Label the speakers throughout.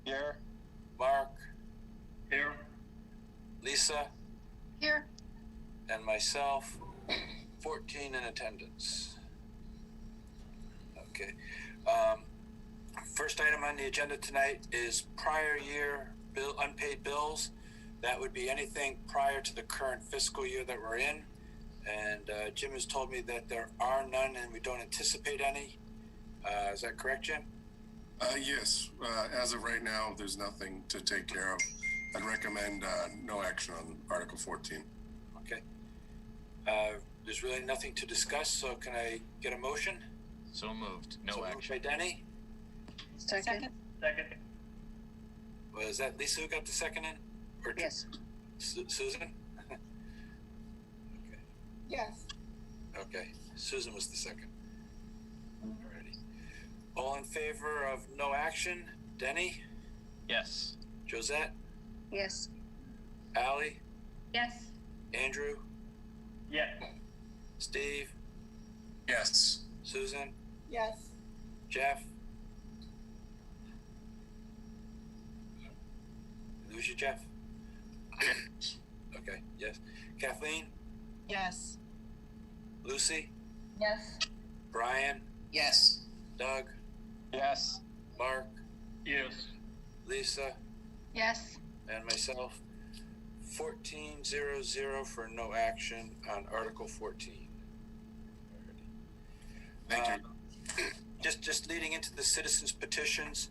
Speaker 1: Here.
Speaker 2: Mark,
Speaker 1: Here.
Speaker 2: Lisa,
Speaker 3: Here.
Speaker 2: and myself, 14 in attendance. Okay. First item on the agenda tonight is prior year unpaid bills. That would be anything prior to the current fiscal year that we're in. And Jim has told me that there are none and we don't anticipate any. Is that correct, Jim?
Speaker 4: Yes. As of right now, there's nothing to take care of. I'd recommend no action on Article 14.
Speaker 2: Okay. There's really nothing to discuss, so can I get a motion?
Speaker 1: So moved. No
Speaker 2: so
Speaker 1: action.
Speaker 2: Moved by Denny.
Speaker 3: Second.
Speaker 2: Well, is that Lisa who got the second in? Or
Speaker 3: Yes.
Speaker 2: Susan? Okay.
Speaker 3: Yes.
Speaker 2: Okay. Susan was the second. Alrighty. All in favor of no action? Denny?
Speaker 1: Yes.
Speaker 2: Josette?
Speaker 3: Yes.
Speaker 2: Allie?
Speaker 3: Yes.
Speaker 2: Andrew?
Speaker 1: Yeah.
Speaker 2: Steve?
Speaker 4: Yes.
Speaker 2: Susan?
Speaker 3: Yes.
Speaker 2: Jeff? Lose you, Jeff? Okay, yes. Kathleen?
Speaker 3: Yes.
Speaker 2: Lucy?
Speaker 3: Yes.
Speaker 2: Brian?
Speaker 3: Yes.
Speaker 2: Doug?
Speaker 1: Yes.
Speaker 2: Mark?
Speaker 1: Yes.
Speaker 2: Lisa?
Speaker 3: Yes.
Speaker 2: And myself. 14-0-0 for no action on Article 14.
Speaker 4: Thank you.
Speaker 2: Just leading into the citizens petitions,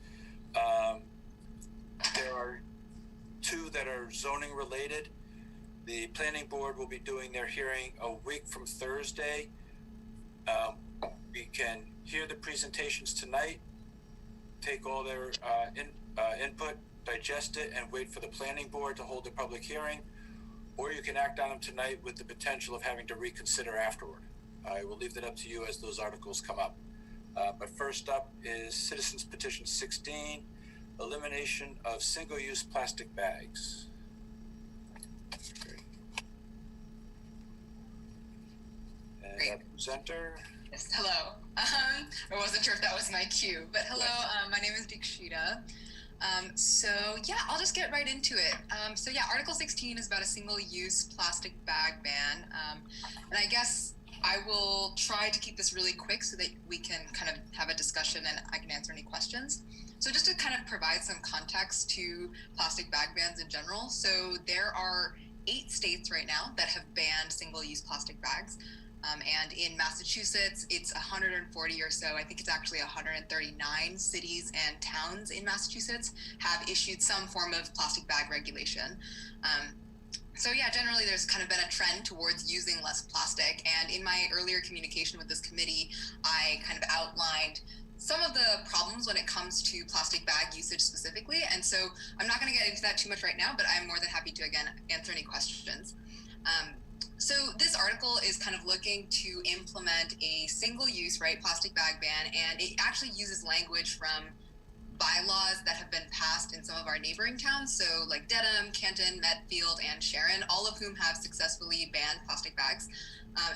Speaker 2: there are two that are zoning related. The planning board will be doing their hearing a week from Thursday. We can hear the presentations tonight, take all their input, digest it, and wait for the planning board to hold a public hearing, or you can act on them tonight with the potential of having to reconsider afterward. I will leave that up to you as those articles come up. But first up is Citizens Petition 16, elimination of single-use plastic bags. And
Speaker 5: Great.
Speaker 2: our presenter.
Speaker 5: Yes, hello. I wasn't sure if that was my cue, but hello, my name is Dikshita. So yeah, I'll just get right into it. So yeah, Article 16 is about a single-use plastic bag ban. And I guess I will try to keep this really quick so that we can kind of have a discussion and I can answer any questions. So just to kind of provide some context to plastic bag bans in general. So there are 8 states right now that have banned single-use plastic bags. And in Massachusetts, it's 140 or so. I think it's actually 139 cities and towns in Massachusetts have issued some form of plastic bag regulation. So yeah, generally there's kind of been a trend towards using less plastic. And in my earlier communication with this committee, I kind of outlined some of the problems when it comes to plastic bag usage specifically. And so I'm not going to get into that too much right now, but I'm more than happy to, again, answer any questions. So this article is kind of looking to implement a single-use, plastic bag ban, and it actually uses language from bylaws that have been passed in some of our neighboring towns, so like Dedham, Canton, Medfield, and Sharon, all of whom have successfully banned plastic bags.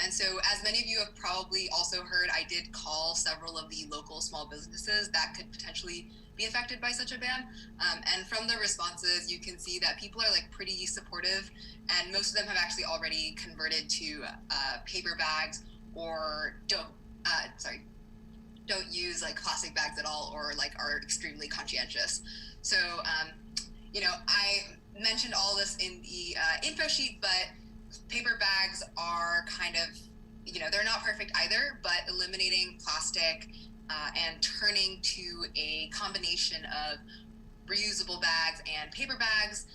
Speaker 5: And so as many of you have probably also heard, I did call several of the local small businesses that could potentially be affected by such a ban. And from the responses, you can see that people are pretty supportive, and most of them have actually already converted to paper bags or don't use plastic bags at all, or are extremely conscientious. So, I mentioned all this in the info sheet, but paper bags are kind of, they're not perfect either, but eliminating plastic and turning to a combination of reusable bags and paper bags,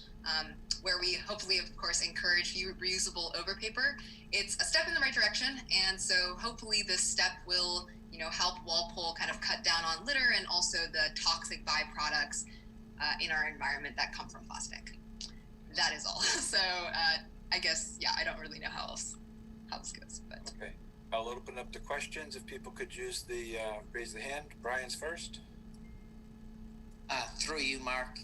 Speaker 5: where we hopefully, of course, encourage reusable over paper. It's a step in the right direction, and so hopefully this step will, help Walpole kind of cut down on litter and also the toxic byproducts in our environment that come from plastic. That is all. So I guess, I don't really know how this goes. But
Speaker 2: Okay, I'll open up the questions. If people could use the raise the hand. Brian's first.
Speaker 6: Through you, Mark.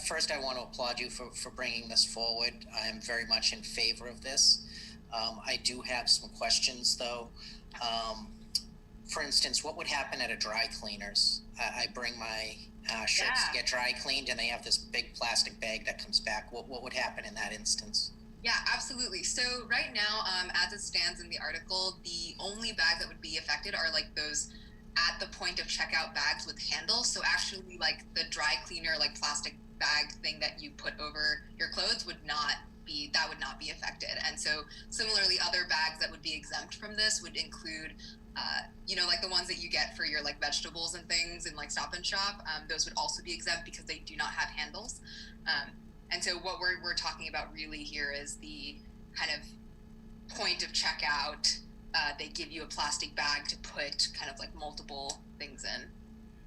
Speaker 6: First, I want to applaud you for bringing this forward. I am very much in favor of this. I do have some questions, though. For instance, what would happen at a dry cleaners? I bring my shirts to
Speaker 5: Yeah.
Speaker 6: get dry cleaned, and they have this big plastic bag that comes back. What would happen in that instance?
Speaker 5: Yeah, absolutely. So right now, as it stands in the article, the only bags that would be affected are like those at the point of checkout bags with handles. So actually, like the dry cleaner, like plastic bag thing that you put over your clothes would not be affected. And so similarly, other bags that would be exempt from this would include, like the ones that you get for your like vegetables and things in like Stop and Shop. Those would also be exempt because they do not have handles. And so what we're talking about really here is the kind of point of checkout. They give you a plastic bag to put kind of like multiple things in.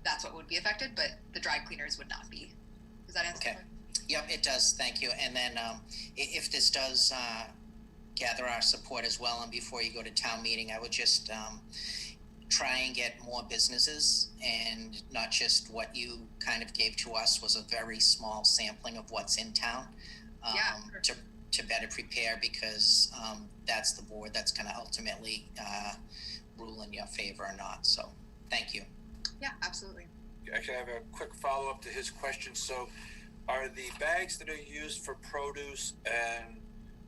Speaker 5: That's what would be affected, but the dry cleaners would not be. Does that answer?
Speaker 6: Okay. Yep, it does. Thank you. And then if this does gather our support as well, and before you go to town meeting, I would just try and get more businesses, and not just what you kind of gave to us was a very small sampling of what's in town.
Speaker 5: Yeah, sure.
Speaker 6: To better prepare, because that's the board that's going to ultimately rule in your favor or not. So thank you.
Speaker 5: Yeah, absolutely.
Speaker 2: Actually, I have a quick follow-up to his question. So are the bags that are used for produce and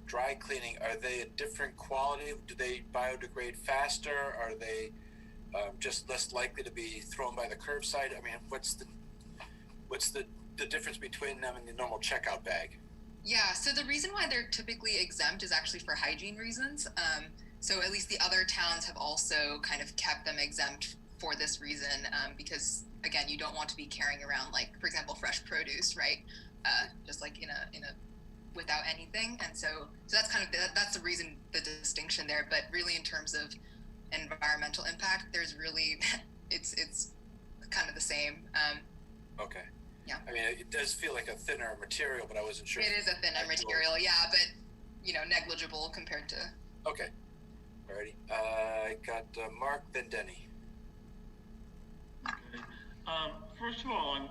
Speaker 2: dry cleaning, are they a different quality? Do they biodegrade faster? Are they just less likely to be thrown by the curbside? I mean, what's the difference between them and the normal checkout bag?
Speaker 5: Yeah, so the reason why they're typically exempt is actually for hygiene reasons. So at least the other towns have also kind of kept them exempt for this reason, because again, you don't want to be carrying around, like, for example, fresh produce, right? Just like in a without anything. And so that's kind of that's the reason, the distinction there. But really, in terms of environmental impact, there's really it's kind of the same.
Speaker 2: Okay.
Speaker 5: Yeah.
Speaker 2: I mean, it does feel like a thinner material, but I wasn't sure.
Speaker 5: It is a thinner material, yeah, but negligible compared to.
Speaker 2: Okay. Alrighty. I got Mark, then Denny.
Speaker 1: Okay. First of all,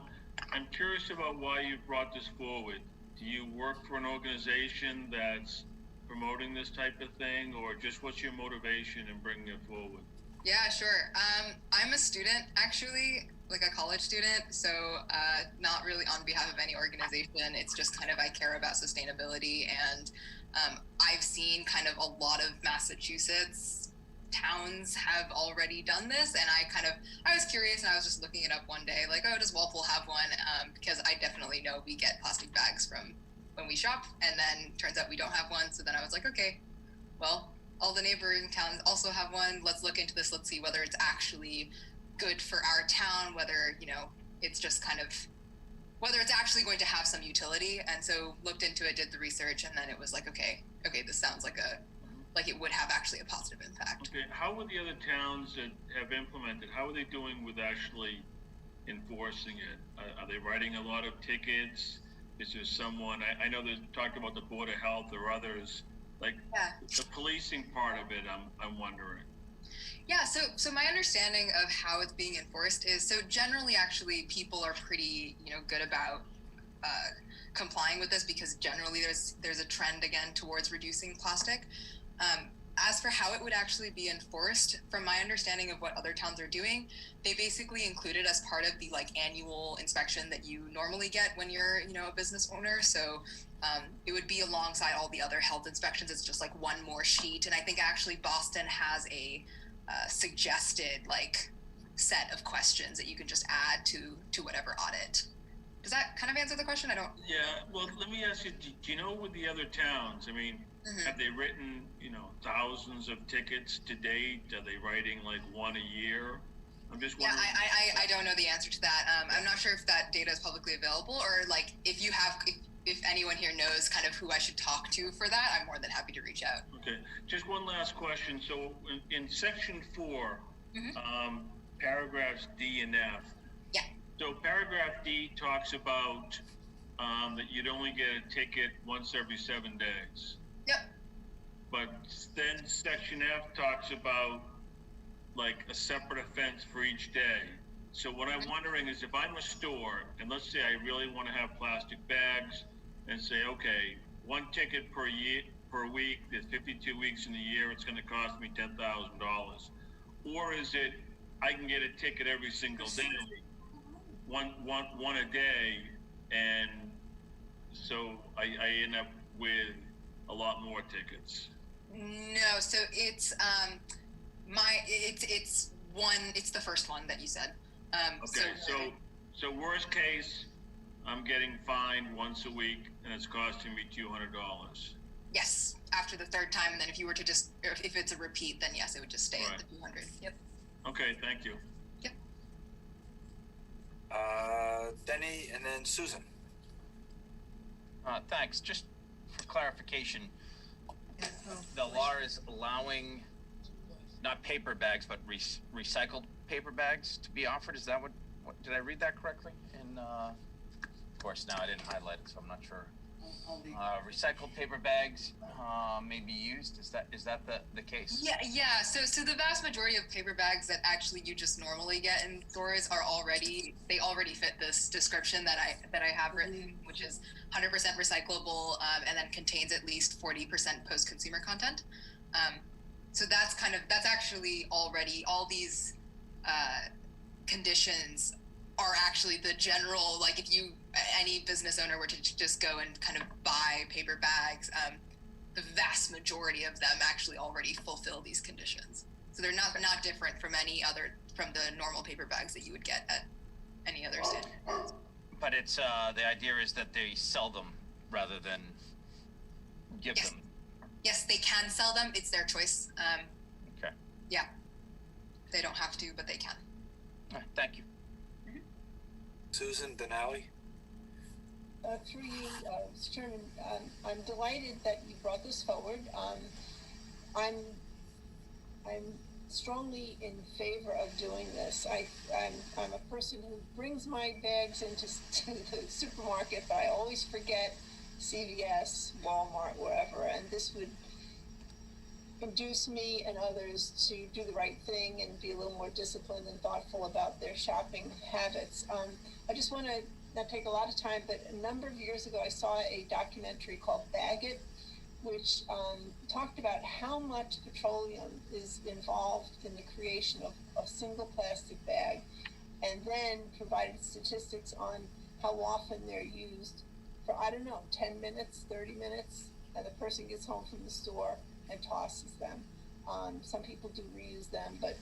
Speaker 1: I'm curious about why you brought this forward. Do you work for an organization that's promoting this type of thing, or just what's your motivation in bringing it forward?
Speaker 5: Yeah, sure. I'm a student, actually, like a college student, so not really on behalf of any organization. It's just kind of I care about sustainability, and I've seen kind of a lot of Massachusetts towns have already done this, and I was curious, and I was just looking it up one day, like, oh, does Walpole have one? Because I definitely know we get plastic bags from when we shop, and then turns out we don't have one. So then I was like, okay, well, all the neighboring towns also have one. Let's look into this. Let's see whether it's actually good for our town, whether it's just kind of whether it's actually going to have some utility. And so looked into it, did the research, and then it was like, okay, this sounds like it would have actually a positive impact.
Speaker 1: Okay, how are the other towns that have implemented, how are they doing with actually enforcing it? Are they writing a lot of tickets? Is there someone, I know they talked about the Board of Health or others, like the policing part of it, I'm wondering.
Speaker 5: Yeah, so my understanding of how it's being enforced is, so generally actually people are pretty, good about complying with this, because generally there's a trend again towards reducing plastic. As for how it would actually be enforced, from my understanding of what other towns are doing, they basically include it as part of the annual inspection that you normally get when you're a business owner. So it would be alongside all the other health inspections. It's just like one more sheet, and I think actually Boston has a suggested set of questions that you can just add to whatever audit. Does that kind of answer the question?
Speaker 1: Yeah, well, let me ask you, do you know with the other towns, I mean, have they written, thousands of tickets to date? Are they writing one a year? I'm just wondering.
Speaker 5: Yeah, I don't know the answer to that. I'm not sure if that data is publicly available, or if anyone here knows kind of who I should talk to for that, I'm more than happy to reach out.
Speaker 1: Okay, just one last question. So in section 4, paragraphs D and F.
Speaker 5: Yeah.
Speaker 1: So paragraph D talks about that you'd only get a ticket once every 7 days.
Speaker 5: Yep.
Speaker 1: But then section F talks about a separate offense for each day. So what I'm wondering is, if I'm a store and let's say I really want to have plastic bags, and say, okay, 1 ticket per week, there's 52 weeks in a year, it's going to cost me $10,000. Or is it I can get a ticket every single day? one a day, and so I end up with a lot more tickets.
Speaker 5: No, so it's it's the first one that you said.
Speaker 1: Okay, so worst case, I'm getting fined once a week, and it's costing me $200.
Speaker 5: Yes, after the third time, and then if you were to just, if it's a repeat, then yes, it would just stay
Speaker 1: Right.
Speaker 5: at the 200. Yep.
Speaker 1: Okay, thank you.
Speaker 5: Yep.
Speaker 2: Denny, and then Susan.
Speaker 7: Thanks. Just for clarification, the law is allowing not paper bags, but recycled paper bags to be offered. Is that what did I read that correctly? And of course, now I didn't highlight it, so I'm not sure. Recycled paper bags may be used. Is that the case?
Speaker 5: Yeah. So the vast majority of paper bags that actually you just normally get in stores are already fit this description that I have written, which is 100% recyclable, and then contains at least 40% post-consumer content. So that's actually already, all these conditions are actually the general, like if any business owner were to just go and kind of buy paper bags, the vast majority of them actually already fulfill these conditions. So they're not different from from the normal paper bags that you would get at any other stand.
Speaker 7: But it's the idea is that they sell them rather than give them.
Speaker 5: Yes, they can sell them. It's their choice.
Speaker 7: Okay.
Speaker 5: Yeah. They don't have to, but they can.
Speaker 7: All right, thank you.
Speaker 2: Susan, Denali.
Speaker 3: Through you, Mr. Chairman, I'm delighted that you brought this forward. I'm strongly in favor of doing this. I'm a person who brings my bags into the supermarket, but I always forget CVS, Walmart, wherever, and this would induce me and others to do the right thing and be a little more disciplined and thoughtful about their shopping habits. I just want to not take a lot of time, but a number of years ago I saw a documentary called Bag It, which talked about how much petroleum is involved in the creation of a single plastic bag, and then provided statistics on how often they're used for, 10 minutes, 30 minutes, and the person gets home from the store and tosses them. Some people do reuse them, but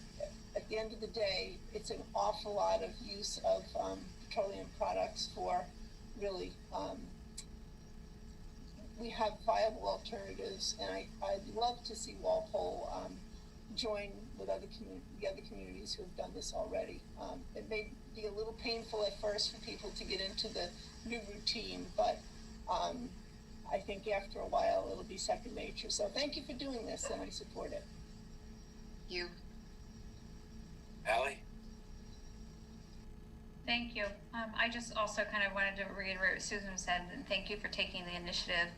Speaker 3: at the end of the day, it's an awful lot of use of petroleum products for really, we have viable alternatives, and I'd love to see Walpole join with the other communities who have done this already. It may be a little painful at first for people to get into the new routine, but I think after a while it'll be second nature. So thank you for doing this, and I support it.
Speaker 5: You.
Speaker 2: Allie?
Speaker 8: Thank you. I just also kind of wanted to reiterate what Susan said, and thank you for taking the initiative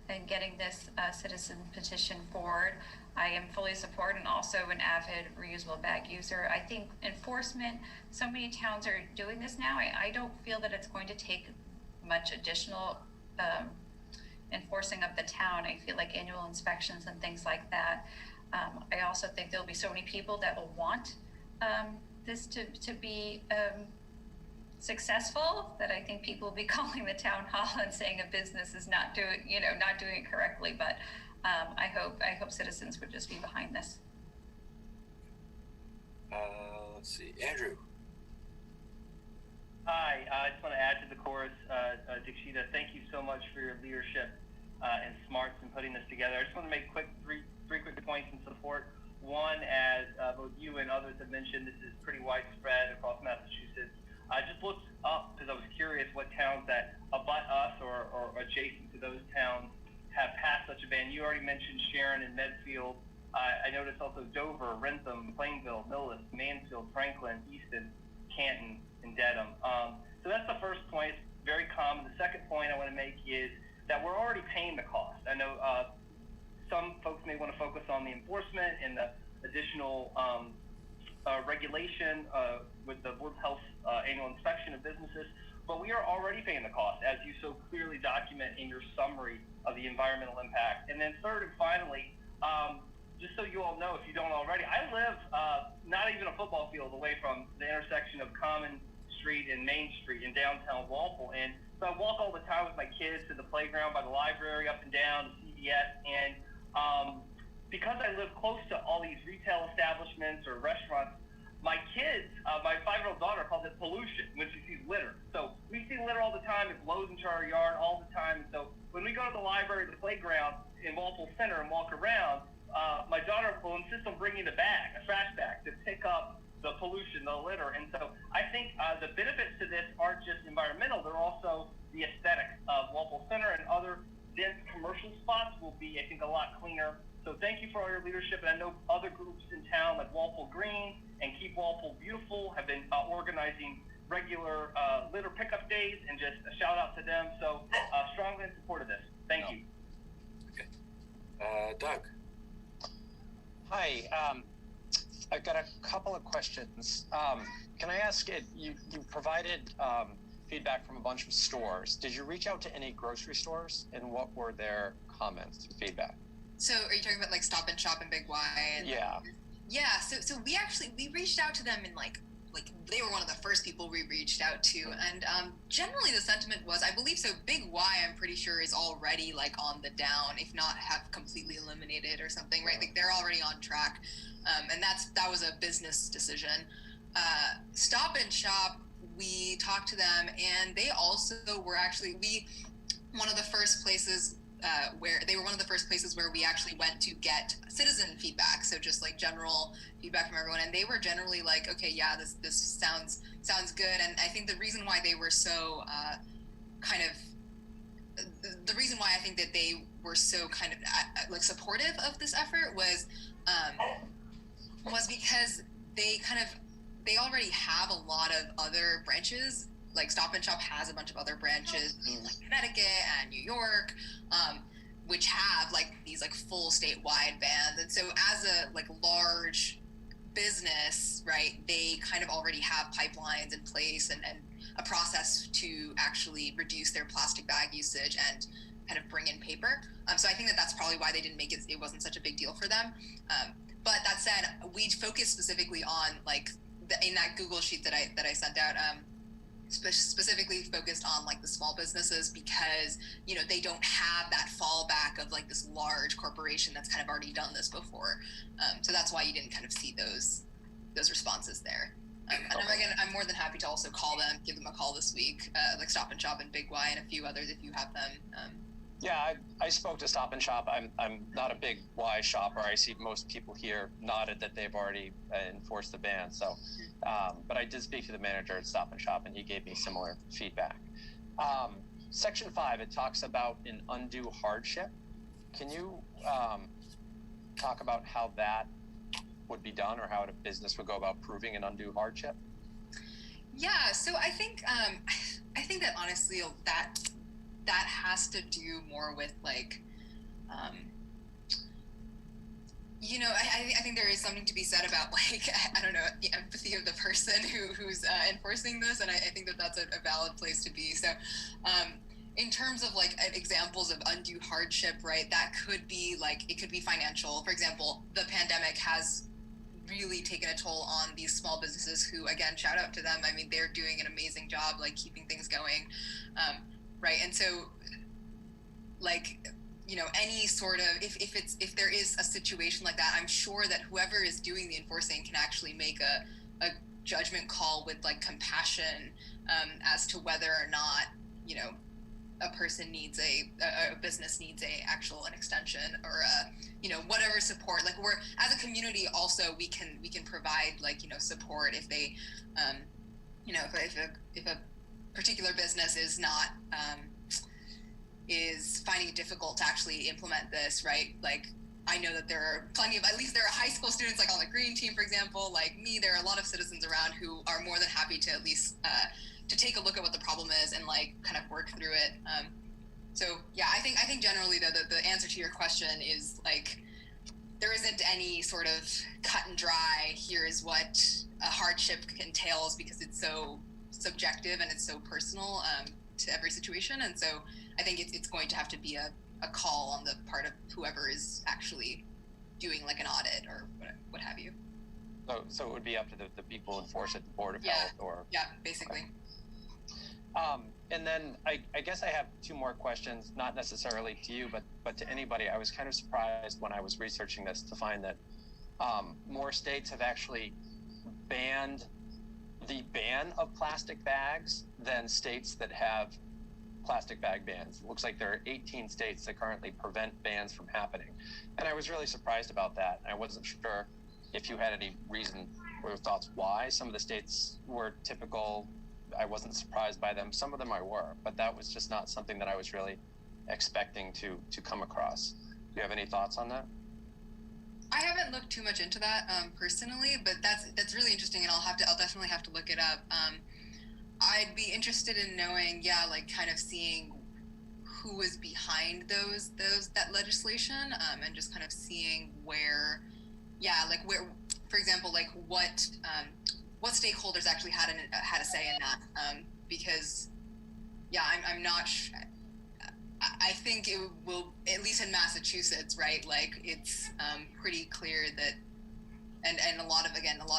Speaker 8: and getting this citizen petition forward. I am fully support and also an avid reusable bag user. I think enforcement, so many towns are doing this now. I don't feel that it's going to take much additional enforcing of the town. I feel like annual inspections and things like that. I also think there'll be so many people that will want this to be successful, that I think people will be calling the town hall and saying a business is not doing it correctly. But I hope citizens would just be behind this.
Speaker 2: Let's see, Andrew.
Speaker 9: Hi, I just want to add to the chorus, Dikshita, thank you so much for your leadership and smarts in putting this together. I just want to make three quick points in support. One, as both you and others have mentioned, this is pretty widespread across Massachusetts. I just looked up because I was curious what towns that abut us or adjacent to those towns have passed such a ban. You already mentioned Sharon and Medfield. I noticed also Dover, Rentham, Plainville, Millis, Mansfield, Franklin, Easton, Canton, and Dedham. So that's the first point. It's very common. The second point I want to make is that we're already paying the cost. I know some folks may want to focus on the enforcement and the additional regulation with the Board of Health annual inspection of businesses, but we are already paying the cost, as you so clearly document in your summary of the environmental impact. And then third and finally, just so you all know, if you don't already, I live not even a football field away from the intersection of Common Street and Main Street in downtown Walpole. And so I walk all the time with my kids to the playground, by the library, up and down to CVS. And because I live close to all these retail establishments or restaurants, my kids, my 5-year-old daughter calls it pollution when she sees litter. So we see litter all the time. It blows into our yard all the time. So when we go to the library, the playground in Walpole Center and walk around, my daughter will insist on bringing a bag, a trash bag, to pick up the pollution, the litter. And so I think the benefits to this aren't just environmental, they're also the aesthetics of Walpole Center, and other dense commercial spots will be, I think, a lot cleaner. So thank you for all your leadership. And I know other groups in town like Walpole Green and Keep Walpole Beautiful have been organizing regular litter pickup days, and just a shout out to them. So strongly in support of this. Thank you.
Speaker 2: Okay. Doug.
Speaker 10: Hi, I've got a couple of questions. Can I ask it, you provided feedback from a bunch of stores. Did you reach out to any grocery stores, and what were their comments or feedback?
Speaker 5: So are you talking about like Stop and Shop and Big Y? And
Speaker 10: yeah.
Speaker 5: Yeah, so we reached out to them, and like they were one of the first people we reached out to, and generally the sentiment was, I believe so, Big Y, I'm pretty sure, is already like on the down, if not have completely eliminated or something, right? Like they're already on track, and that was a business decision. Stop and Shop, we talked to them, and they also were actually one of the first places where we actually went to get citizen feedback. So just like general feedback from everyone, and they were generally like, okay, yeah, this sounds good. And I think the reason why they were so the reason why I think that they were so kind of like supportive of this effort was because they already have a lot of other branches. Like Stop and Shop has a bunch of other branches in like Connecticut and New York, which have like these like full statewide bans. And so as a like large business, right, they kind of already have pipelines in place and a process to actually reduce their plastic bag usage and kind of bring in paper. So I think that's probably why they didn't make it wasn't such a big deal for them. But that said, we focused specifically on like in that Google sheet that I sent out, specifically focused on like the small businesses, because they don't have that fallback of like this large corporation that's kind of already done this before. So that's why you didn't kind of see those responses there. And I'm more than happy to also call them, give them a call this week, like Stop and Shop and Big Y and a few others if you have them.
Speaker 10: Yeah, I spoke to Stop and Shop. I'm not a big Y shopper. I see most people here nodded that they've already enforced the ban. So, but I did speak to the manager at Stop and Shop, and he gave me similar feedback. Section 5, it talks about an undue hardship. Can you talk about how that would be done, or how a business would go about proving an undue hardship?
Speaker 5: Yeah, so I think that honestly that has to do more with like, I think there is something to be said about like, I don't know, the empathy of the person who's enforcing this, and I think that's a valid place to be. So in terms of like examples of undue hardship, right, that could be like, it could be financial. For example, the pandemic has really taken a toll on these small businesses who, again, shout out to them. I mean, they're doing an amazing job like keeping things going. Right. And so like, any sort of, if there is a situation like that, I'm sure that whoever is doing the enforcing can actually make a judgment call with like compassion as to whether or not, a person needs a business needs an extension or whatever support. Like we're, as a community also, we can provide like, support if they, if a particular business is not, is finding it difficult to actually implement this, right? Like, I know that there are plenty of, at least there are high school students like on the green team, for example, like me, there are a lot of citizens around who are more than happy to at least, to take a look at what the problem is and like kind of work through it. So yeah, I think generally the answer to your question is like, there isn't any sort of cut and dry, here is what a hardship entails, because it's so subjective and it's so personal to every situation. And so I think it's going to have to be a call on the part of whoever is actually doing like an audit or what have you.
Speaker 10: So it would be up to the people who enforce it, the Board of Health, or?
Speaker 5: Yeah, basically.
Speaker 10: And then I guess I have two more questions, not necessarily to you, but to anybody. I was kind of surprised when I was researching this to find that more states have actually banned the ban of plastic bags than states that have plastic bag bans. It looks like there are 18 states that currently prevent bans from happening. And I was really surprised about that. I wasn't sure if you had any reason or thoughts why. Some of the states were typical. I wasn't surprised by them. Some of them I were, but that was just not something that I was really expecting to come across. Do you have any thoughts on that?
Speaker 5: I haven't looked too much into that personally, but that's really interesting, and I'll definitely have to look it up. I'd be interested in knowing, like kind of seeing who was behind that legislation, and just kind of seeing where, where, for example, like what stakeholders actually had a say in that, because I'm not I think it will, at least in Massachusetts, right? Like it's pretty clear that, and a lot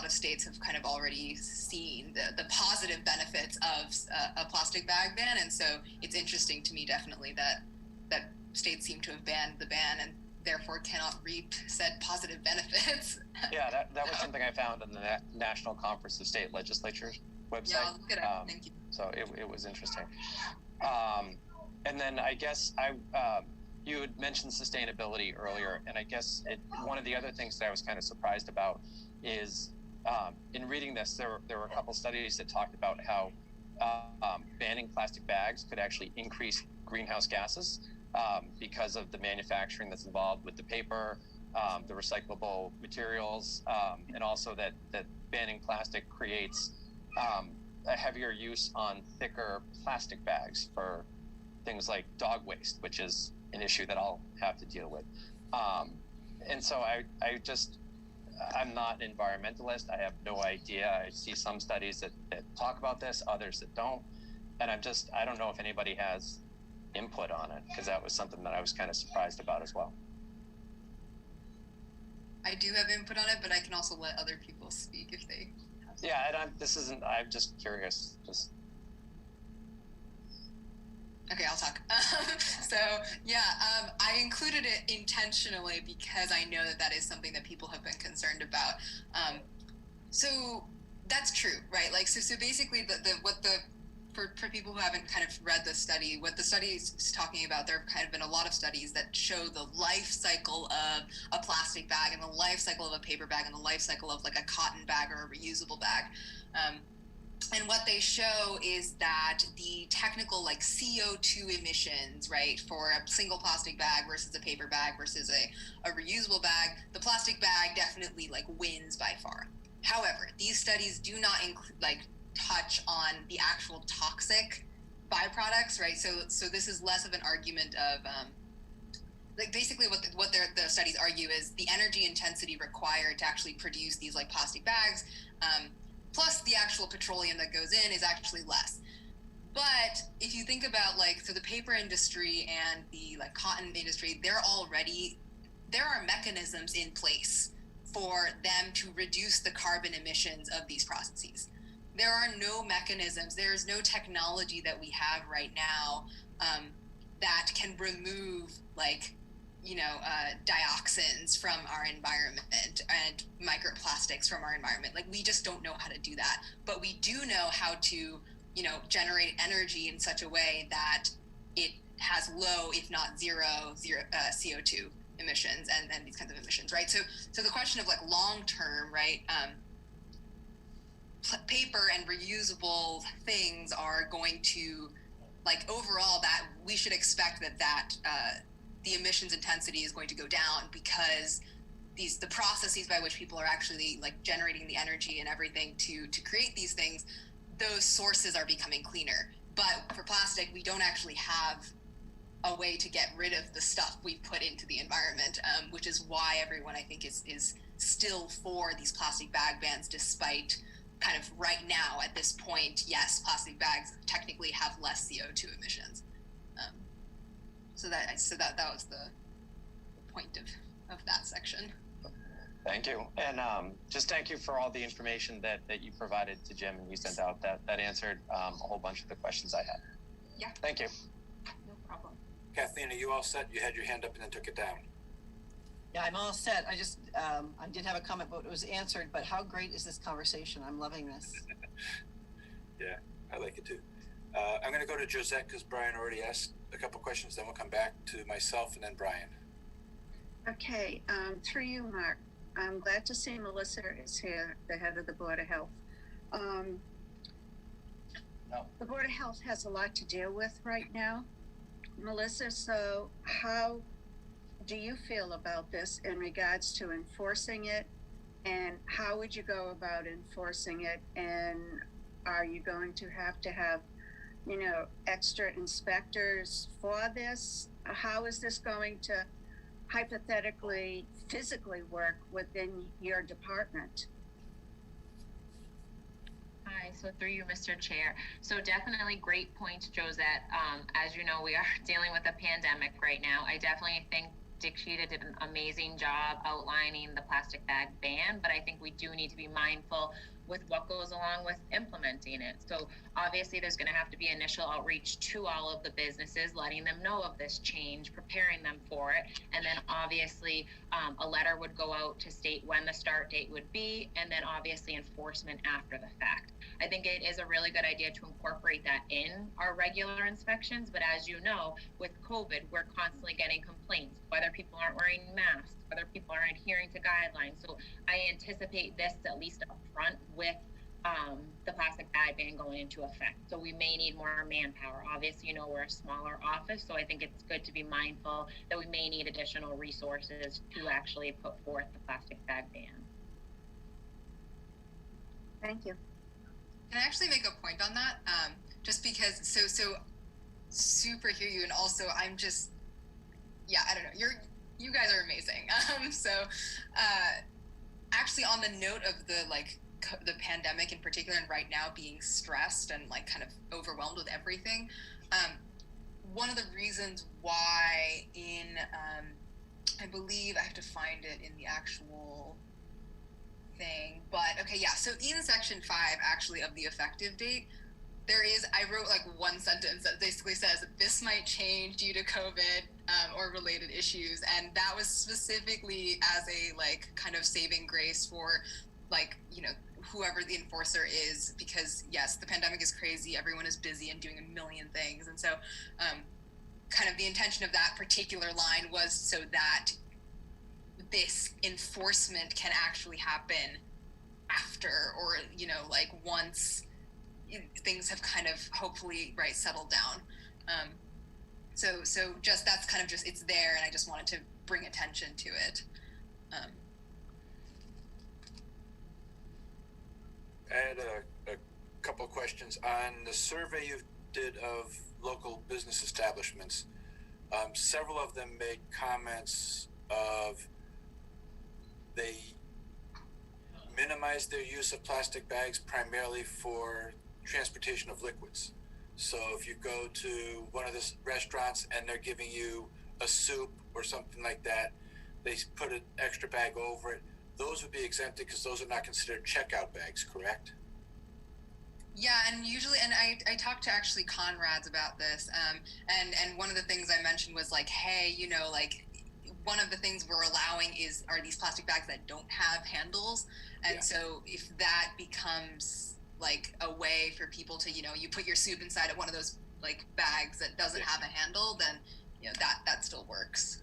Speaker 5: of states have kind of already seen the positive benefits of a plastic bag ban, and so it's interesting to me definitely that states seem to have banned the ban and therefore cannot reap said positive benefits.
Speaker 10: Yeah, that was something I found in the National Conference of State Legislatures website.
Speaker 5: Yeah, I'll look it up. Thank you.
Speaker 10: So it was interesting. And then I guess you had mentioned sustainability earlier, and I guess one of the other things that I was kind of surprised about is in reading this, there were a couple studies that talked about how banning plastic bags could actually increase greenhouse gases because of the manufacturing that's involved with the paper, the recyclable materials, and also that banning plastic creates a heavier use on thicker plastic bags for things like dog waste, which is an issue that I'll have to deal with. And so I'm not an environmentalist. I have no idea. I see some studies that talk about this, others that don't. And I don't know if anybody has input on it, because that was something that I was kind of surprised about as well.
Speaker 5: I do have input on it, but I can also let other people speak if they have.
Speaker 10: Yeah, and I'm just curious.
Speaker 5: Okay, I'll talk. I included it intentionally because I know that is something that people have been concerned about. So that's true, right? Like, so basically for people who haven't kind of read the study, what the study is talking about, there have kind of been a lot of studies that show the life cycle of a plastic bag and the life cycle of a paper bag and the life cycle of like a cotton bag or a reusable bag. And what they show is that the technical like CO2 emissions, right, for a single plastic bag versus a paper bag versus a reusable bag, the plastic bag definitely like wins by far. However, these studies do not touch on the actual toxic byproducts, right? So this is less of an argument of basically what the studies argue is the energy intensity required to actually produce these like plastic bags, plus the actual petroleum that goes in is actually less. But if you think about the paper industry and the like cotton industry, there are mechanisms in place for them to reduce the carbon emissions of these processes. There are no mechanisms, there's no technology that we have right now that can remove dioxins from our environment and microplastics from our environment. Like, we just don't know how to do that. But we do know how to, generate energy in such a way that it has low, if not zero CO2 emissions and these kinds of emissions, right? So the question of long-term, right, paper and reusable things are going to, overall, that we should expect that the emissions intensity is going to go down because the processes by which people are actually generating the energy and everything to create these things, those sources are becoming cleaner. But for plastic, we don't actually have a way to get rid of the stuff we put into the environment, which is why everyone, I think, is still for these plastic bag bans, despite kind of right now at this point, yes, plastic bags technically have less CO2 emissions. So that was the point of that section.
Speaker 10: Thank you. And just thank you for all the information that you provided to Jim and you sent out. That answered a whole bunch of the questions I had.
Speaker 5: Yeah.
Speaker 10: Thank you.
Speaker 5: No problem.
Speaker 2: Kathleen, are you all set? You had your hand up and then took it down.
Speaker 11: Yeah, I'm all set. I just, I did have a comment, but it was answered, but how great is this conversation? I'm loving this.
Speaker 2: Yeah, I like it too. I'm going to go to Josette because Brian already asked a couple questions. Then we'll come back to myself and then Brian.
Speaker 3: Okay, through you, Mark. I'm glad to see Melissa is here, the head of the Board of Health.
Speaker 7: No.
Speaker 3: The Board of Health has a lot to deal with right now, Melissa, so how do you feel about this in regards to enforcing it? And how would you go about enforcing it? And are you going to have, you know, extra inspectors for this? How is this going to hypothetically, physically work within your department?
Speaker 12: Hi, so through you, Mr. Chair. So definitely great point, Josette. As you know, we are dealing with a pandemic right now. I definitely think Dick Sheeta did an amazing job outlining the plastic bag ban, but I think we do need to be mindful with what goes along with implementing it. So obviously there's going to have to be initial outreach to all of the businesses, letting them know of this change, preparing them for it. And then obviously a letter would go out to state when the start date would be, and then obviously enforcement after the fact. I think it is a really good idea to incorporate that in our regular inspections, but as you know, with COVID, we're constantly getting complaints, whether people aren't wearing masks, whether people aren't adhering to guidelines. So I anticipate this at least up front with the plastic bag ban going into effect. So we may need more manpower. Obviously, you know, we're a smaller office, so I think it's good to be mindful that we may need additional resources to actually put forth the plastic bag ban.
Speaker 3: Thank you.
Speaker 5: Can I actually make a point on that? Just because, so super hear you, and also I'm just, yeah, I don't know. You guys are amazing. Actually, on the note of the pandemic in particular, and right now being stressed and like kind of overwhelmed with everything, one of the reasons why I believe I have to find it in the actual thing, but okay, yeah. So in section 5, actually, of the effective date, I wrote like one sentence that basically says that this might change due to COVID or related issues, and that was specifically as a like kind of saving grace for like, you know, whoever the enforcer is, because yes, the pandemic is crazy, everyone is busy and doing a million things, and so kind of the intention of that particular line was so that this enforcement can actually happen after, or you know, like once things have kind of hopefully settled down. So just that's kind of just, it's there, and I just wanted to bring attention to it.
Speaker 2: I had a couple of questions on the survey you did of local business establishments. Several of them made comments of they minimize their use of plastic bags primarily for transportation of liquids. So if you go to one of the restaurants and they're giving you a soup or something like that, they put an extra bag over it. Those would be exempted because those are not considered checkout bags, correct?
Speaker 5: Yeah, and usually, and I talked to actually Conrad's about this, and one of the things I mentioned was like, hey, you know, like one of the things we're allowing are these plastic bags that don't have handles, and so if that becomes like a way for people to, you know, you put your soup inside of one of those like bags that doesn't have a handle, then you know that still works.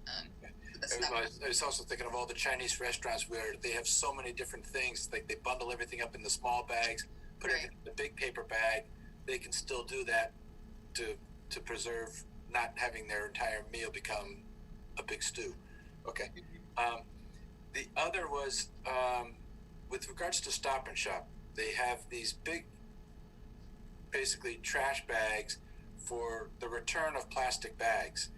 Speaker 2: I was also thinking of all the Chinese restaurants where they have so many different things, like they bundle everything up in the small bags, put it in the big paper bag. They can still do that to preserve not having their entire meal become a big stew. Okay. The other was with regards to Stop and Shop. They have these big, basically trash bags for the return of plastic bags.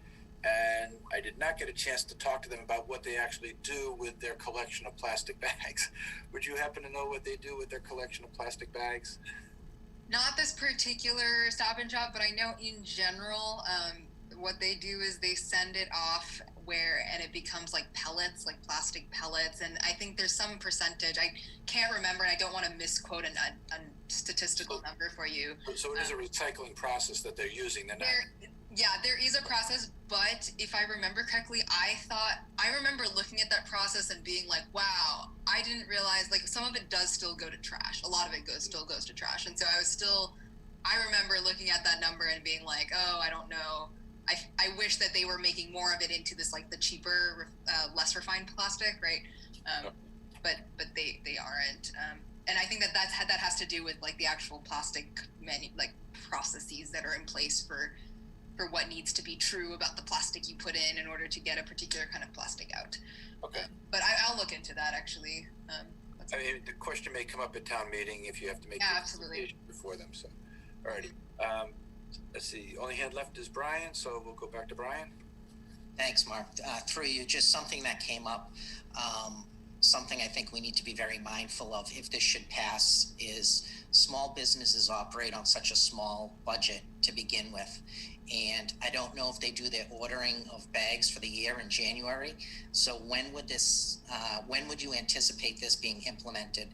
Speaker 2: And I did not get a chance to talk to them about what they actually do with their collection of plastic bags. Would you happen to know what they do with their collection of plastic bags?
Speaker 5: Not this particular Stop and Shop, but I know in general, what they do is they send it off and it becomes like pellets, like plastic pellets. And I think there's some percentage, I can't remember, and I don't want to misquote a statistical number for you.
Speaker 2: So it is a recycling process that they're using.
Speaker 5: There is a process, but if I remember correctly, I remember looking at that process and being like, wow, I didn't realize, like, some of it does still go to trash. A lot of it still goes to trash. And so I remember looking at that number and being like, oh, I don't know. I wish that they were making more of it into this, like, the cheaper, less refined plastic, right? But they aren't. And I think that has to do with, like, the actual plastic processes that are in place for what needs to be true about the plastic you put in order to get a particular kind of plastic out.
Speaker 2: Okay.
Speaker 5: But I'll look into that, actually.
Speaker 2: I mean, the question may come up at town meeting if you have to make
Speaker 5: a presentation
Speaker 2: before them. So, alrighty. Let's see. Only hand left is Brian, so we'll go back to Brian.
Speaker 6: Thanks, Mark. Through you, just something that came up, something I think we need to be very mindful of if this should pass is small businesses operate on such a small budget to begin with. And I don't know if they do their ordering of bags for the year in January. So when would you anticipate this being implemented?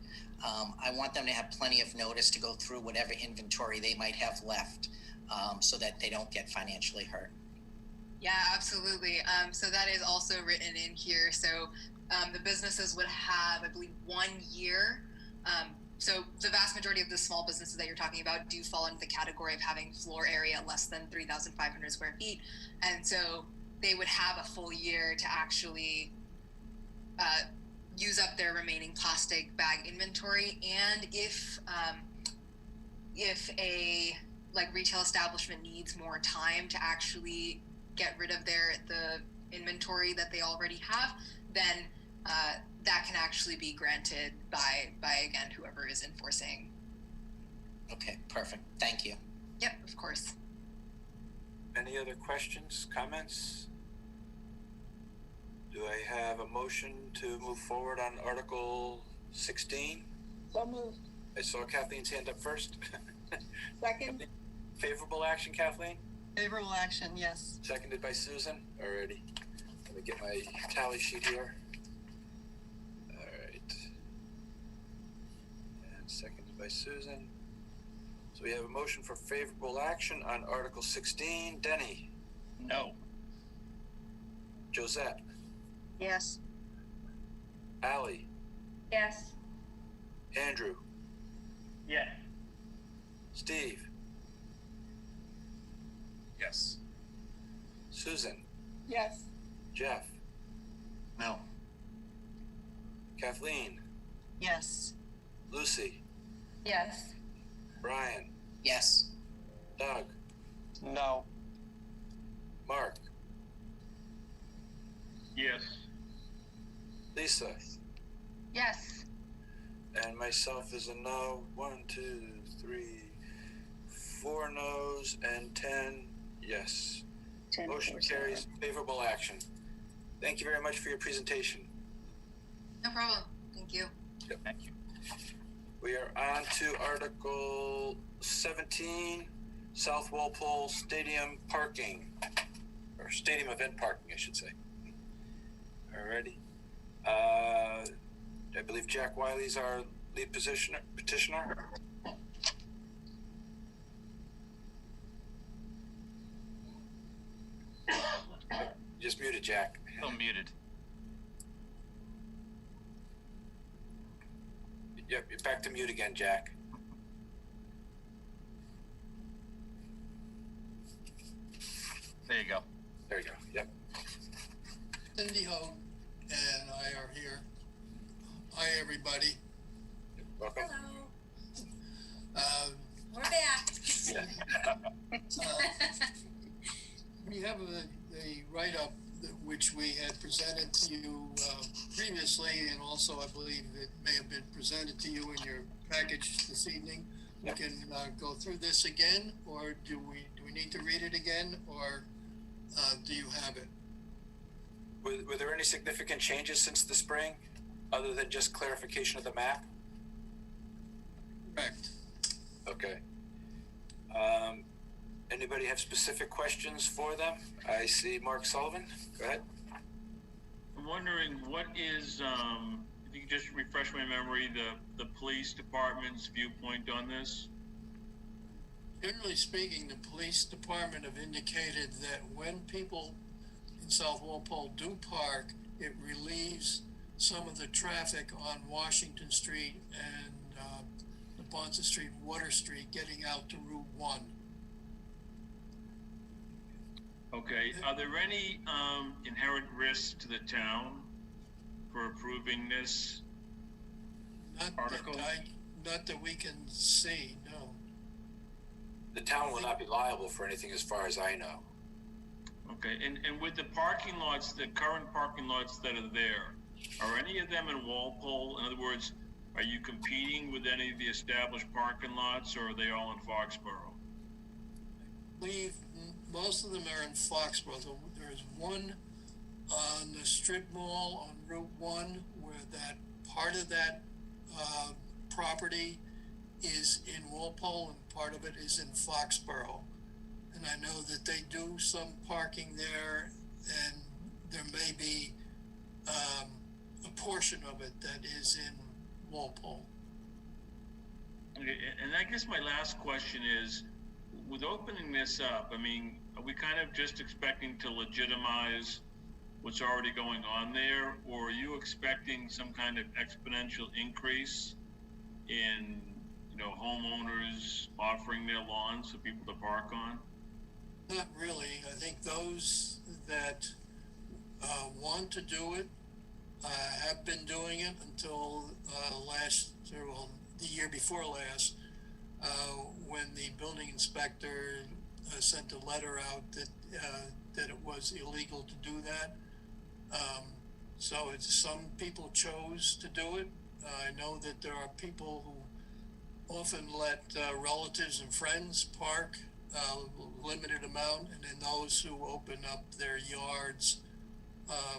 Speaker 6: I want them to have plenty of notice to go through whatever inventory they might have left, so that they don't get financially hurt.
Speaker 5: Yeah, absolutely. So that is also written in here. So the businesses would have, I believe, 1 year. So the vast majority of the small businesses that you're talking about do fall into the category of having floor area less than 3,500 square feet. And so they would have a full year to actually use up their remaining plastic bag inventory. And if a retail establishment needs more time to actually get rid of the inventory that they already have, then that can actually be granted by again, whoever is enforcing.
Speaker 6: Okay, perfect. Thank you.
Speaker 5: Yep, of course.
Speaker 2: Any other questions, comments? Do I have a motion to move forward on Article 16?
Speaker 3: So moved.
Speaker 2: I saw Kathleen's hand up first.
Speaker 3: Second.
Speaker 2: Favorable action, Kathleen?
Speaker 11: Favorable action, yes.
Speaker 2: Seconded by Susan. Alrighty. Let me get my tally sheet here. Alright. And seconded by Susan. So we have a motion for favorable action on Article 16. Denny?
Speaker 7: No.
Speaker 2: Josette?
Speaker 11: Yes.
Speaker 2: Allie?
Speaker 8: Yes.
Speaker 2: Andrew?
Speaker 9: Yes.
Speaker 2: Steve?
Speaker 4: Yes.
Speaker 2: Susan?
Speaker 3: Yes.
Speaker 2: Jeff?
Speaker 10: No.
Speaker 2: Kathleen?
Speaker 11: Yes.
Speaker 2: Lucy?
Speaker 8: Yes.
Speaker 2: Brian?
Speaker 6: Yes.
Speaker 2: Doug?
Speaker 10: No.
Speaker 2: Mark?
Speaker 1: Yes.
Speaker 2: Lisa?
Speaker 8: Yes.
Speaker 2: And myself is a no. 1, 2, 3, 4 no's and 10 yes.
Speaker 3: 10
Speaker 2: Motion carries. Favorable action. Thank you very much for your presentation.
Speaker 5: No problem. Thank you.
Speaker 2: Yep. Thank you. We are on to Article 17, South Walpole Stadium parking, or stadium event parking, I should say. Alrighty. I believe Jack Wiley's our lead petitioner. Just muted, Jack.
Speaker 7: Still muted.
Speaker 2: Yep, you're back to mute again, Jack.
Speaker 7: There you go.
Speaker 2: There you go. Yep.
Speaker 13: Cindy Hogue and I are here. Hi, everybody.
Speaker 2: Welcome.
Speaker 5: Hello. We're back.
Speaker 13: We have a write-up which we had presented to you previously, and also I believe it may have been presented to you in your package this evening. We can go through this again, or do we need to read it again, or do you have it?
Speaker 2: Were there any significant changes since the spring, other than just clarification of the map?
Speaker 13: Correct.
Speaker 2: Okay. Anybody have specific questions for them? I see Mark Sullivan. Go ahead.
Speaker 1: I'm wondering what is, if you could just refresh my memory, the police department's viewpoint on this?
Speaker 13: Generally speaking, the police department have indicated that when people in South Walpole do park, it relieves some of the traffic on Washington Street and the Ponce Street, Water Street, getting out to Route 1.
Speaker 1: Okay, are there any inherent risks to the town for approving this article?
Speaker 13: Not that we can see, no.
Speaker 2: The town will not be liable for anything as far as I know.
Speaker 1: Okay, and with the parking lots, the current parking lots that are there, are any of them in Walpole? In other words, are you competing with any of the established parking lots, or are they all in Foxborough?
Speaker 13: I believe most of them are in Foxborough. There's one on the strip mall on Route 1 where that part of that property is in Walpole and part of it is in Foxborough. And I know that they do some parking there, and there may be a portion of it that is in Walpole.
Speaker 1: Okay, and I guess my last question is, with opening this up, I mean, are we kind of just expecting to legitimize what's already going on there, or are you expecting some kind of exponential increase in, you know, homeowners offering their lawns for people to park on?
Speaker 13: Not really. I think those that want to do it have been doing it until the year before last, when the building inspector sent a letter out that it was illegal to do that. So some people chose to do it. I know that there are people who often let relatives and friends park limited amount, and then those who open up their yards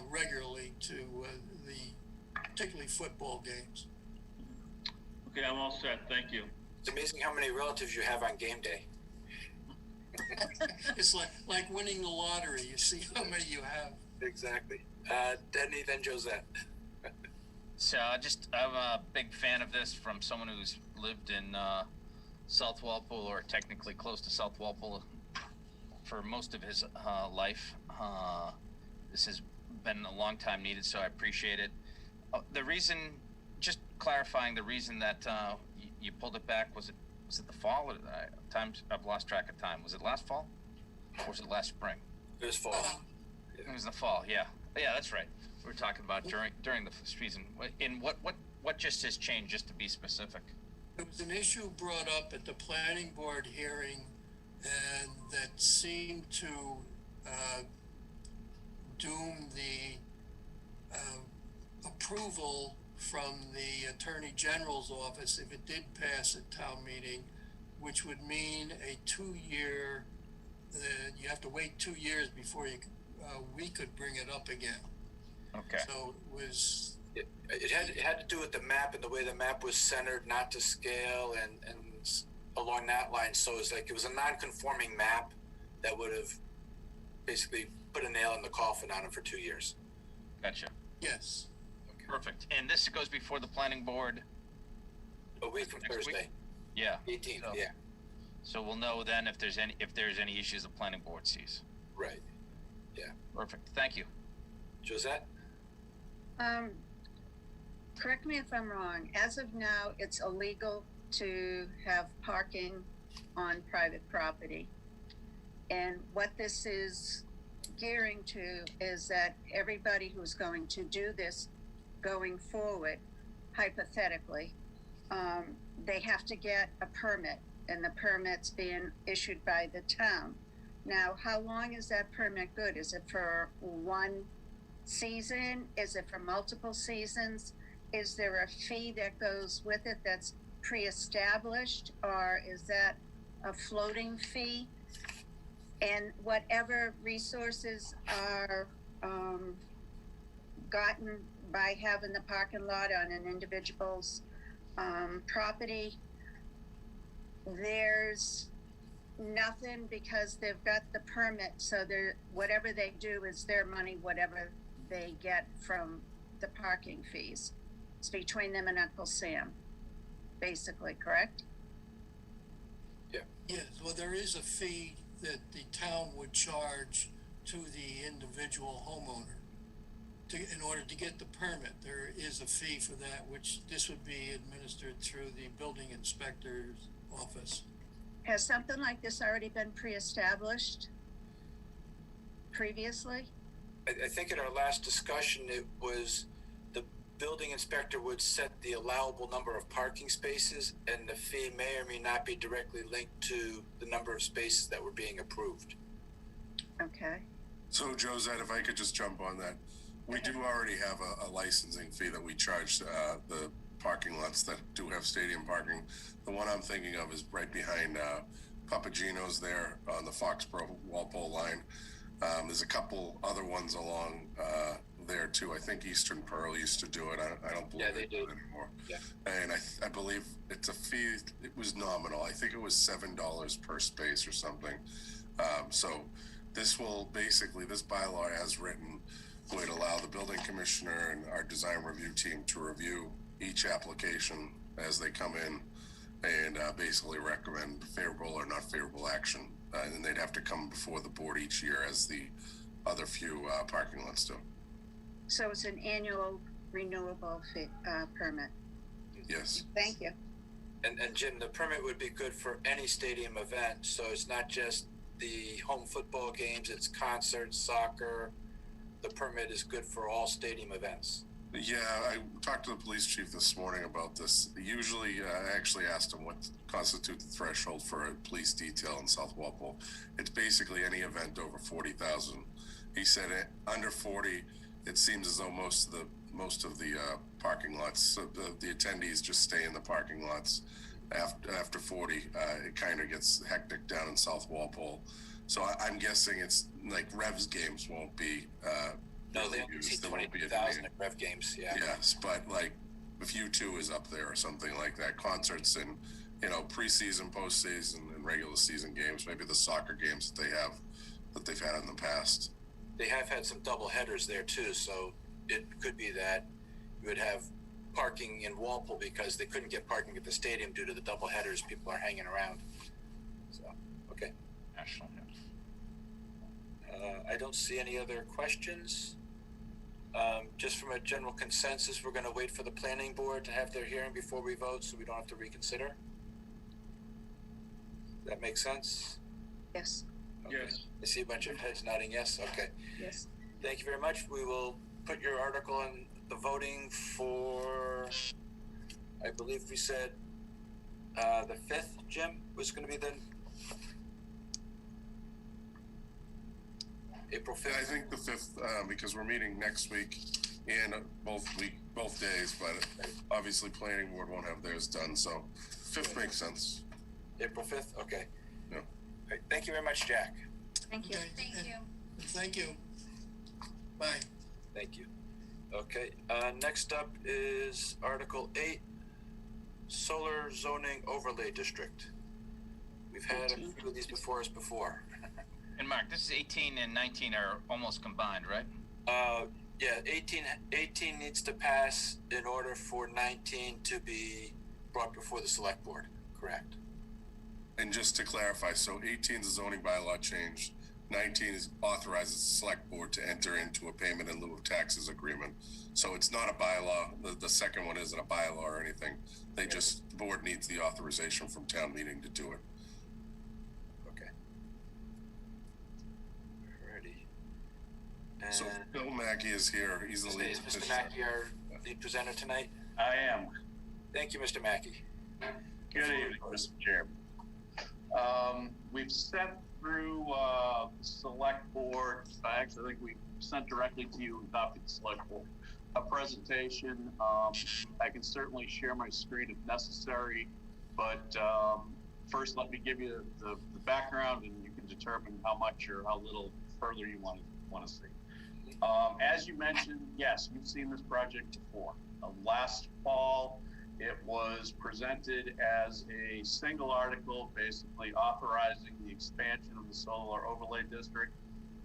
Speaker 13: regularly to particularly football games.
Speaker 1: Okay, I'm all set. Thank you.
Speaker 2: It's amazing how many relatives you have on game day.
Speaker 13: It's like winning the lottery. You see how many you have.
Speaker 2: Exactly. Denny, then Josette.
Speaker 7: So I'm a big fan of this from someone who's lived in South Walpole, or technically close to South Walpole, for most of his life. This has been a long time needed, so I appreciate it. The reason, just clarifying, the reason that you pulled it back, was it the fall? Or times I've lost track of time. Was it last fall, or was it last spring?
Speaker 2: It was fall.
Speaker 7: It was the fall. Yeah, that's right. We were talking about during the season. In what just has changed, just to be specific?
Speaker 13: It was an issue brought up at the planning board hearing, and that seemed to doom the approval from the Attorney General's office if it did pass at town meeting, which would mean a 2-year, you have to wait 2 years before we could bring it up again.
Speaker 7: Okay.
Speaker 13: So it was...
Speaker 2: It had to do with the map and the way the map was centered, not to scale, and along that line. So it was a non-conforming map that would have basically put a nail in the coffin on it for 2 years.
Speaker 7: Gotcha.
Speaker 13: Yes.
Speaker 2: Okay.
Speaker 7: Perfect. And this goes before the planning board
Speaker 2: A week from Thursday.
Speaker 7: week? Yeah.
Speaker 2: 18th.
Speaker 7: So,
Speaker 2: yeah.
Speaker 7: So we'll know then if there's any issues the planning board sees.
Speaker 2: Right. Yeah.
Speaker 7: Perfect. Thank you.
Speaker 2: Josette?
Speaker 3: Correct me if I'm wrong. As of now, it's illegal to have parking on private property. And what this is gearing to is that everybody who's going to do this going forward, hypothetically, they have to get a permit, and the permit's being issued by the town. Now, how long is that permit good? Is it for one season? Is it for multiple seasons? Is there a fee that goes with it that's pre-established, or is that a floating fee? And whatever resources are gotten by having the parking lot on an individual's property, there's Nothing, because they've got the permit, so they're, whatever they do is their money, whatever they get from the parking fees. It's between them and Uncle Sam, basically, correct?
Speaker 13: Yes, well, there is a fee that the town would charge to the individual homeowner. In order to get the permit, there is a fee for that, which this would be administered through the building inspector's office.
Speaker 3: Has something like this already been pre-established previously?
Speaker 2: I think in our last discussion, it was the building inspector would set the allowable number of parking spaces, and the fee may or may not be directly linked to the number of spaces that were being approved.
Speaker 3: Okay.
Speaker 4: So Josette, if I could just jump on that. We do already have a licensing fee that we charge the parking lots that do have stadium parking. The one I'm thinking of is right behind Papagino's there on the Foxborough Walpole line. There's a couple other ones along there too. I think Eastern Pearl used to do it. I don't believe they do it anymore.
Speaker 2: Yeah.
Speaker 4: And I believe it's a fee. It was nominal. I think it was $7 per space or something. So this will basically, this bylaw as written would allow the building commissioner and our design review team to review each application as they come in and basically recommend favorable or not favorable action. And then they'd have to come before the board each year as the other few parking lots do.
Speaker 3: So it's an annual renewable fee, permit?
Speaker 4: Yes.
Speaker 3: Thank you.
Speaker 2: And Jim, the permit would be good for any stadium event, so it's not just the home football games, it's concerts, soccer. The permit is good for all stadium events.
Speaker 4: Yeah, I talked to the police chief this morning about this. Usually, I actually asked him what constitutes the threshold for a police detail in South Walpole. It's basically any event over 40,000. He said under 40, it seems as though most of the parking lots, so the attendees just stay in the parking lots. After 40, it kind of gets hectic down in South Walpole. So I'm guessing it's like Revs games won't be
Speaker 2: No, they only see 20,000 at Rev games, yeah.
Speaker 4: Yes, but like if U2 is up there or something like that, concerts and, you know, preseason, postseason, and regular season games, maybe the soccer games that they've had in the past.
Speaker 2: They have had some double headers there too, so it could be that you would have parking in Walpole because they couldn't get parking at the stadium due to the double headers. People are hanging around. So, okay.
Speaker 7: National.
Speaker 2: I don't see any other questions. Just from a general consensus, we're going to wait for the planning board to have their hearing before we vote, so we don't have to reconsider. That makes sense?
Speaker 3: Yes.
Speaker 2: Okay.
Speaker 1: Yes.
Speaker 2: I see a bunch of heads nodding yes. Okay.
Speaker 3: Yes.
Speaker 2: Thank you very much. We will put your article in the voting for, I believe we said the 5th, Jim, was going to be the April 5th?
Speaker 4: Yeah, I think the 5th, because we're meeting next week and both days, but obviously planning board won't have theirs done, so 5th makes sense.
Speaker 2: April 5th? Okay.
Speaker 4: Yeah.
Speaker 2: All right. Thank you very much, Jack.
Speaker 3: Thank you.
Speaker 13: Okay,
Speaker 5: Thank you.
Speaker 13: Thank you. Bye.
Speaker 2: Thank you. Okay, next up is Article 8, Solar Zoning Overlay District. We've had a few of these before us before.
Speaker 7: And Mark, this is 18 and 19 are almost combined, right?
Speaker 2: Yeah, 18 needs to pass in order for 19 to be brought before the select board, correct?
Speaker 4: And just to clarify, so 18 is a zoning bylaw change. 19 is authorizes the select board to enter into a payment in lieu of taxes agreement. So it's not a bylaw. The second one isn't a bylaw or anything. The board needs the authorization from town meeting to do it.
Speaker 2: Okay. Alrighty. And
Speaker 4: So Bill Mackey is here. He's the lead.
Speaker 2: is Mr. Mackey our lead presenter tonight?
Speaker 14: I am.
Speaker 2: Thank you, Mr. Mackey.
Speaker 14: Good evening, Mr. Chair. We've sent through the select board, actually I think we sent directly to you and copied the select board, a presentation. I can certainly share my screen if necessary, but first let me give you the background and you can determine how much or how little further you want to see. As you mentioned, yes, you've seen this project before. Last fall, It was presented as a single article, basically authorizing the expansion of the solar overlay district,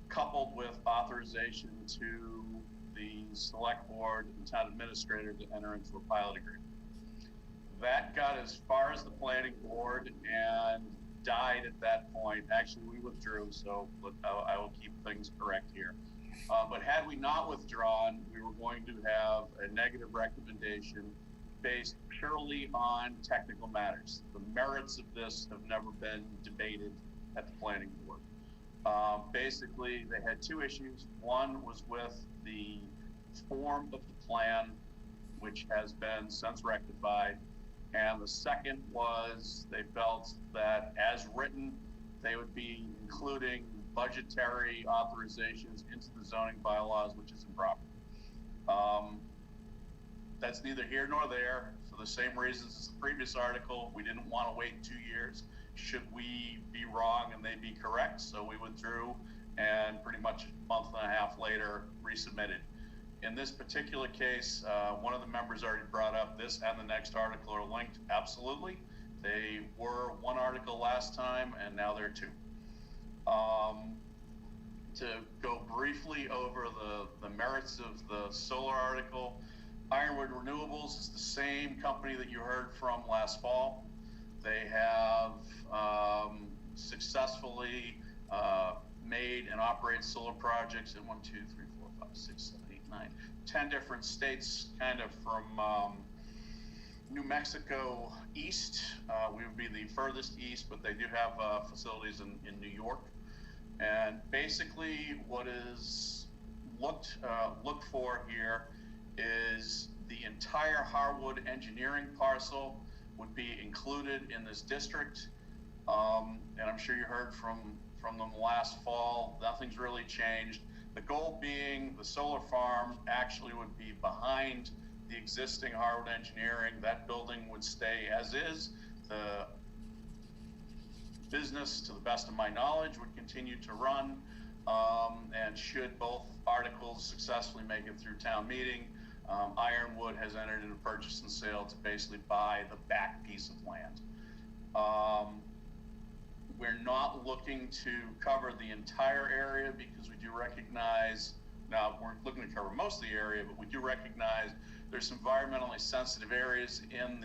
Speaker 14: coupled with authorization to the select board and town administrator to enter into a pilot agreement. That got as far as the planning board and died at that point. Actually, we withdrew, so I will keep things correct here. But had we not withdrawn, we were going to have a negative recommendation based purely on technical matters. The merits of this have never been debated at the planning board. Basically, they had two issues. One was with the form of the plan, which has been since rectified. And the second was they felt that as written, they would be including budgetary authorizations into the zoning bylaws, which is improper. That's neither here nor there. For the same reasons as the previous article, we didn't want to wait 2 years. Should we be wrong and they be correct? So we withdrew and pretty much a month and a half later resubmitted. In this particular case, one of the members already brought up this and the next article are linked. Absolutely. They were one article last time and now they're two. To go briefly over the merits of the solar article, Ironwood Renewables is the same company that you heard from last fall. They have successfully made and operate solar projects in 10 different states, kind of from New Mexico east. We would be the furthest east, but they do have facilities in New York. And basically what is looked for here is the entire Harwood engineering parcel would be included in this district. And I'm sure you heard from them last fall, nothing's really changed. The goal being the solar farm actually would be behind the existing Harwood engineering. That building would stay as is. The business, to the best of my knowledge, would continue to run. And should both articles successfully make it through town meeting, Ironwood has entered into purchase and sale to basically buy the back piece of land. We're not looking to cover the entire area because we do recognize, now we're looking to cover most of the area, but we do recognize there's some environmentally sensitive areas in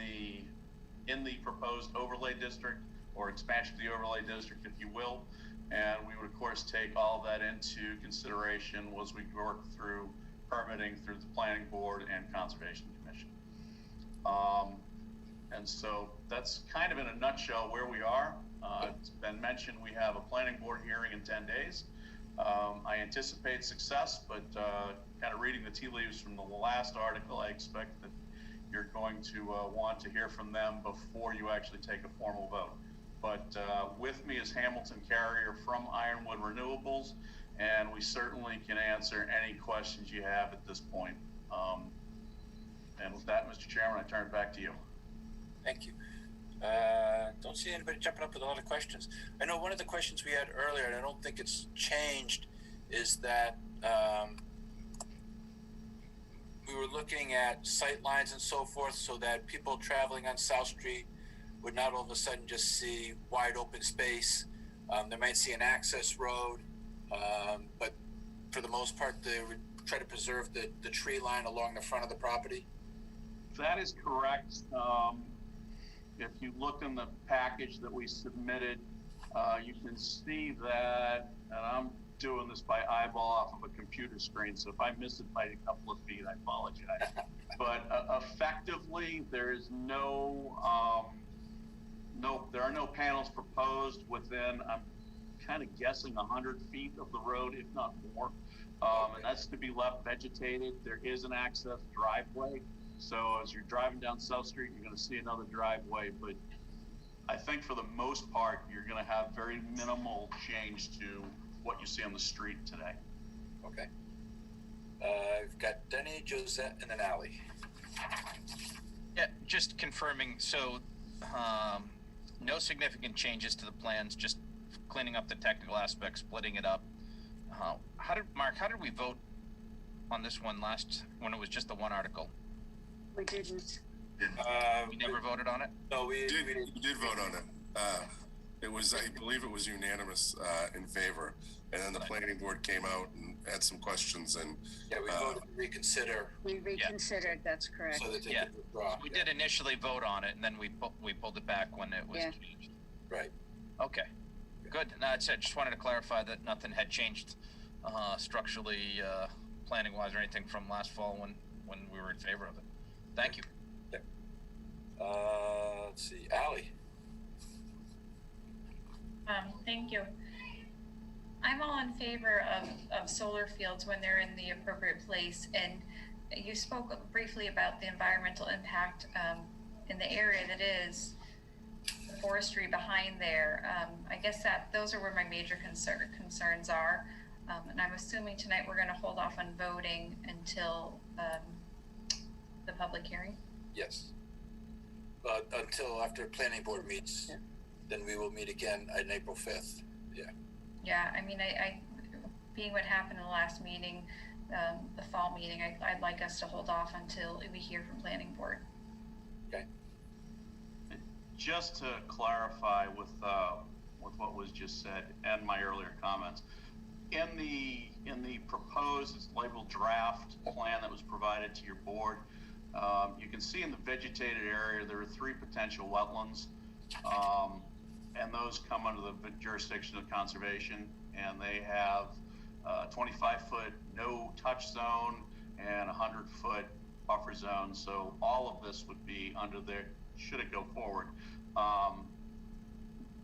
Speaker 14: the proposed overlay district or expansion of the overlay district, if you will. And we would of course take all of that into consideration as we work through permitting through the planning board and conservation commission. And so that's kind of in a nutshell where we are. It's been mentioned we have a planning board hearing in 10 days. I anticipate success, but kind of reading the tea leaves from the last article, I expect that you're going to want to hear from them before you actually take a formal vote. But with me is Hamilton Carrier from Ironwood Renewables, and we certainly can answer any questions you have at this point. And with that, Mr. Chairman, I turn it back to you.
Speaker 2: Thank you. Don't see anybody jumping up with a lot of questions. I know one of the questions we had earlier, and I don't think it's changed, is that we were looking at sight lines and so forth so that people traveling on South Street would not all of a sudden just see wide open space. They might see an access road, but for the most part, they would try to preserve the tree line along the front of the property.
Speaker 14: That is correct. If you look in the package that we submitted, you can see that, and I'm doing this by eyeball off of a computer screen, so if I miss it by a couple of feet, I apologize. But effectively, there is there are no panels proposed within, I'm kind of guessing 100 feet of the road, if not more. And that's to be left vegetated. There is an access driveway. So as you're driving down South Street, you're going to see another driveway, but I think for the most part, you're going to have very minimal change to what you see on the street today.
Speaker 2: Okay. I've got Denny, Josette, and then Allie.
Speaker 7: Yeah, just confirming. So, no significant changes to the plans, just cleaning up the technical aspects, splitting it up. Mark, how did we vote on this one when it was just the one article?
Speaker 11: We didn't.
Speaker 7: We never voted on it?
Speaker 2: No, we
Speaker 4: did vote on it. It was, I believe it was unanimous in favor. And then the planning board came out and had some questions and.
Speaker 2: Yeah, we voted to reconsider.
Speaker 3: We reconsidered, that's correct.
Speaker 2: So that they could withdraw.
Speaker 7: We did initially vote on it and then we pulled it back when it was changed.
Speaker 2: Right.
Speaker 7: Okay, good. That's it. Just wanted to clarify that nothing had changed structurally, planning wise or anything from last fall when we were in favor of it. Thank you.
Speaker 2: Yeah. Let's see, Ally.
Speaker 8: Thank you. I'm all in favor of solar fields when they're in the appropriate place. And you spoke briefly about the environmental impact in the area that is the forestry behind there. I guess those are where my major concerns are. And I'm assuming tonight we're going to hold off on voting until the public hearing.
Speaker 2: Yes. Until after planning board meets, then we will meet again on April 5th. Yeah.
Speaker 8: Yeah, I mean, I being what happened in the last meeting, the fall meeting, I'd like us to hold off until we hear from planning board.
Speaker 2: Okay.
Speaker 14: Just to clarify with what was just said and my earlier comments, in the proposed, it's labeled draft plan that was provided to your board, you can see in the vegetated area there are 3 potential wetlands, and those come under the jurisdiction of conservation, and they have a 25-foot no touch zone and a 100-foot buffer zone. So all of this would be under their, should it go forward,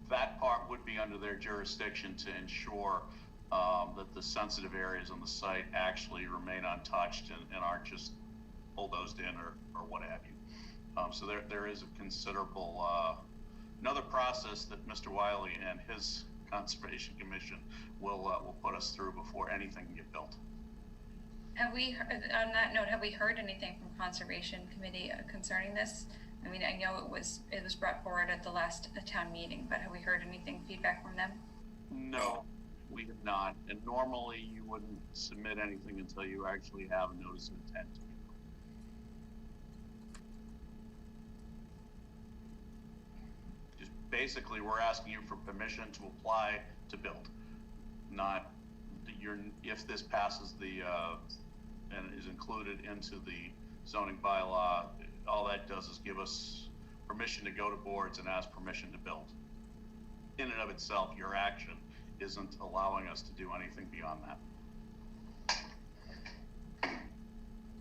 Speaker 14: that part would be under their jurisdiction to ensure that the sensitive areas on the site actually remain untouched and aren't just bulldozed in or what have you. So there is a considerable another process that Mr. Wiley and his Conservation Commission will put us through before anything can get built.
Speaker 8: Have we, on that note, have we heard anything from Conservation Committee concerning this? I mean, I know it was brought forward at the last town meeting, but have we heard anything, feedback from them?
Speaker 14: No, we have not. And normally you wouldn't submit anything until you actually have a notice of intent. Just basically, we're asking you for permission to apply to build, not if this passes the and is included into the zoning bylaw. All that does is give us permission to go to boards and ask permission to build. In and of itself, your action isn't allowing us to do anything beyond that.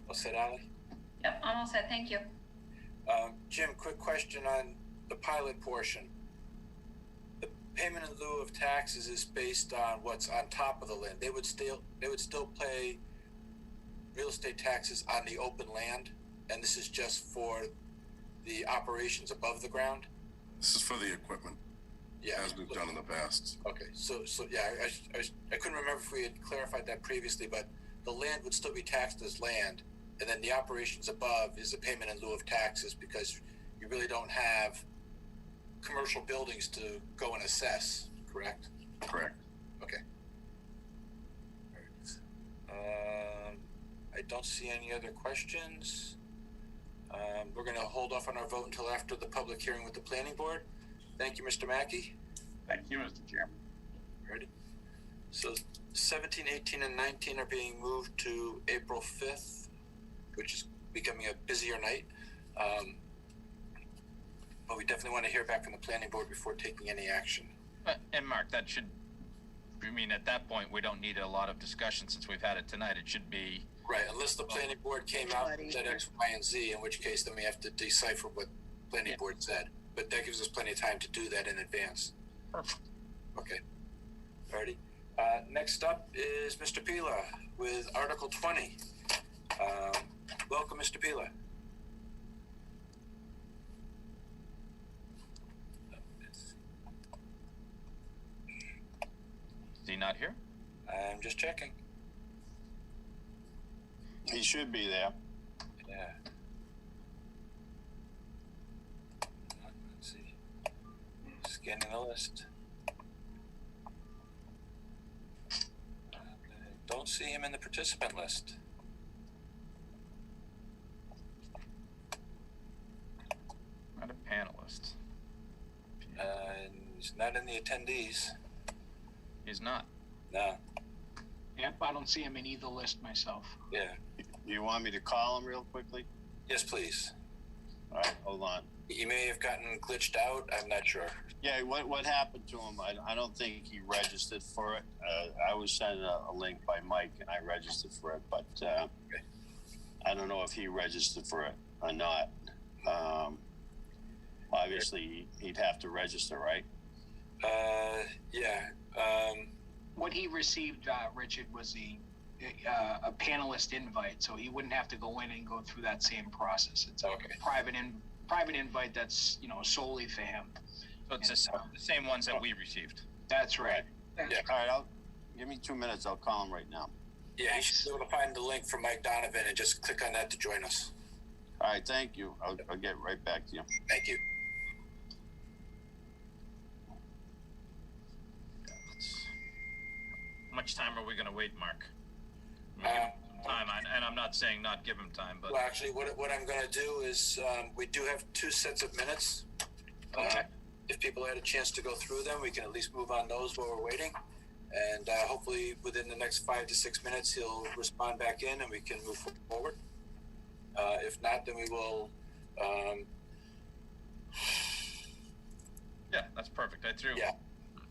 Speaker 2: All set, Ally?
Speaker 8: Yep, I'm all set. Thank you.
Speaker 2: Jim, quick question on the pilot portion. The payment in lieu of taxes is based on what's on top of the land. They would still pay real estate taxes on the open land, and this is just for the operations above the ground?
Speaker 4: This is for the equipment.
Speaker 2: Yeah.
Speaker 4: As we've done in the past.
Speaker 2: Okay, so yeah, I couldn't remember if we had clarified that previously, but the land would still be taxed as land, and then the operations above is a payment in lieu of taxes because you really don't have commercial buildings to go and assess, correct?
Speaker 4: Correct.
Speaker 2: Okay. I don't see any other questions. We're going to hold off on our vote until after the public hearing with the planning board. Thank you, Mr. Mackey.
Speaker 14: Thank you, Mr. Chairman.
Speaker 2: Ready? So 17, 18, and 19 are being moved to April 5th, which is becoming a busier night. But we definitely want to hear back from the planning board before taking any action.
Speaker 7: And Mark, that should, I mean, at that point, we don't need a lot of discussion since we've had it tonight. It should be.
Speaker 2: Right, unless the planning board came out and said X, Y, and Z, in which case then we have to decipher what planning board said. But that gives us plenty of time to do that in advance.
Speaker 7: Perfect.
Speaker 2: Okay. Alrighty. Next up is Mr. Pila with Article 20. Welcome, Mr. Pila.
Speaker 7: Is he not here?
Speaker 2: I'm just checking.
Speaker 14: He should be there.
Speaker 2: Yeah. Let's see. Scanning the list. I don't see him in the participant list.
Speaker 7: list.
Speaker 2: And he's not in the attendees.
Speaker 7: He's not.
Speaker 2: No.
Speaker 15: Yep, I don't see him in either list myself.
Speaker 2: Yeah.
Speaker 14: You want me to call him real quickly?
Speaker 2: Yes, please.
Speaker 14: All right, hold on.
Speaker 2: He may have gotten glitched out. I'm not sure.
Speaker 14: Yeah, what happened to him? I don't think he registered for it. I was sent a link by Mike, and I registered for it, but I don't know if he registered for it or not. Obviously, he'd have to register, right?
Speaker 2: Yeah.
Speaker 15: What he received, Richard, was a panelist invite, so he wouldn't have to go in and go through that same process. It's a private invite that's solely for him.
Speaker 7: So it's the same ones that we received.
Speaker 15: That's right.
Speaker 2: Yeah.
Speaker 14: All right, give me 2 minutes. I'll call him right now.
Speaker 2: Yeah, you should be able to find the link for Mike Donovan and just click on that to join us.
Speaker 14: All right, thank you. I'll get right back to you.
Speaker 2: Thank you.
Speaker 7: How much time are we going to wait, Mark? Give him some time, and I'm not saying not give him time, but
Speaker 2: Well, actually, what I'm going to do is we do have 2 sets of minutes.
Speaker 7: Okay.
Speaker 2: If people had a chance to go through them, we can at least move on those while we're waiting. And hopefully within the next 5 to 6 minutes, he'll respond back in and we can move forward. If not, then we will.
Speaker 7: Yeah, that's perfect.
Speaker 2: Yeah.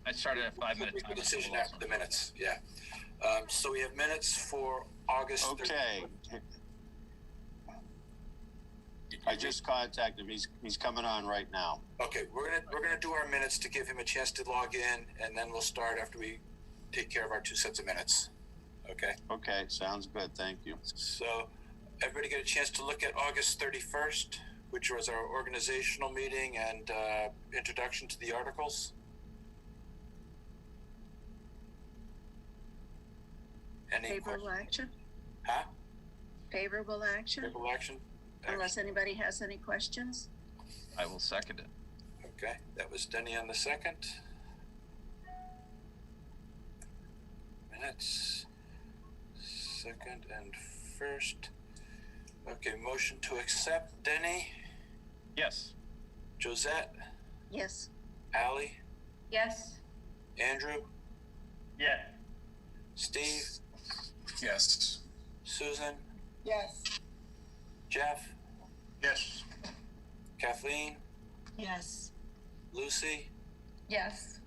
Speaker 7: I started at 5 minutes.
Speaker 2: Make a decision after the minutes. Yeah. So we have minutes for August.
Speaker 14: Okay. I just contacted him. He's coming on right now.
Speaker 2: Okay, we're gonna do our minutes to give him a chance to log in, and then we'll start after we take care of our 2 sets of minutes. Okay.
Speaker 14: Okay, sounds good. Thank you.
Speaker 2: So, everybody get a chance to look at August 31st, which was our organizational meeting and introduction to the articles. Any
Speaker 3: Favorable action?
Speaker 2: Huh?
Speaker 3: Favorable action?
Speaker 2: Favorable action?
Speaker 3: Unless anybody has any questions?
Speaker 7: I will second it.
Speaker 2: Okay, that was Denny on the second. Minutes. Second and first. Okay, motion to accept. Denny?
Speaker 7: Yes.
Speaker 2: Josette?
Speaker 3: Yes.
Speaker 2: Allie?
Speaker 8: Yes.
Speaker 2: Andrew?
Speaker 9: Yes.
Speaker 2: Steve?
Speaker 4: Yes.
Speaker 2: Susan?
Speaker 3: Yes.
Speaker 2: Jeff?
Speaker 13: Yes.
Speaker 2: Kathleen?
Speaker 11: Yes.
Speaker 2: Lucy?
Speaker 8: Yes.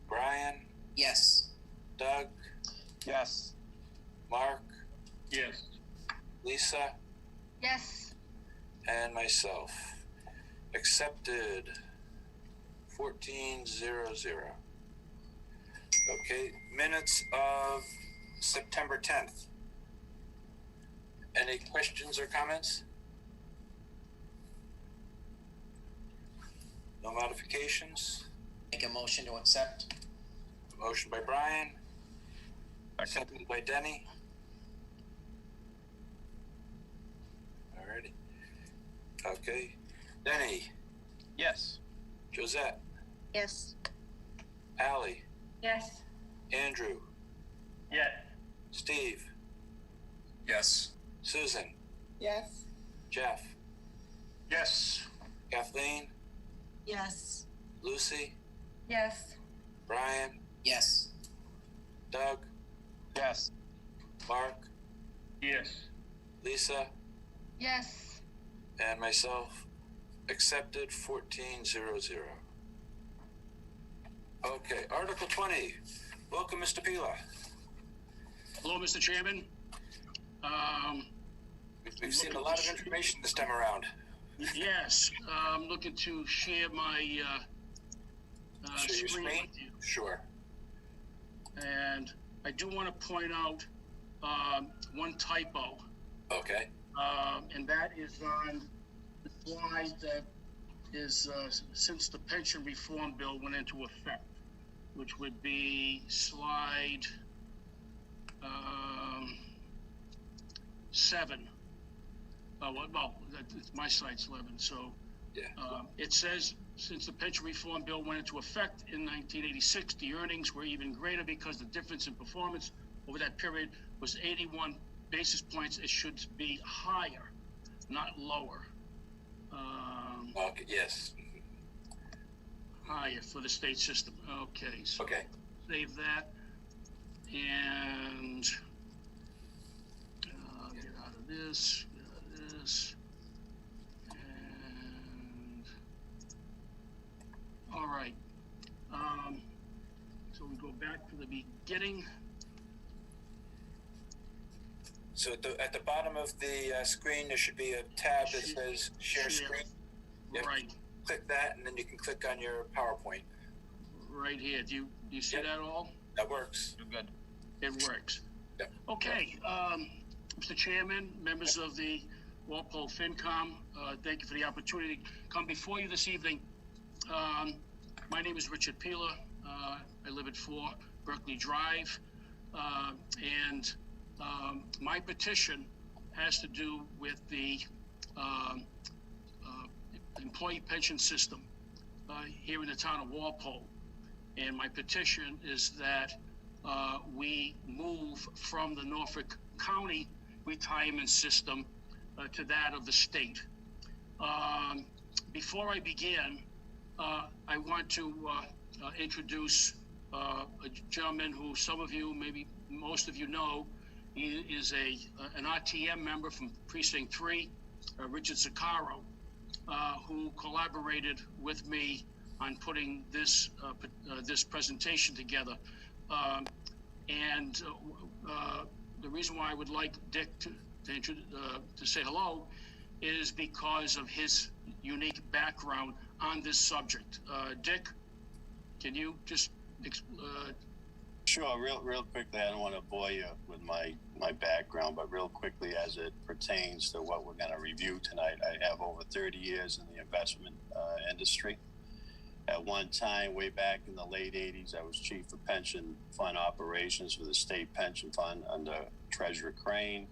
Speaker 2: Brian?
Speaker 6: Yes.
Speaker 2: Doug?
Speaker 10: Yes.
Speaker 2: Mark?
Speaker 1: Yes.
Speaker 2: Lisa?
Speaker 8: Yes.
Speaker 2: And myself. Accepted. 1400. Okay, minutes of September 10th. Any questions or comments? No modifications?
Speaker 6: Make a motion to accept.
Speaker 2: Motion by Brian. Seconded by Denny. Alrighty. Okay. Denny.
Speaker 7: Yes.
Speaker 2: Josette.
Speaker 3: Yes.
Speaker 2: Allie.
Speaker 8: Yes.
Speaker 2: Andrew.
Speaker 9: Yes.
Speaker 2: Steve.
Speaker 4: Yes.
Speaker 2: Susan.
Speaker 3: Yes.
Speaker 2: Jeff.
Speaker 13: Yes.
Speaker 2: Kathleen.
Speaker 11: Yes.
Speaker 2: Lucy.
Speaker 8: Yes.
Speaker 2: Brian.
Speaker 6: Yes.
Speaker 2: Doug.
Speaker 10: Yes.
Speaker 2: Mark.
Speaker 1: Yes.
Speaker 2: Lisa.
Speaker 8: Yes.
Speaker 2: And myself. Accepted. 1400. Okay, Article 20. Welcome, Mr. Pila.
Speaker 13: Hello, Mr. Chairman.
Speaker 2: We've seen a lot of information this time around.
Speaker 13: Yes, I'm looking to share my
Speaker 2: Share your
Speaker 13: screen
Speaker 2: screen?
Speaker 13: with you.
Speaker 2: Sure.
Speaker 13: And I do want to point out one typo.
Speaker 2: Okay.
Speaker 13: And that is on the slide that is since the pension reform bill went into effect, which would be slide 7. My slide's 11. So
Speaker 2: yeah.
Speaker 13: It says, since the pension reform bill went into effect in 1986, the earnings were even greater because the difference in performance over that period was 81 basis points. It should be higher, not lower.
Speaker 2: Okay, yes.
Speaker 16: higher for the state system. Okay, so
Speaker 2: Okay.
Speaker 16: save that. And get out of this, get out of this. And all right. So we go back to the beginning.
Speaker 2: So at the bottom of the screen, there should be a tab that says Share Screen. Yep.
Speaker 16: Right.
Speaker 2: Click that, and then you can click on your PowerPoint.
Speaker 16: Right here. Do you see that all?
Speaker 2: That works.
Speaker 7: You're good.
Speaker 16: It works.
Speaker 2: Yep.
Speaker 16: Okay. Mr. Chairman, members of the Walpole FinCom, thank you for the opportunity to come before you this evening. My name is Richard Peeler. I live at 4 Berkeley Drive. And my petition has to do with the employee pension system here in the town of Walpole. And my petition is that we move from the Norfolk County retirement system to that of the state. Before I begin, I want to introduce a gentleman who some of you, maybe most of you know. He is an RTM member from Precinct 3, Richard Zaccaro, who collaborated with me on putting this this presentation together. And the reason why I would like Dick to say hello is because of his unique background on this subject. Dick, can you just
Speaker 17: Sure, real quickly, I don't want to bore you with my background, but real quickly as it pertains to what we're going to review tonight, I have over 30 years in the investment industry. At one time, way back in the late 80s, I was chief of pension fund operations for the state pension fund under Treasurer Crane.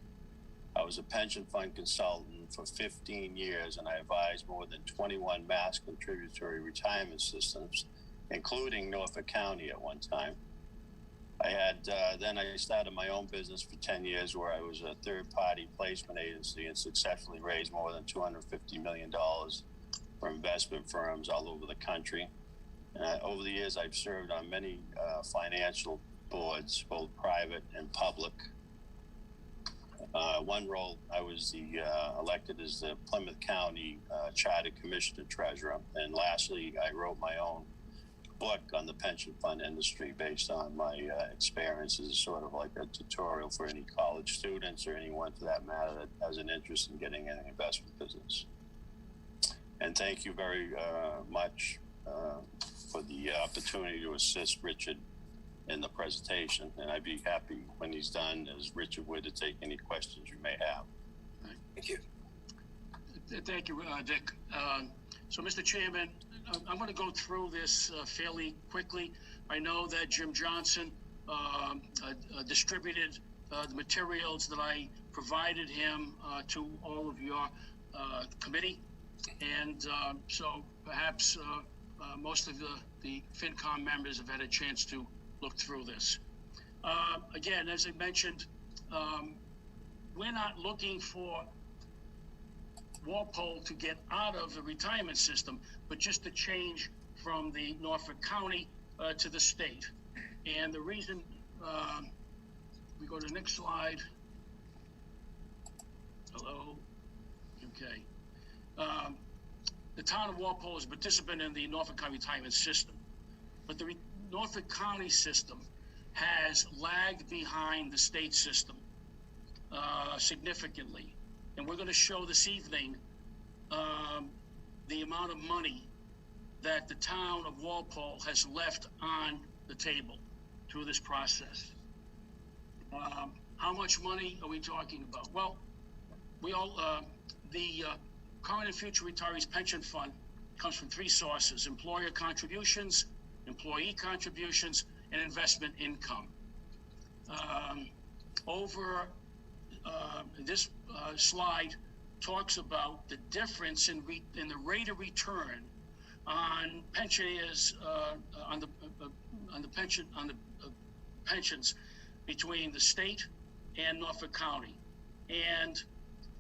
Speaker 17: I was a pension fund consultant for 15 years, and I advised more than 21 mass contributory retirement systems, including Norfolk County at one time. I had, then I started my own business for 10 years where I was a third-party placement agency and successfully raised more than $250 million for investment firms all over the country. Over the years, I've served on many financial boards, both private and public. One role, I was elected as the Plymouth County Charter Commissioner Treasurer. And lastly, I wrote my own book on the pension fund industry based on my experiences, sort of like a tutorial for any college students or anyone for that matter that has an interest in getting in the investment business. And thank you very much for the opportunity to assist Richard in the presentation. And I'd be happy when he's done, as Richard would, to take any questions you may have.
Speaker 2: Thank you.
Speaker 16: Thank you, Dick. So, Mr. Chairman, I'm going to go through this fairly quickly. I know that Jim Johnson distributed the materials that I provided him to all of your committee. And so perhaps most of the FinCom members have had a chance to look through this. Again, as I mentioned, we're not looking for Walpole to get out of the retirement system, but just to change from the Norfolk County to the state. And the reason, we go to the next slide. Hello. Okay. The town of Walpole is a participant in the Norfolk County retirement system, but the Norfolk County system has lagged behind the state system significantly. And we're going to show this evening the amount of money that the town of Walpole has left on the table through this process. How much money are we talking about? Well, we all, the current and future retirees pension fund comes from 3 sources: employer contributions, employee contributions, and investment income. This slide talks about the difference in the rate of return on pensioners on the pensions between the state and Norfolk County. And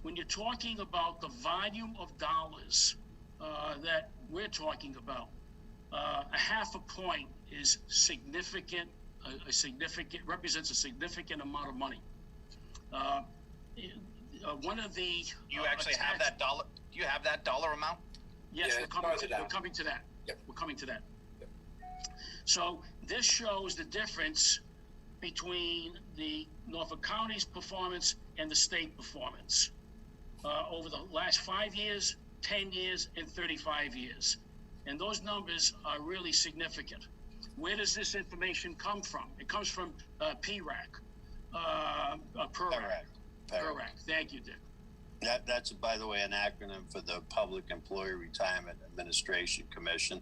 Speaker 16: when you're talking about the volume of dollars that we're talking about, a half a point is significant. Represents a significant amount of money. One of the
Speaker 7: you actually have that dollar. Do you have that dollar amount?
Speaker 16: Yes,
Speaker 2: Yeah,
Speaker 16: we're coming to that.
Speaker 2: Yep.
Speaker 16: We're coming to that.
Speaker 2: Yep.
Speaker 16: So this shows the difference between the Norfolk County's performance and the state performance over the last 5 years, 10 years, and 35 years. And those numbers are really significant. Where does this information come from? It comes from PRAC. PRAC. Thank you, Dick.
Speaker 17: That's, by the way, an acronym for the Public Employee Retirement Administration Commission,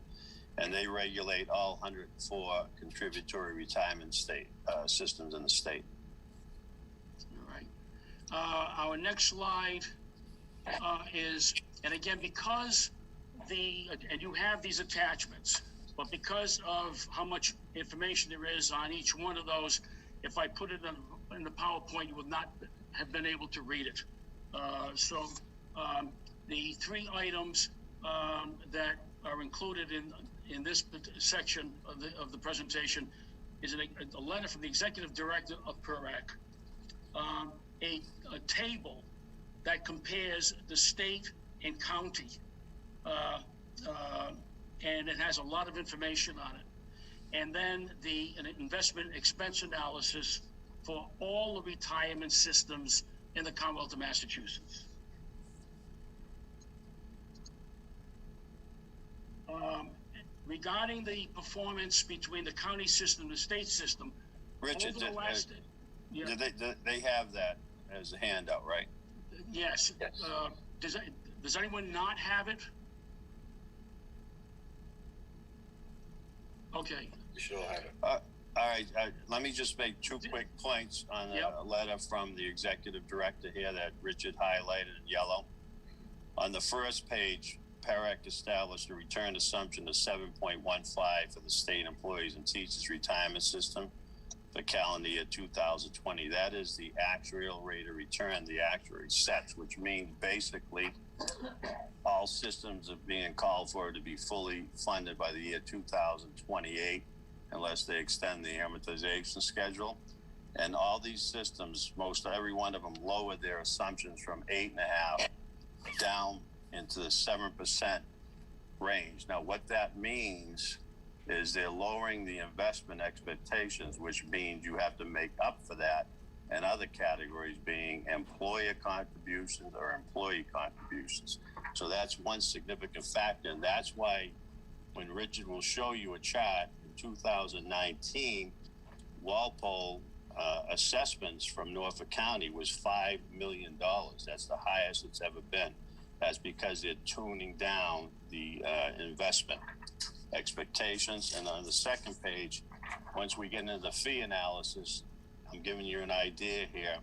Speaker 17: and they regulate all 104 contributory retirement systems in the state.
Speaker 16: All right. Our next slide is, and again, because and you have these attachments, but because of how much information there is on each one of those, if I put it in the PowerPoint, you would not have been able to read it. So the three items that are included in this section of the presentation is a letter from the executive director of PRAC, a table that compares the state and county, and it has a lot of information on it. And then an investment expense analysis for all the retirement systems in the Commonwealth of Massachusetts. Regarding the performance between the county system and the state system,
Speaker 17: Richard,
Speaker 16: over the last,
Speaker 17: they have that as a handout, right?
Speaker 16: Yes. Does anyone not have it? Okay.
Speaker 2: You should all have it.
Speaker 17: All right, let me just make two quick points on a letter from the executive director here that Richard highlighted in yellow. On the first page, PRAC established a return assumption of 7.15 for the state employees and teachers retirement system for calendar year 2020. That is the actuarial rate of return the actuary sets, which means basically all systems are being called for to be fully funded by the year 2028 unless they extend the amortization schedule. And all these systems, most every one of them, lowered their assumptions from 8.5 down into the 7% range. Now, what that means is they're lowering the investment expectations, which means you have to make up for that, and other categories being employer contributions or employee contributions. So that's one significant factor, and that's why when Richard will show you a chart in 2019, Walpole assessments from Norfolk County was $5 million. That's the highest it's ever been. That's because they're tuning down the investment expectations. And on the second page, once we get into the fee analysis, I'm giving you an idea here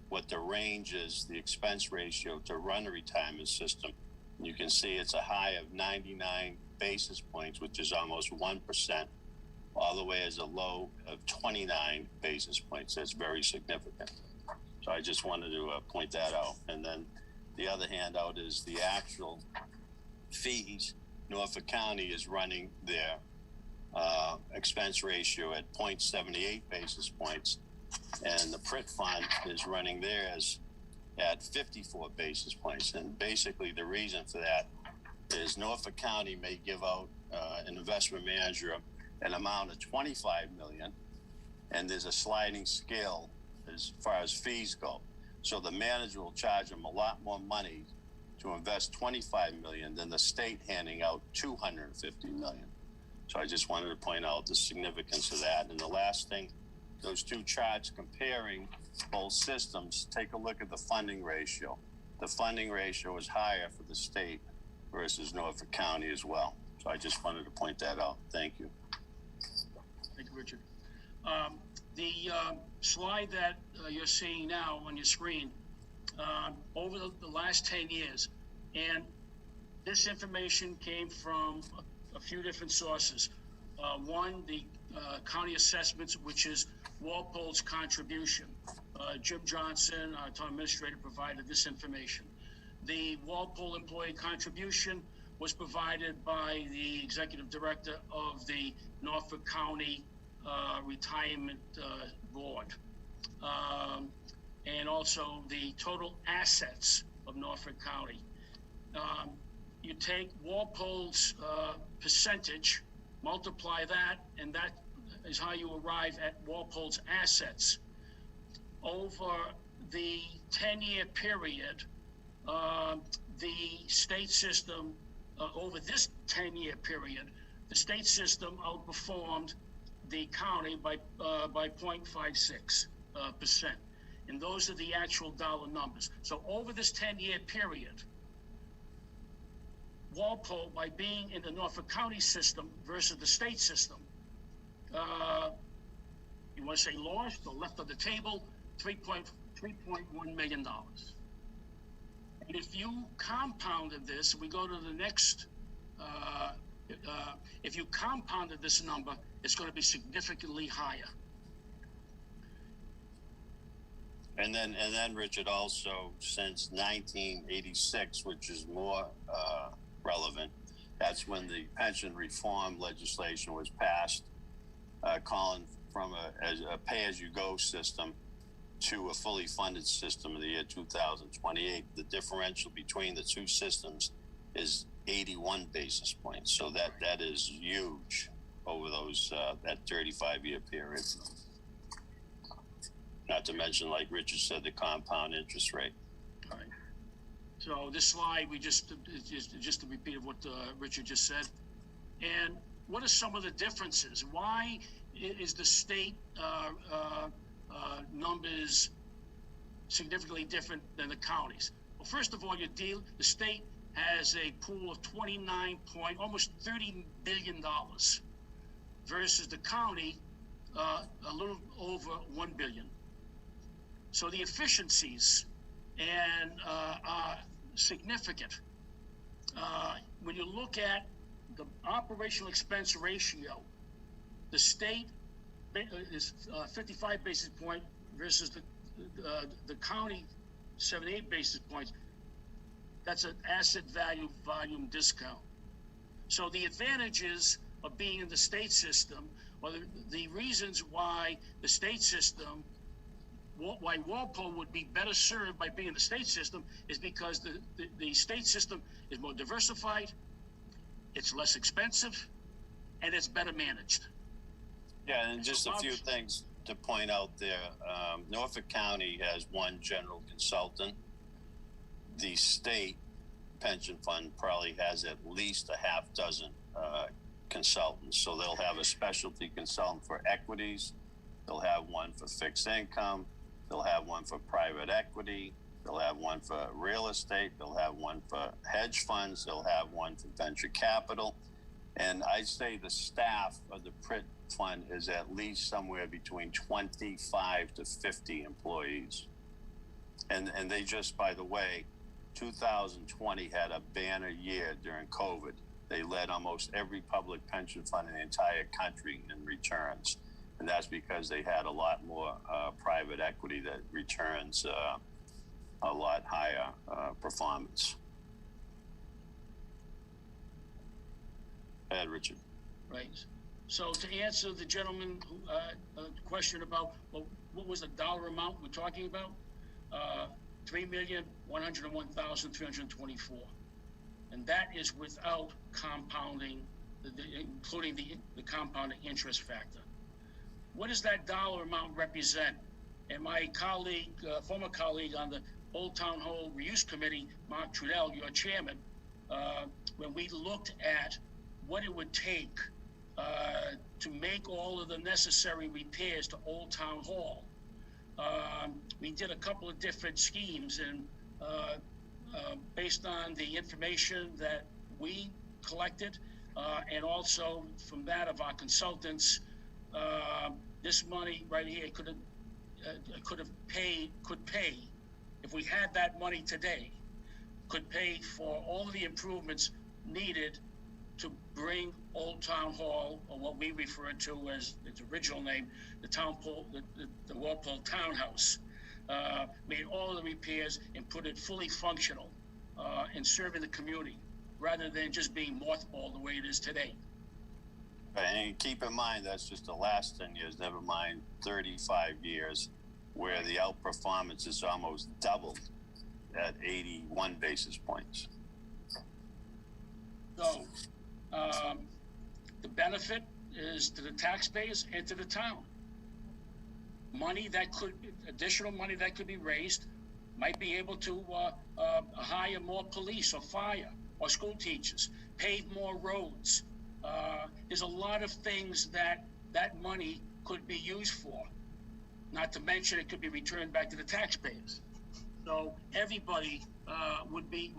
Speaker 17: what the range is, the expense ratio to run a retirement system. And you can see it's a high of 99 basis points, which is almost 1%, all the way as a low of 29 basis points. That's very significant. So I just wanted to point that out. And then the other handout is the actual fees. Norfolk County is running their expense ratio at 0.78 basis points, and the PRIT fund is running theirs at 54 basis points. And basically the reason for that is Norfolk County may give out an investment manager an amount of $25 million, and there's a sliding scale as far as fees go. So the manager will charge them a lot more money to invest $25 million than the state handing out $250 million. So I just wanted to point out the significance of that. And the last thing, those two charts comparing both systems, take a look at the funding ratio. The funding ratio is higher for the state versus Norfolk County as well. So I just wanted to point that out. Thank you.
Speaker 16: Thank you, Richard. The slide that you're seeing now on your screen, over the last 10 years, and this information came from a few different sources. One, the county assessments, which is Walpole's contribution. Jim Johnson, our town administrator, provided this information. The Walpole employee contribution was provided by the executive director of the Norfolk County Retirement Board. And also the total assets of Norfolk County. You take Walpole's percentage, multiply that, and that is how you arrive at Walpole's assets. Over the 10-year period, the state system, over this 10-year period, the state system outperformed the county by 0.56%. And those are the actual dollar numbers. So over this 10-year period, Walpole, by being in the Norfolk County system versus the state system, you want to say lost or left on the table, $3.1 million. And if you compounded this, we go to the next, if you compounded this number, it's going to be significantly higher.
Speaker 17: And then, Richard, also since 1986, which is more relevant, that's when the pension reform legislation was passed, calling from a pay-as-you-go system to a fully funded system in the year 2028. The differential between the two systems is 81 basis points. So that is huge over those that 35-year period. Not to mention, like Richard said, the compound interest rate.
Speaker 16: All right. So this slide, we just a repeat of what Richard just said. And what are some of the differences? Why is the state numbers significantly different than the counties? Well, first of all, the state has a pool of almost $30 billion versus the county a little over $1 billion. So the efficiencies are significant. When you look at the operational expense ratio, the state is 55 basis points versus the county 78 basis points. That's an asset value volume discount. So the advantages of being in the state system, or the reasons why the state system, why Walpole would be better served by being in the state system, is because the state system is more diversified, it's less expensive, and it's better managed.
Speaker 17: Yeah, and just a few things to point out there. Norfolk County has one general consultant. The state pension fund probably has at least a half dozen consultants. So they'll have a specialty consultant for equities. They'll have one for fixed income. They'll have one for private equity. They'll have one for real estate. They'll have one for hedge funds. They'll have one for venture capital. And I'd say the staff of the PRIT fund is at least somewhere between 25 to 50 employees. And they just, by the way, 2020 had a banner year during COVID. They led almost every public pension fund in the entire country in returns. And that's because they had a lot more private equity that returns a lot higher performance. Go ahead, Richard.
Speaker 16: Right. So to answer the gentleman question about, well, what was the dollar amount we're talking about? $3,101,324, and that is without compounding, including the compounding interest factor. What does that dollar amount represent? And my colleague, former colleague on the Old Town Hall Reuse Committee, Mark Trudell, your chairman, when we looked at what it would take to make all of the necessary repairs to Old Town Hall, we did a couple of different schemes, and based on the information that we collected, and also from that of our consultants, this money right here could pay, if we had that money today, could pay for all of the improvements needed to bring Old Town Hall, or what we refer to as its original name, the Walpole Townhouse, made all of the repairs and put it fully functional in serving the community. rather than just being mothballed the way it is today.
Speaker 17: And keep in mind, that's just the last 10 years, never mind 35 years, where the outperformance is almost doubled at 81 basis points.
Speaker 16: So, the benefit is to the taxpayers and to the town. Additional money that could be raised might be able to hire more police or fire or school teachers, pave more roads. There's a lot of things that money could be used for. Not to mention it could be returned back to the taxpayers. So everybody would be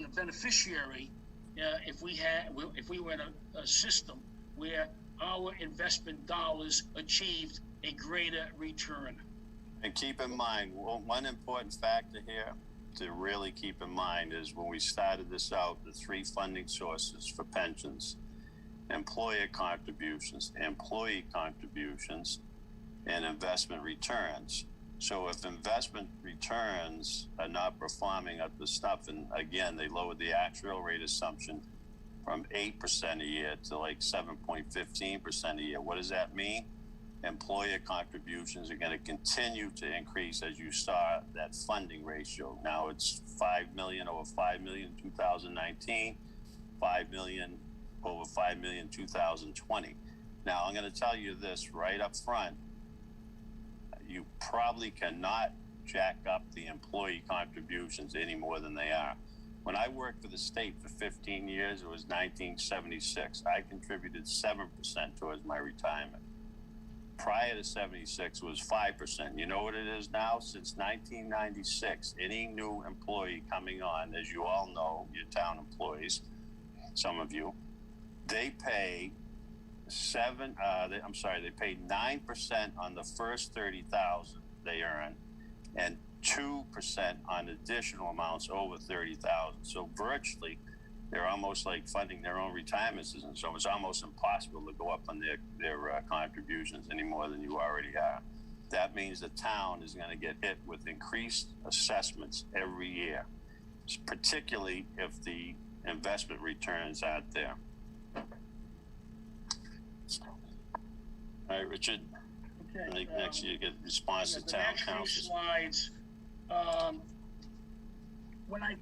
Speaker 16: a beneficiary if we were in a system where our investment dollars achieved a greater return.
Speaker 17: And keep in mind, one important factor here to really keep in mind is when we started this out, the three funding sources for pensions: employer contributions, employee contributions, and investment returns. So if investment returns are not performing up to stuff, and again, they lowered the actual rate assumption from 8% a year to like 7.15% a year. What does that mean? Employer contributions are going to continue to increase, as you saw that funding ratio. Now it's 5 million over 5 million in 2019, 5 million over 5 million 2020. Now I'm going to tell you this right up front. You probably cannot jack up the employee contributions any more than they are. When I worked for the state for 15 years, it was 1976. I contributed 7% towards my retirement. Prior to 76, it was 5%. You know what it is now? Since 1996, any new employee coming on, as you all know, your town employees, some of you, they pay they pay 9% on the first 30,000 they earn, and 2% on additional amounts over 30,000. So virtually, they're almost like funding their own retirement system. So it's almost impossible to go up on their contributions any more than you already are. That means the town is going to get hit with increased assessments every year, particularly if the investment returns aren't there. All right, Richard.
Speaker 16: Okay,
Speaker 17: I think next you get response to town council.
Speaker 16: The next few slides. When I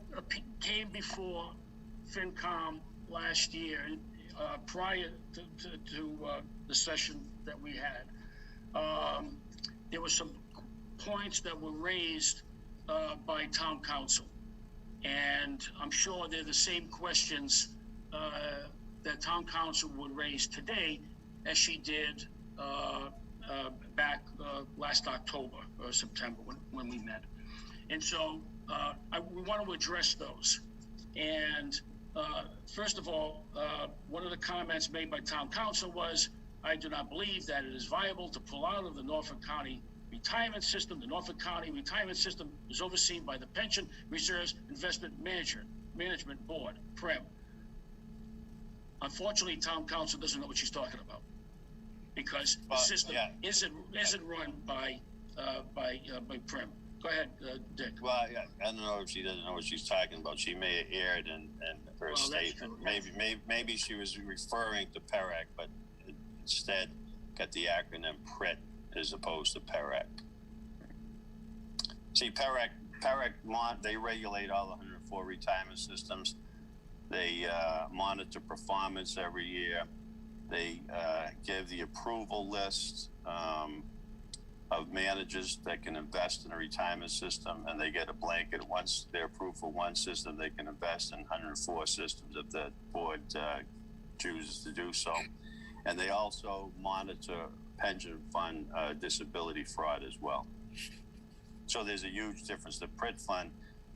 Speaker 16: came before FinCom last year, prior to the session that we had, there were some points that were raised by town council, and I'm sure they're the same questions that town council would raise today as she did back last October or September when we met. And so we want to address those. And first of all, one of the comments made by town council was, I do not believe that it is viable to pull out of the Norfolk County retirement system. The Norfolk County retirement system is overseen by the Pension Reserves Investment Management Board, PREM. Unfortunately, town council doesn't know what she's talking about, because the system isn't run by PREM. Go ahead, Dick.
Speaker 17: Well, yeah, I don't know if she doesn't know what she's talking about. She may have erred in her statement. Maybe she was referring to PERAC, but instead got the acronym PRIT as opposed to PERAC. See, PERAC, they regulate all the 104 retirement systems. They monitor performance every year. They give the approval list of managers that can invest in a retirement system, and they get a blanket. Once they're approved for one system, they can invest in 104 systems if the board chooses to do so. And they also monitor pension fund disability fraud as well. So there's a huge difference. The PRIT fund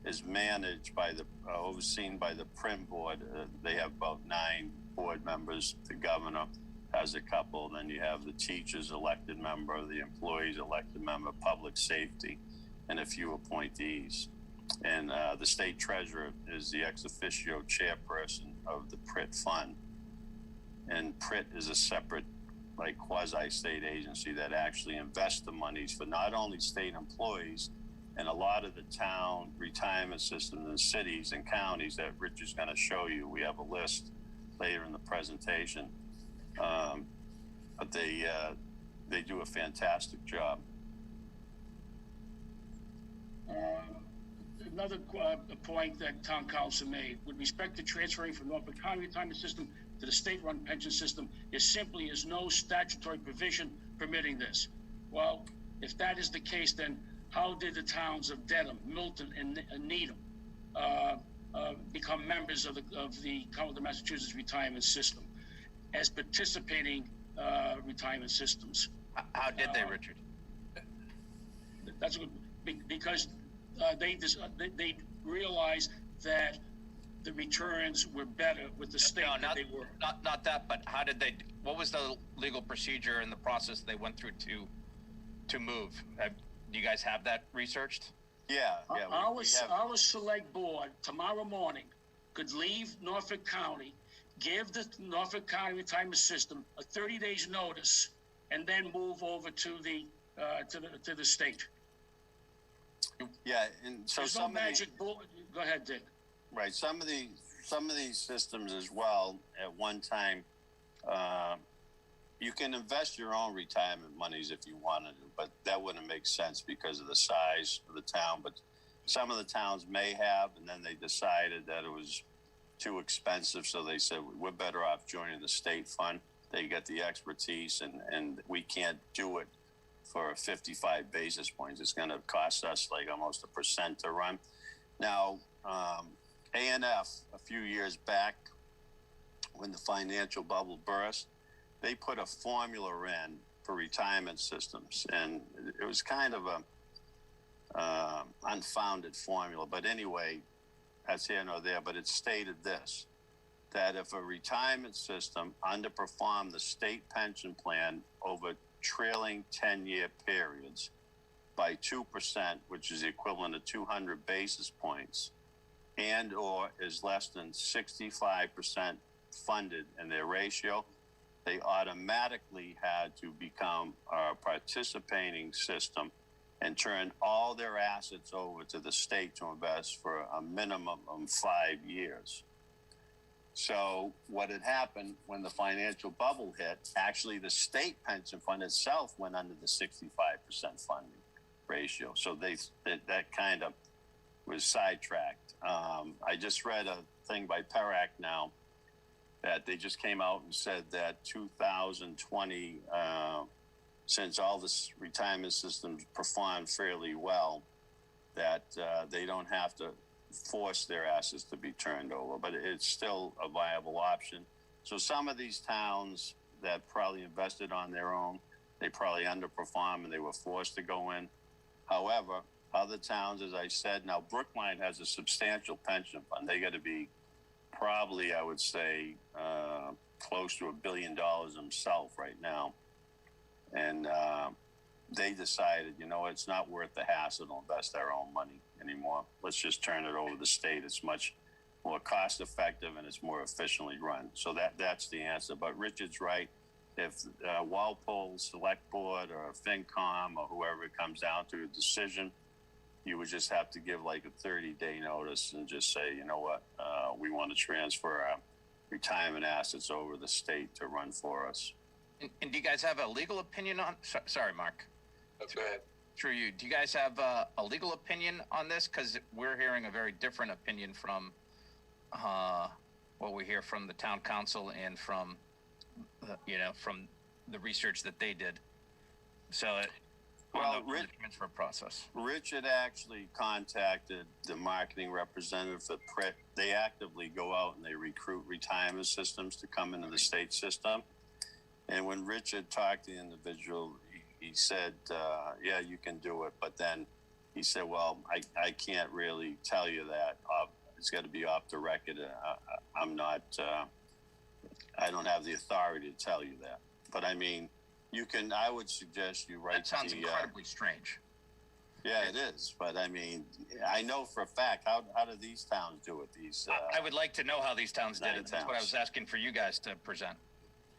Speaker 17: is managed by overseen by the PRIM board. They have about 9 board members. The governor has a couple. Then you have the teachers elected member, the employees elected member, public safety, and a few appointees. And the state treasurer is the ex officio chairperson of the PRIT fund. And PRIT is a separate, like, quasi-state agency that actually invests the monies for not only state employees, And a lot of the town retirement systems in cities and counties that Rich is going to show you, we have a list later in the presentation. But they do a fantastic job.
Speaker 16: Another point that town council made with respect to transferring from Norfolk County retirement system to the state-run pension system, there simply is no statutory provision permitting this. Well, if that is the case, then how did the towns of Dedham, Milton, and Needham become members of the Commonwealth of Massachusetts retirement system as participating retirement systems?
Speaker 7: How did they, Richard?
Speaker 16: That's good, because they realized that the returns were better with the state than they were.
Speaker 7: Not that, but how did they? What was the legal procedure and the process they went through to move? Do you guys have that researched?
Speaker 17: Yeah.
Speaker 16: Our select board tomorrow morning could leave Norfolk County, give the Norfolk County retirement system a 30 days notice, and then move over to the state.
Speaker 17: Yeah, and so
Speaker 16: there's no magic bullet. Go ahead, Dick.
Speaker 17: Right. Some of these systems as well. At one time, you can invest your own retirement monies if you wanted to, but that wouldn't make sense because of the size of the town. But some of the towns may have, and then they decided that it was too expensive, so they said we're better off joining the state fund. They get the expertise, and we can't do it for 55 basis points. It's going to cost us like almost 1% to run. Now, A&F, a few years back, when the financial bubble burst, they put a formula in for retirement systems, and it was kind of a unfounded formula. But anyway, that's here nor there. But it stated this: that if a retirement system underperformed the state pension plan over trailing 10-year periods by 2%, which is equivalent to 200 basis points, and or is less than 65% funded in their ratio, they automatically had to become a participating system and turn all their assets over to the state to invest for a minimum of 5 years. So what had happened when the financial bubble hit, actually the state pension fund itself went under the 65% funding ratio. So that kind of was sidetracked. I just read a thing by PERAC now that they just came out and said that 2020, since all this retirement systems performed fairly well, that they don't have to force their assets to be turned over, but it's still a viable option. So some of these towns that probably invested on their own, they probably underperformed and they were forced to go in. However, other towns, as I said, now Brookline has a substantial pension fund. They got to be probably, I would say, close to $1 billion themselves right now. And they decided, it's not worth the hassle to invest our own money anymore. Let's just turn it over to the state. It's much more cost effective and it's more efficiently run. So that's the answer. But Richard's right. If Walpole Select Board or FinCom or whoever it comes down to a decision, you would just have to give like a 30-day notice and just say, you know what, we want to transfer our retirement assets over to the state to run for us.
Speaker 7: And do you guys have a legal opinion on? Sorry, Mark.
Speaker 2: Go ahead.
Speaker 7: Through you. Do you guys have a legal opinion on this? Because we're hearing a very different opinion from what we hear from the town council and from from the research that they did. So, the transfer process.
Speaker 17: Richard actually contacted the marketing representative for PRIT. They actively go out and they recruit retirement systems to come into the state system. And when Richard talked to the individual, he said, yeah, you can do it. But then he said, well, I can't really tell you that. It's got to be off the record. I'm not, I don't have the authority to tell you that. But I mean, I would suggest you write.
Speaker 7: That sounds incredibly strange.
Speaker 17: Yeah, it is. But I mean, I know for a fact, how do these towns do it?
Speaker 7: I would like to know how these towns did it. That's what I was asking for you guys to present.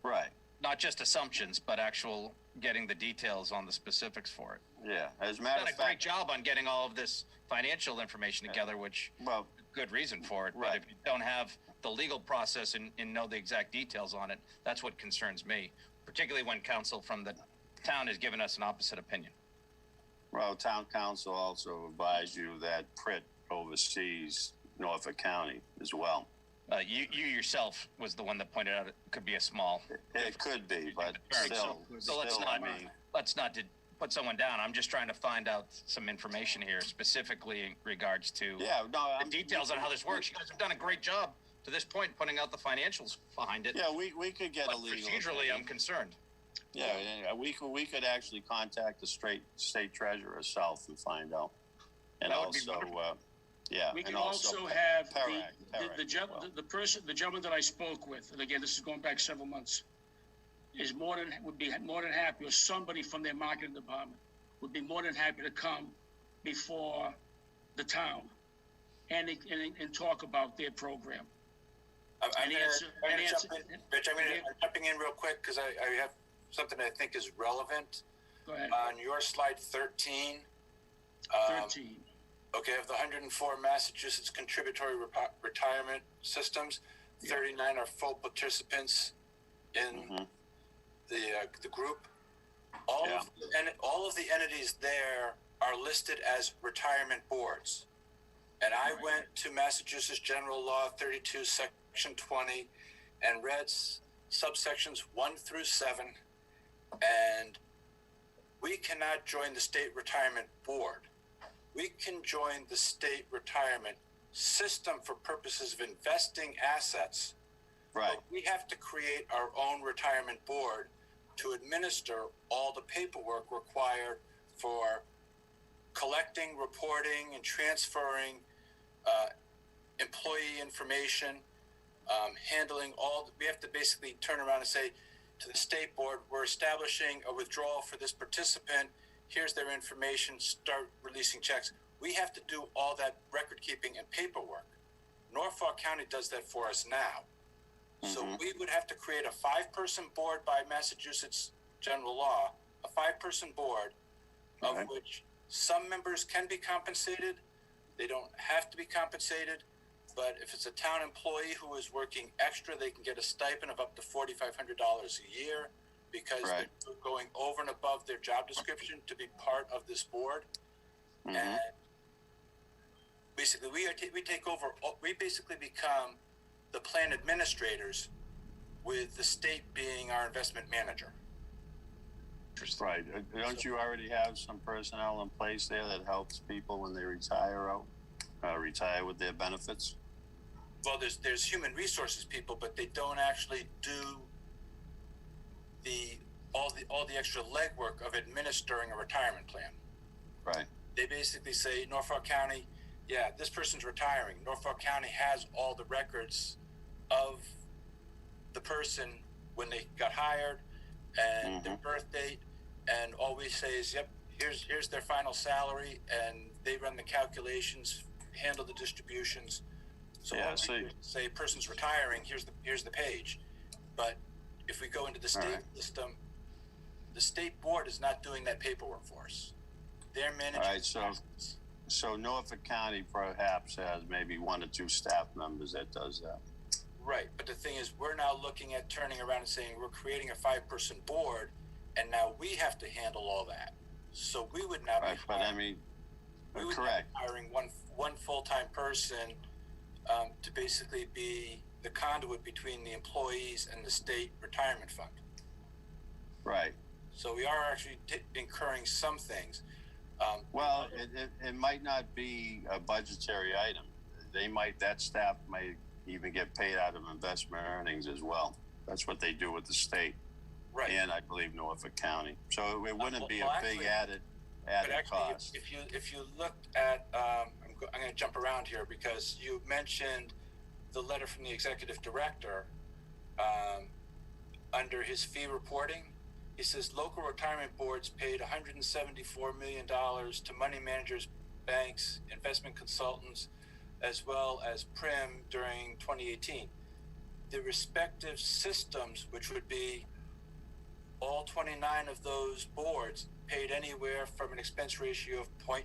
Speaker 17: Right.
Speaker 7: not just assumptions, but actual getting the details on the specifics for it.
Speaker 17: Yeah, as a matter of
Speaker 7: Done
Speaker 17: fact,
Speaker 7: a great job on getting all of this financial information together, which good reason for it. But if you don't have the legal process and know the exact details on it, that's what concerns me, particularly when counsel from the town has given us an opposite opinion.
Speaker 17: Well, town council also advised you that Pritt oversees Norfolk County as well.
Speaker 7: You yourself was the one that pointed out it could be a small.
Speaker 17: It could be, but still,
Speaker 7: so let's not put someone down. I'm just trying to find out some information here, specifically in regards to the details on how this works. You guys have done a great job to this point, putting out the financials behind it.
Speaker 17: Yeah, we could get a legal.
Speaker 7: Procedurally, I'm concerned.
Speaker 17: Yeah, we could actually contact the state treasurer herself and find out, and also,
Speaker 16: we can also have the gentleman that I spoke with, and again, this is going back several months, would be more than happy, or somebody from their marketing department would be more than happy to come before the town and talk about their program.
Speaker 2: I'm jumping in real quick because I have something I think is relevant.
Speaker 16: Go ahead.
Speaker 2: On your slide 13.
Speaker 16: 13.
Speaker 2: Okay, of the 104 Massachusetts contributory retirement systems, 39 are full participants in the group. All of the entities there are listed as retirement boards. And I went to Massachusetts General Law 32, Section 20, and read subsections 1 through 7. And we cannot join the state retirement board. We can join the state retirement system for purposes of investing assets.
Speaker 17: Right.
Speaker 2: But we have to create our own retirement board to administer all the paperwork required for collecting, reporting, and transferring employee information, handling we have to basically turn around and say to the state board, we're establishing a withdrawal for this participant. Here's their information, start releasing checks. We have to do all that record keeping and paperwork. Norfolk County does that for us now. So we would have to create a 5-person board by Massachusetts general law, a 5-person board of which some members can be compensated. They don't have to be compensated. But if it's a town employee who is working extra, they can get a stipend of up to $4,500 a year because they're going over and above their job description to be part of this board. And basically, we take over. We basically become the plan administrators, with the state being our investment manager.
Speaker 17: Right. Don't you already have some personnel in place there that helps people when they retire retire with their benefits?
Speaker 2: Well, there's human resources people, but they don't actually do all the extra legwork of administering a retirement plan.
Speaker 17: Right.
Speaker 2: They basically say, Norfolk County, this person's retiring. Norfolk County has all the records of the person when they got hired and their birth date, and all we say is, here's their final salary, and they run the calculations, handle the distributions. So when we say person's retiring, here's the page. But if we go into the state system, the state board is not doing that paperwork for us. They're managing.
Speaker 17: All right, so Norfolk County perhaps has maybe 1 or 2 staff members that does that.
Speaker 2: Right, but the thing is, we're now looking at turning around and saying we're creating a 5-person board, and now we have to handle all that. So we would not be hiring, hiring one full-time person to basically be the conduit between the employees and the state retirement fund.
Speaker 17: Right.
Speaker 2: So we are actually incurring some things.
Speaker 17: Well, it might not be a budgetary item. That staff might even get paid out of investment earnings as well. That's what they do with the state.
Speaker 2: Right.
Speaker 17: And I believe Norfolk County. So it wouldn't be a big added cost.
Speaker 2: If you looked at, I'm going to jump around here because you mentioned the letter from the executive director under his fee reporting. He says local retirement boards paid $174 million to money managers, banks, investment consultants, as well as Prim during 2018. The respective systems, which would be all 29 of those boards paid anywhere from an expense ratio of 0.99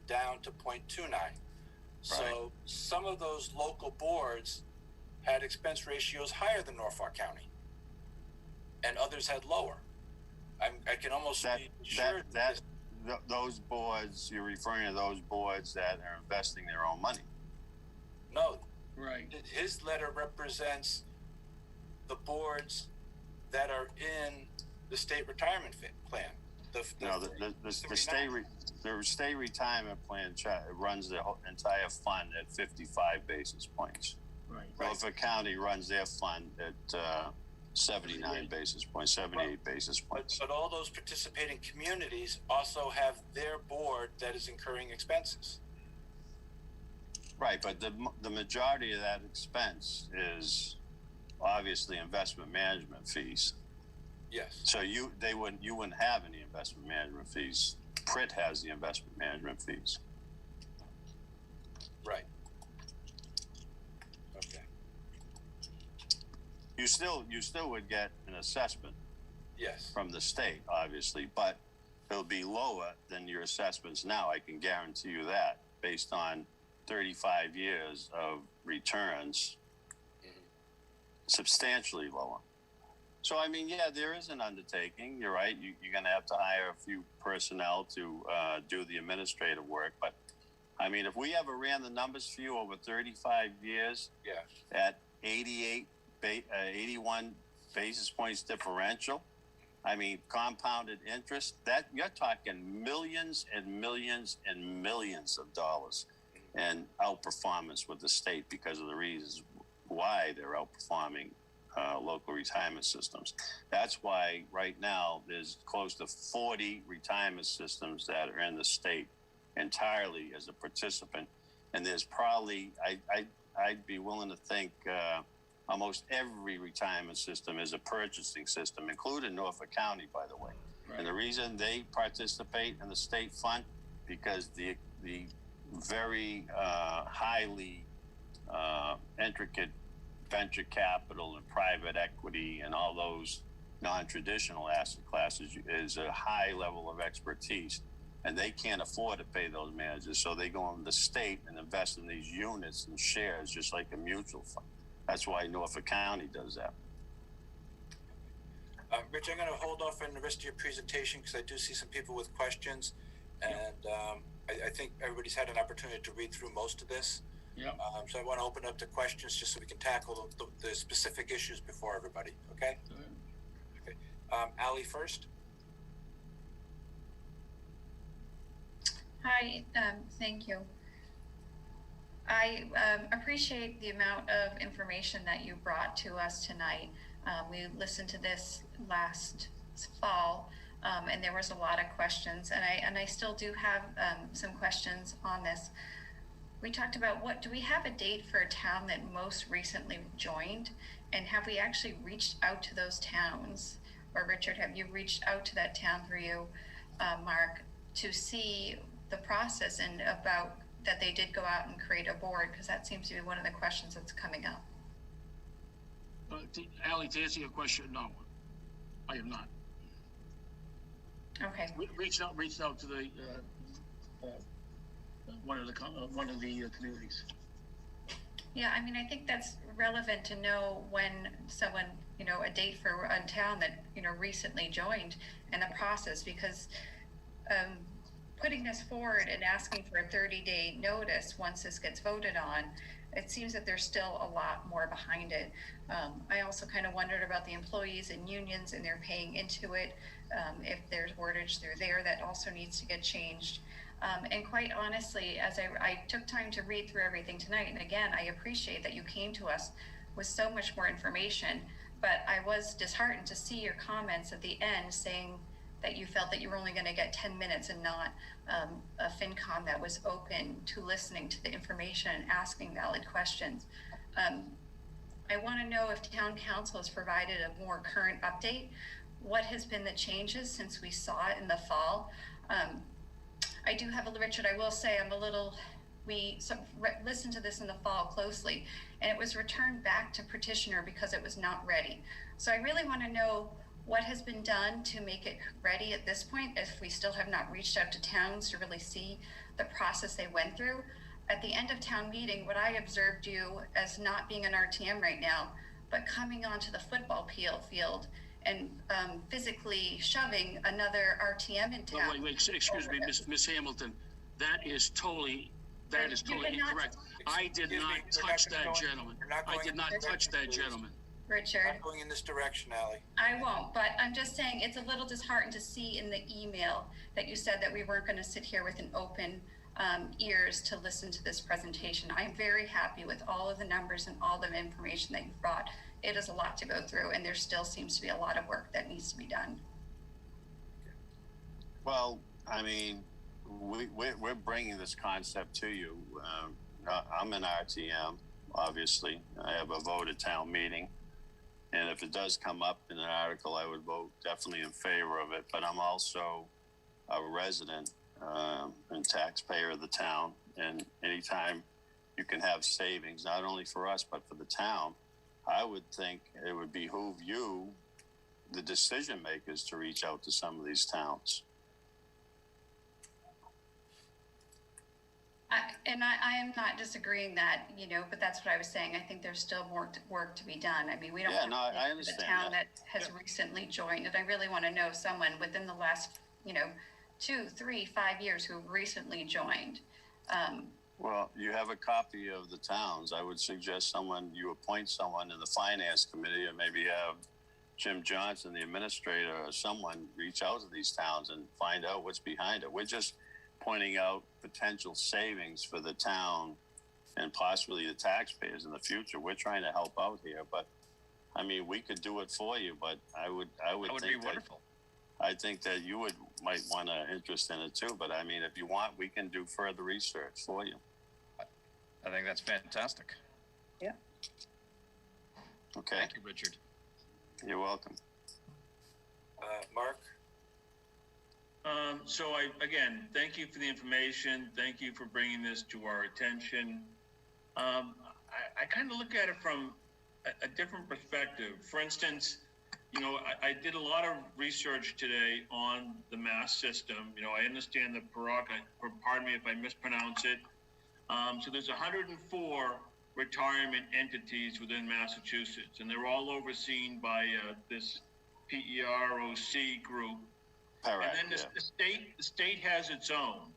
Speaker 2: down to 0.29. So some of those local boards had expense ratios higher than Norfolk County, and others had lower. I can almost be sure that
Speaker 17: those boards, you're referring to those boards that are investing their own money.
Speaker 2: No.
Speaker 16: Right.
Speaker 2: His letter represents the boards that are in the state retirement plan. The state retirement plan runs the whole entire fund at 55 basis points.
Speaker 16: Right.
Speaker 17: Norfolk County runs their fund at 79 basis points, 78 basis points.
Speaker 2: But all those participating communities also have their board that is incurring expenses.
Speaker 17: Right, but the majority of that expense is obviously investment management fees.
Speaker 2: Yes.
Speaker 17: So you wouldn't have any investment management fees. PRIT has the investment management fees.
Speaker 2: Right. Okay.
Speaker 17: You still would get an assessment.
Speaker 2: Yes.
Speaker 17: From the state, obviously, but it'll be lower than your assessments now. I can guarantee you that, based on 35 years of returns, substantially lower. So, I mean, yeah, there is an undertaking. You're right. You're going to have to hire a few personnel to do the administrative work. But, I mean, if we ever ran the numbers for you over 35 years at 81 basis points differential, I mean, compounded interest, that you're talking millions and millions and millions of dollars in outperformance with the state because of the reasons why they're outperforming local retirement systems. That's why right now there's close to 40 retirement systems that are in the state entirely as a participant, and there's probably I'd be willing to think almost every retirement system is a purchasing system, including Norfolk County, by the way. Right. And the reason they participate in the state fund because the very highly intricate venture capital and private equity and all those non-traditional asset classes is a high level of expertise, and they can't afford to pay those managers, so they go in the state and invest in these units and shares just like a mutual fund. That's why Norfolk County does that.
Speaker 2: Rich, I'm going to hold off on the rest of your presentation because I do see some people with questions, and I think everybody's had an opportunity to read through most of this.
Speaker 16: Yeah.
Speaker 2: So I want to open up to questions just so we can tackle the specific issues before everybody. Okay. Okay. Ali first.
Speaker 8: Hi. Thank you. I appreciate the amount of information that you brought to us tonight. We listened to this last fall, and there was a lot of questions, and I still do have some questions on this. We talked about do we have a date for a town that most recently joined, and have we actually reached out to those towns? Or Richard, have you reached out to that town for you, Mark, to see the process and about that they did go out and create a board? Because that seems to be one of the questions that's coming up.
Speaker 16: Ali, to answer your question, no, I am not.
Speaker 8: Okay.
Speaker 16: We reached out to the one of the communities.
Speaker 8: Yeah, I mean, I think that's relevant to know when someone, a date for a town that recently joined and the process, because putting this forward and asking for a 30-day notice once this gets voted on, it seems that there's still a lot more behind it. I also kind of wondered about the employees and unions and they're paying into it. If there's wordage through there that also needs to get changed. And quite honestly, as I took time to read through everything tonight, and again, I appreciate that you came to us with so much more information, but I was disheartened to see your comments at the end saying that you felt that you were only going to get 10 minutes and not a FinCom that was open to listening to the information and asking valid questions. I want to know if town council has provided a more current update. What has been the changes since we saw it in the fall? I do have Richard, I will say we listened to this in the fall closely, and it was returned back to petitioner because it was not ready. So I really want to know what has been done to make it ready at this point, if we still have not reached out to towns to really see the process they went through. At the end of town meeting, what I observed you as not being an RTM right now, but coming onto the football field and physically shoving another RTM in town.
Speaker 16: Wait, excuse me, Miss Hamilton. That is totally incorrect. I did not touch that gentleman. I did not touch that gentleman.
Speaker 8: Richard.
Speaker 2: I'm going in this direction, Ally.
Speaker 8: I won't, but I'm just saying it's a little disheartening to see in the email that you said that we weren't going to sit here with an open ears to listen to this presentation. I am very happy with all of the numbers and all the information that you've brought. It is a lot to go through, and there still seems to be a lot of work that needs to be done.
Speaker 17: Well, I mean, we're bringing this concept to you. I'm an RTM, obviously. I have a vote at town meeting. And if it does come up in an article, I would vote definitely in favor of it. But I'm also a resident and taxpayer of the town. And anytime you can have savings, not only for us, but for the town, I would think it would behoove you, the decision makers, to reach out to some of these towns.
Speaker 8: I am not disagreeing that, but that's what I was saying. I think there's still more work to be done. I mean, we don't have
Speaker 17: I understand
Speaker 8: the town that has recently joined, and I really want to know someone within the last, 2, 3, 5 years who recently joined.
Speaker 17: Well, you have a copy of the towns. I would suggest you appoint someone in the finance committee, or maybe have Jim Johnson, the administrator, or someone reach out to these towns and find out what's behind it. We're just pointing out potential savings for the town and possibly the taxpayers in the future. We're trying to help out here, but I mean, we could do it for you, but I would think
Speaker 7: be wonderful.
Speaker 17: I think that you might want an interest in it too. But I mean, if you want, we can do further research for you.
Speaker 7: I think that's fantastic.
Speaker 11: Yeah.
Speaker 17: Okay.
Speaker 7: Thank you, Richard.
Speaker 17: You're welcome.
Speaker 2: Mark?
Speaker 1: So again, thank you for the information. Thank you for bringing this to our attention. I kind of look at it from a different perspective. For instance, I did a lot of research today on the mass system. I understand the pardon me if I mispronounce it. So there's 104 retirement entities within Massachusetts, and they're all overseen by this PEROC group.
Speaker 17: Correct,
Speaker 1: and then the state has its own.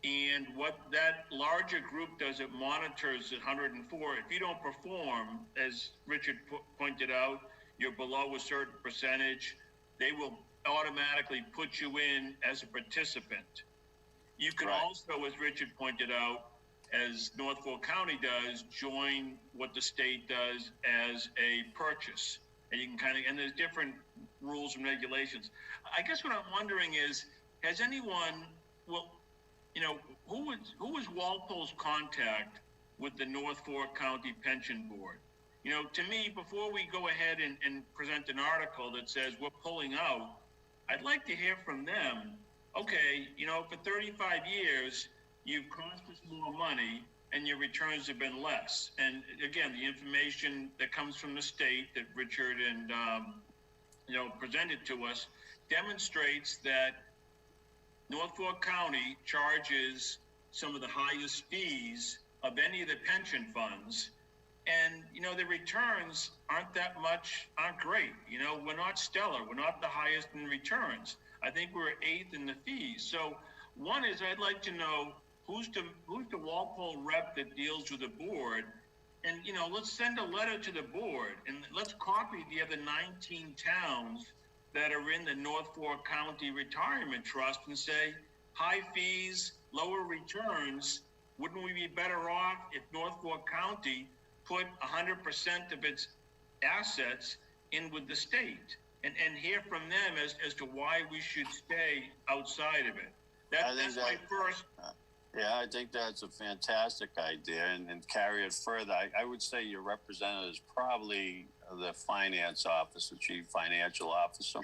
Speaker 1: And what that larger group does, it monitors the 104. If you don't perform, as Richard pointed out, you're below a certain percentage, they will automatically put you in as a participant. You can also, as Richard pointed out, as Norfolk County does, join what the state does as a purchase. And you can and there's different rules and regulations. I guess what I'm wondering is, has anyone, who was Walpole's contact with the North Fork County Pension Board? To me, before we go ahead and present an article that says we're pulling out, I'd like to hear from them. Okay, for 35 years, you've cost us more money and your returns have been less. And again, the information that comes from the state that Richard and, presented to us demonstrates that Norfolk County charges some of the highest fees of any of the pension funds. And, the returns aren't great. We're not stellar. We're not the highest in returns. I think we're 8th in the fees. So one is, I'd like to know who's the Walpole rep that deals with the board. And, let's send a letter to the board and let's copy the other 19 towns that are in the North Fork County Retirement Trust and say, high fees, lower returns. Wouldn't we be better off if North Fork County put 100% of its assets in with the state and hear from them as to why we should stay outside of it? That's my first.
Speaker 17: Yeah, I think that's a fantastic idea, and carry it further. I would say your representative is probably the finance officer, chief financial officer,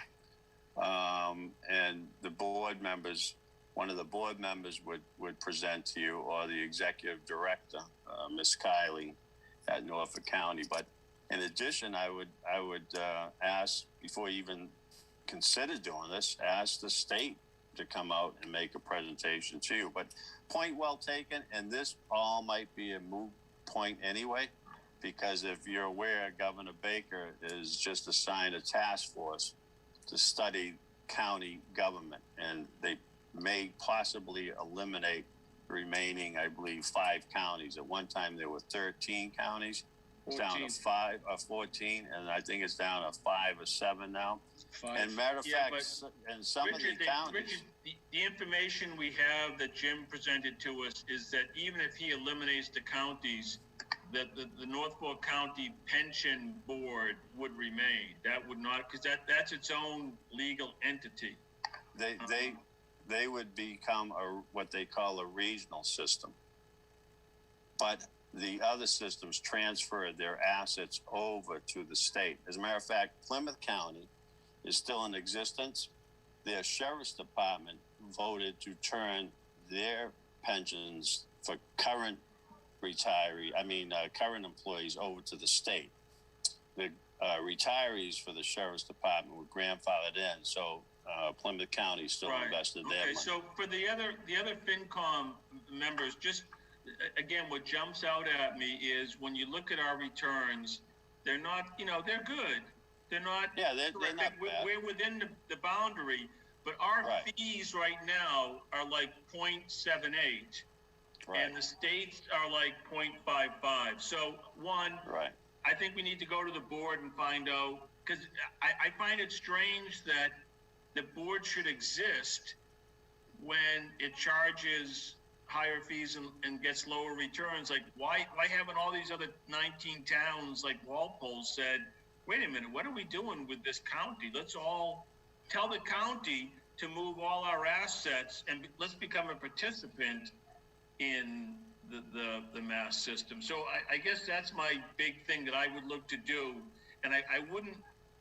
Speaker 17: and the board members. One of the board members would present to you, or the executive director, Miss Kiley at Norfolk County. But in addition, I would ask, before you even consider doing this, ask the state to come out and make a presentation to you. But point well taken, and this all might be a moot point anyway, because if you're aware, Governor Baker is just assigned a task force to study county government, and they may possibly eliminate the remaining, I believe, 5 counties. At one time, there were 13 counties. It's down to 5 or 14, and I think it's down to 5 or 7 now.
Speaker 1: 5.
Speaker 17: And matter of fact, in some
Speaker 1: Richard,
Speaker 17: of the counties,
Speaker 1: Richard, the information we have that Jim presented to us is that even if he eliminates the counties, that the Norfolk County Pension Board would remain. That would not, because that's its own legal entity.
Speaker 17: They would become what they call a regional system, but the other systems transfer their assets over to the state. As a matter of fact, Plymouth County is still in existence. Their sheriff's department voted to turn their pensions for current current employees over to the state. The retirees for the sheriff's department were grandfathered in, so Plymouth County still invested their money.
Speaker 1: So for the other FinCom members, just again, what jumps out at me is when you look at our returns, they're not, they're good. They're not.
Speaker 17: Yeah, they're not bad.
Speaker 1: We're within the boundary, but our fees right now are like 0.78. And the states are like 0.55. So I think we need to go to the board and find out, because I find it strange that the board should exist when it charges higher fees and gets lower returns. Like, why haven't all these other 19 towns like Walpole said, wait a minute, what are we doing with this county? Let's all tell the county to move all our assets and let's become a participant in the mass system. So I guess that's my big thing that I would look to do. And I wouldn't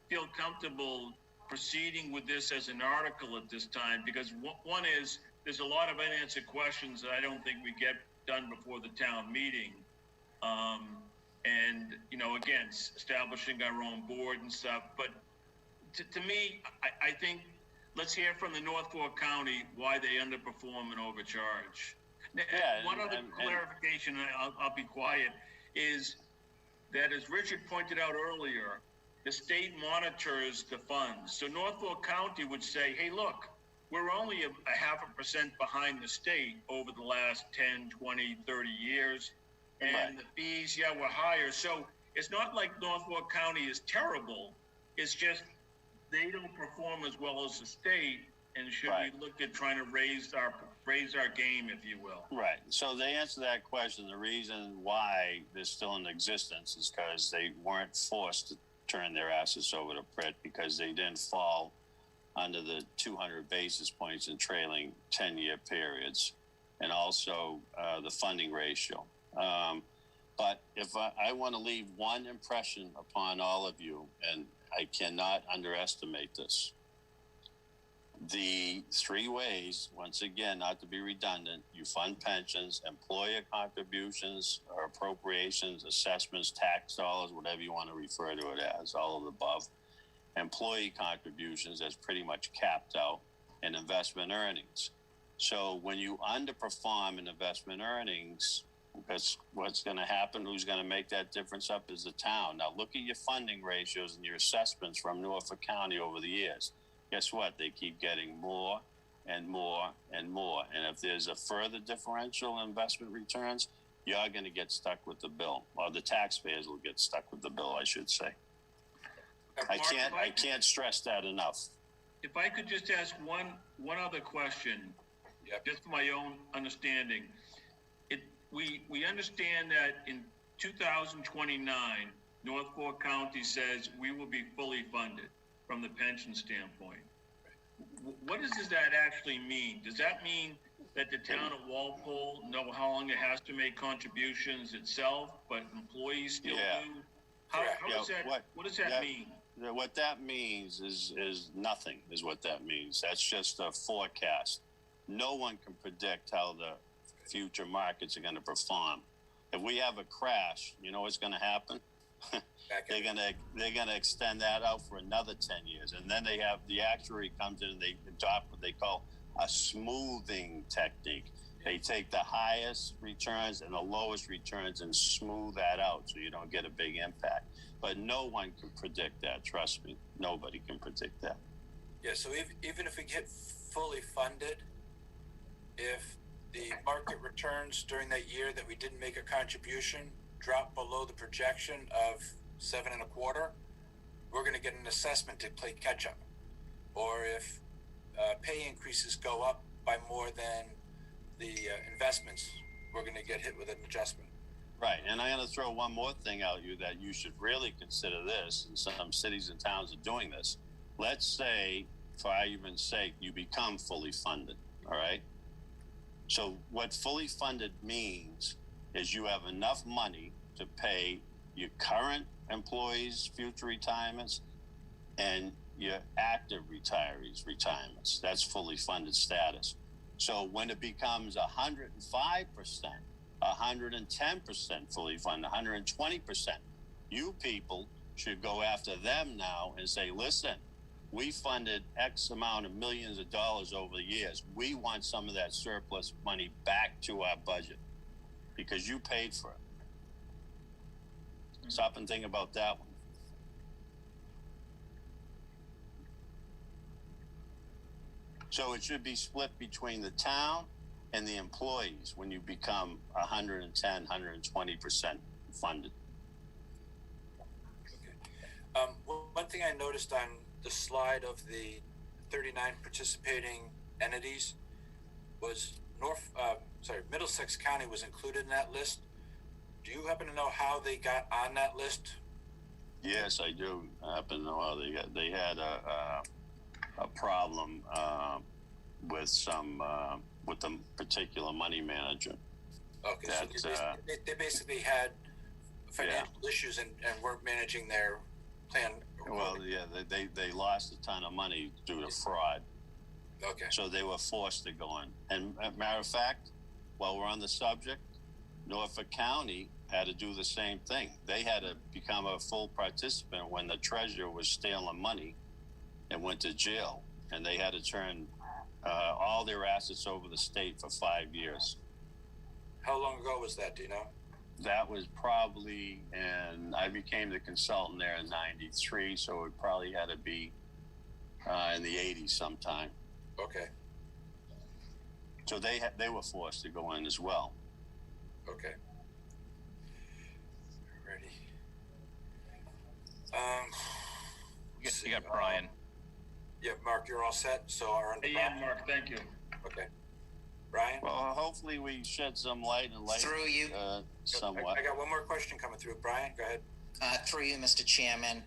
Speaker 1: feel comfortable proceeding with this as an article at this time, because one is there's a lot of unanswered questions that I don't think we get done before the town meeting. And, again, establishing our own board and stuff. But to me, I think let's hear from the Norfolk County why they underperform and overcharge. One other clarification, and I'll be quiet, is that as Richard pointed out earlier, the state monitors the funds. So Norfolk County would say, hey, look, we're only a 0.5% behind the state over the last 10, 20, 30 years. And the fees, were higher. So it's not like Norfolk County is terrible. It's just they don't perform as well as the state. And should we look at trying to raise our game, if you will? Right.
Speaker 17: So they answer that question. The reason why they're still in existence is because they weren't forced to turn their assets over to PRIT, because they didn't fall under the 200 basis points in trailing 10-year periods, and also the funding ratio. But if I want to leave one impression upon all of you, and I cannot underestimate this, the 3 ways, once again, not to be redundant, you fund pensions, employer contributions or appropriations, assessments, tax dollars, whatever you want to refer to it as, all of the above. Employee contributions, that's pretty much capped out, and investment earnings. So when you underperform in investment earnings, because what's going to happen, who's going to make that difference up is the town. Now look at your funding ratios and your assessments from Norfolk County over the years. Guess what? They keep getting more and more and more. And if there's a further differential in investment returns, you're going to get stuck with the bill, or the taxpayers will get stuck with the bill, I should say. I can't stress that enough.
Speaker 1: If I could just ask one other question, just for my own understanding. We understand that in 2029, Norfolk County says we will be fully funded from the pension standpoint. What does that actually mean? Does that mean that the town of Walpole know how long it has to make contributions itself, but employees still do? What does that mean?
Speaker 17: What that means is nothing, is what that means. That's just a forecast. No one can predict how the future markets are going to perform. If we have a crash, you know what's going to happen? they're gonna extend that out for another 10 years, and then they have the actuary comes in and they adopt what they call a smoothing technique. They take the highest returns and the lowest returns and smooth that out so you don't get a big impact. But no one can predict that. Trust me, nobody can predict that.
Speaker 2: Yeah. So even if we get fully funded, if the market returns during that year that we didn't make a contribution drop below the projection of 7.25, we're going to get an assessment to play catch up. Or if pay increases go up by more than the investments, we're going to get hit with an adjustment.
Speaker 17: Right, and I'm going to throw one more thing out you that you should really consider this, and some cities and towns are doing this. Let's say, for argument's sake, you become fully funded, all right? So what fully funded means is you have enough money to pay your current employees' future retirements and your active retirees' retirements. That's fully funded status. So when it becomes 105%, 110% fully funded, 120%, you people should go after them now and say, listen, we funded X amount of millions of dollars over the years. We want some of that surplus money back to our budget because you paid for it. Stop and think about that one. So it should be split between the town and the employees when you become 110, 120% funded.
Speaker 2: Okay. One thing I noticed on the slide of the 39 participating entities was Middlesex County was included in that list. Do you happen to know how they got on that list?
Speaker 17: Yes, I do. I happen to know how they had a problem with some with the particular money manager.
Speaker 2: Okay, that, so they basically had financial issues and weren't managing their plan.
Speaker 17: Well, yeah, they lost a ton of money due to fraud.
Speaker 2: Okay.
Speaker 17: So they were forced to go in. And matter of fact, while we're on the subject, Norfolk County had to do the same thing. They had to become a full participant when the treasurer was stealing money and went to jail. And they had to turn all their assets over the state for 5 years.
Speaker 2: How long ago was that, do you know?
Speaker 17: That was probably, and I became the consultant there in '93, so it probably had to be in the '80s sometime.
Speaker 2: Okay.
Speaker 17: So they were forced to go in as well.
Speaker 2: Okay. Ready.
Speaker 7: You got Brian.
Speaker 2: Yeah, Mark, you're all set. So our
Speaker 1: yeah, Mark, thank you.
Speaker 2: Okay. Brian?
Speaker 17: Well, hopefully we shed some light and light
Speaker 6: through you.
Speaker 17: Somewhat.
Speaker 2: I got one more question coming through. Brian, go ahead.
Speaker 6: Through you, Mr. Chairman.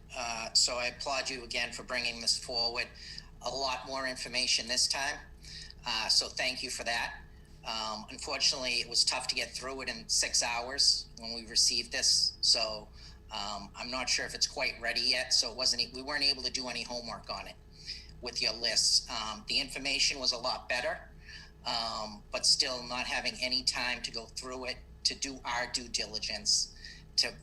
Speaker 6: So I applaud you again for bringing this forward. A lot more information this time. So thank you for that. Unfortunately, it was tough to get through it in 6 hours when we received this. So I'm not sure if it's quite ready yet. So we weren't able to do any homework on it with your lists. The information was a lot better, but still not having any time to go through it, to do our due diligence, to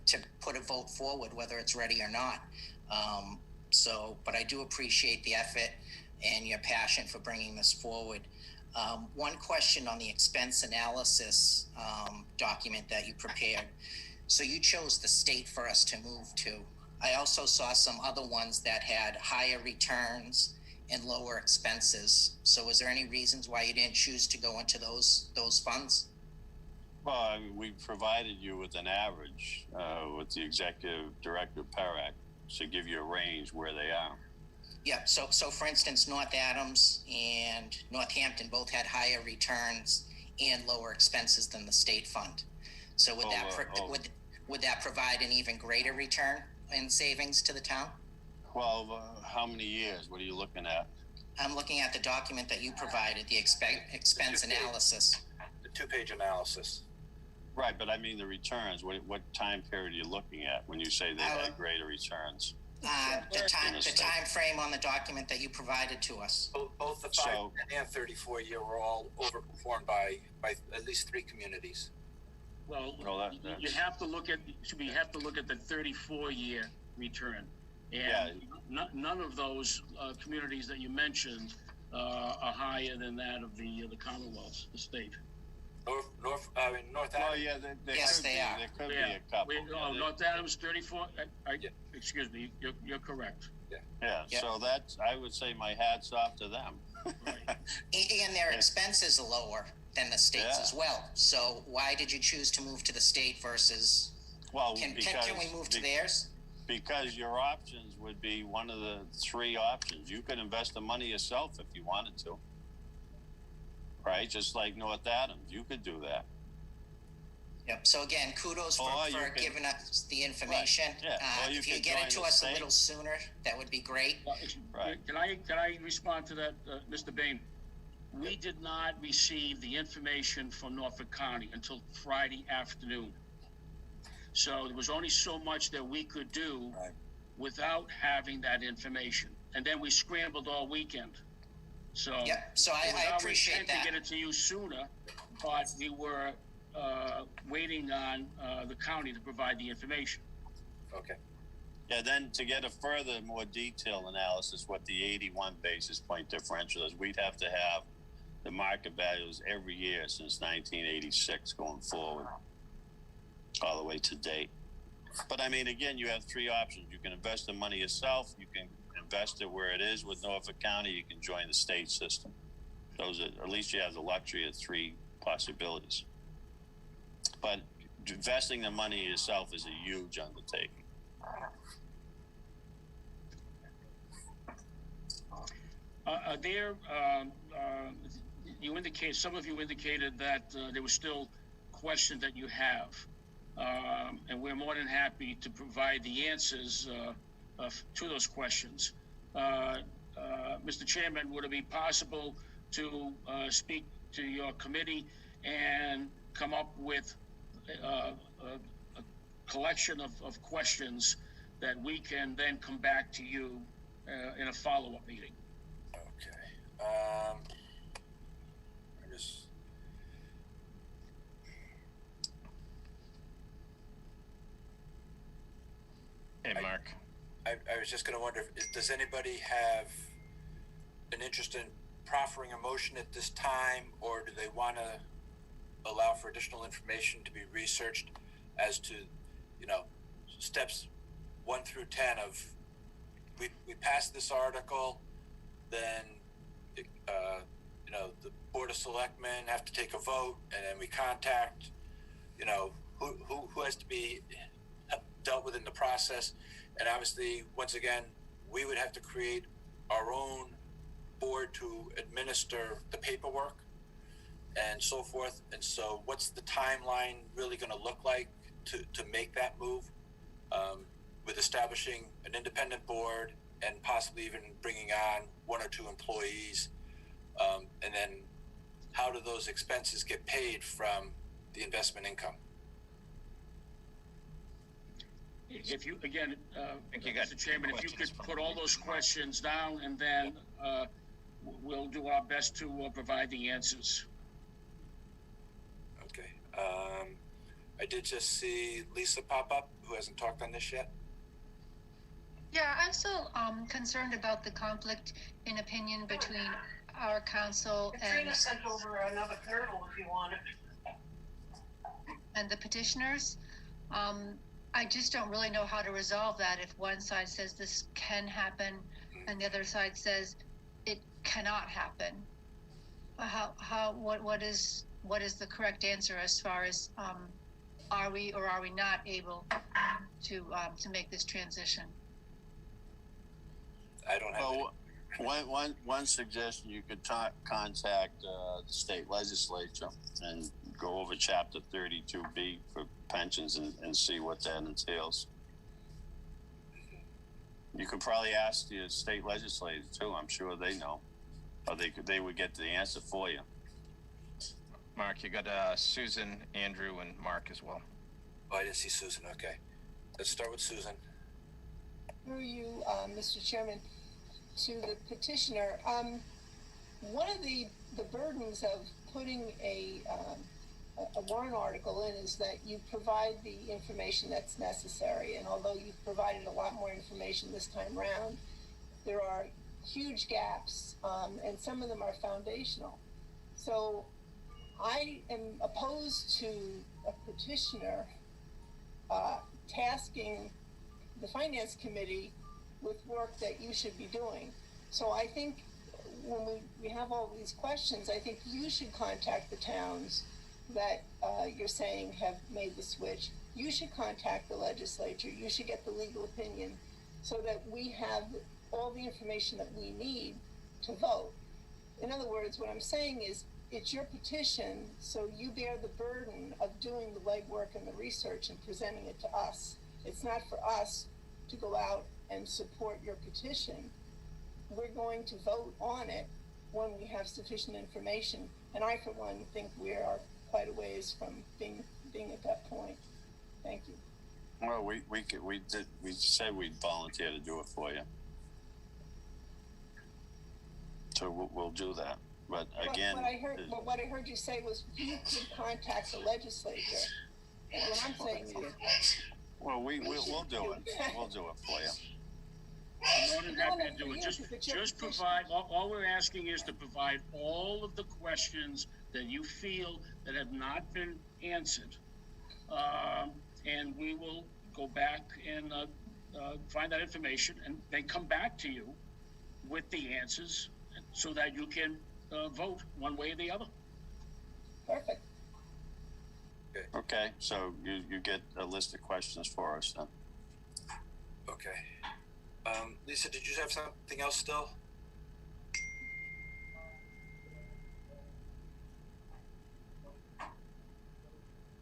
Speaker 6: put a vote forward, whether it's ready or not. But I do appreciate the effort and your passion for bringing this forward. One question on the expense analysis document that you prepared. So you chose the state for us to move to. I also saw some other ones that had higher returns and lower expenses. So was there any reasons why you didn't choose to go into those funds?
Speaker 17: Well, I mean, we provided you with an average with the executive director PERAC to give you a range where they are.
Speaker 6: Yeah, so for instance, North Adams and Northampton both had higher returns and lower expenses than the state fund. So would that provide an even greater return in savings to the town?
Speaker 17: Well, how many years? What are you looking at?
Speaker 6: I'm looking at the document that you provided, the expense analysis.
Speaker 2: The 2-page analysis.
Speaker 17: Right, but I mean the returns. What time period are you looking at when you say they had greater returns?
Speaker 6: The time frame on the document that you provided to us.
Speaker 2: Both the 5 and 34 year were all overperformed by at least 3 communities.
Speaker 16: Well,
Speaker 17: No,
Speaker 16: you have to look at the 34-year return, and none of those communities that you mentioned are higher than that of the Commonwealth, the state.
Speaker 2: North
Speaker 6: Well,
Speaker 2: Adams.
Speaker 6: yeah, yes, they are.
Speaker 17: There could be a couple.
Speaker 16: North Adams 34. Excuse me, you're correct.
Speaker 17: Yeah. So that's, I would say, my hat's off to them.
Speaker 6: And their expenses are lower than the state's as well. So why did you choose to move to the state versus?
Speaker 17: Well,
Speaker 6: can we move to theirs?
Speaker 17: Because your options would be one of the three options. You could invest the money yourself if you wanted to. Right, just like North Adams, you could do that.
Speaker 6: Yep. So again, kudos for giving us the information.
Speaker 17: Right. Yeah.
Speaker 6: If you get it to us a little sooner, that would be great.
Speaker 16: Right. Can I respond to that, Mr. Bain? We did not receive the information from Norfolk County until Friday afternoon. So there was only so much that we could do without having that information, and then we scrambled all weekend. So
Speaker 6: so I appreciate that.
Speaker 16: To get it to you sooner, but we were waiting on the county to provide the information.
Speaker 2: Okay.
Speaker 17: Yeah, then to get a further, more detailed analysis, what the 81 basis point differential is, we'd have to have the market values every year since 1986 going forward, all the way to date. But I mean, again, you have three options. You can invest the money yourself. You can invest it where it is with Norfolk County. You can join the state system. Those are, at least you have the luxury of three possibilities. But investing the money yourself is a huge undertaking.
Speaker 16: Some of you indicated that there were still questions that you have, and we're more than happy to provide the answers to those questions. Mr. Chairman, would it be possible to speak to your committee and come up with a collection of questions that we can then come back to you in a follow-up meeting?
Speaker 2: Okay.
Speaker 7: Hey, Mark.
Speaker 2: I was just going to wonder, does anybody have an interest in proffering a motion at this time, or do they want to allow for additional information to be researched as to, steps 1 through 10 of, we passed this article, then, the Board of Selectmen have to take a vote, and then we contact, who has to be dealt with in the process. And obviously, once again, we would have to create our own board to administer the paperwork and so forth. And so what's the timeline really going to look like to make that move, with establishing an independent board and possibly even bringing on 1 or 2 employees? And then how do those expenses get paid from the investment income?
Speaker 16: If you, again, Mr. Chairman, if you could put all those questions down, and then we'll do our best to provide the answers.
Speaker 2: Okay. I did just see Lisa pop up, who hasn't talked on this yet.
Speaker 18: Yeah, I'm still concerned about the conflict in opinion between our council
Speaker 3: Katrina sent over another kernel if you want it.
Speaker 18: And the petitioners. I just don't really know how to resolve that if one side says this can happen and the other side says it cannot happen. What is the correct answer as far as are we or are we not able to make this transition?
Speaker 2: I don't have
Speaker 17: one suggestion, you could contact the state legislature and go over chapter 32B for pensions and see what that entails. You could probably ask the state legislature too. I'm sure they know, or they would get the answer for you.
Speaker 7: Mark, you got Susan, Andrew, and Mark as well.
Speaker 2: Oh, I didn't see Susan. Okay, let's start with Susan.
Speaker 3: Through you, Mr. Chairman, to the petitioner. One of the burdens of putting a a warrant article in is that you provide the information that's necessary. And although you've provided a lot more information this time round, there are huge gaps, and some of them are foundational. So I am opposed to a petitioner tasking the finance committee with work that you should be doing. So I think when we have all these questions, I think you should contact the towns that you're saying have made the switch. You should contact the legislature. You should get the legal opinion so that we have all the information that we need to vote. In other words, what I'm saying is it's your petition, so you bear the burden of doing the legwork and the research and presenting it to us. It's not for us to go out and support your petition. We're going to vote on it when we have sufficient information. And I, for one, think we are quite a ways from being at that point. Thank you.
Speaker 17: Well, we said we'd volunteer to do it for you. So we'll do that. But again,
Speaker 3: what I heard you say was you could contact the legislature. And what I'm saying is,
Speaker 17: well, we'll do it. We'll do it for you.
Speaker 16: I'm more than happy to do it. Just provide. All we're asking is to provide all of the questions that you feel that have not been answered, and we will go back and find that information and then come back to you with the answers so that you can vote one way or the other.
Speaker 3: Perfect.
Speaker 17: Okay, so you get a list of questions for us then.
Speaker 2: Okay. Lisa, did you have something else still?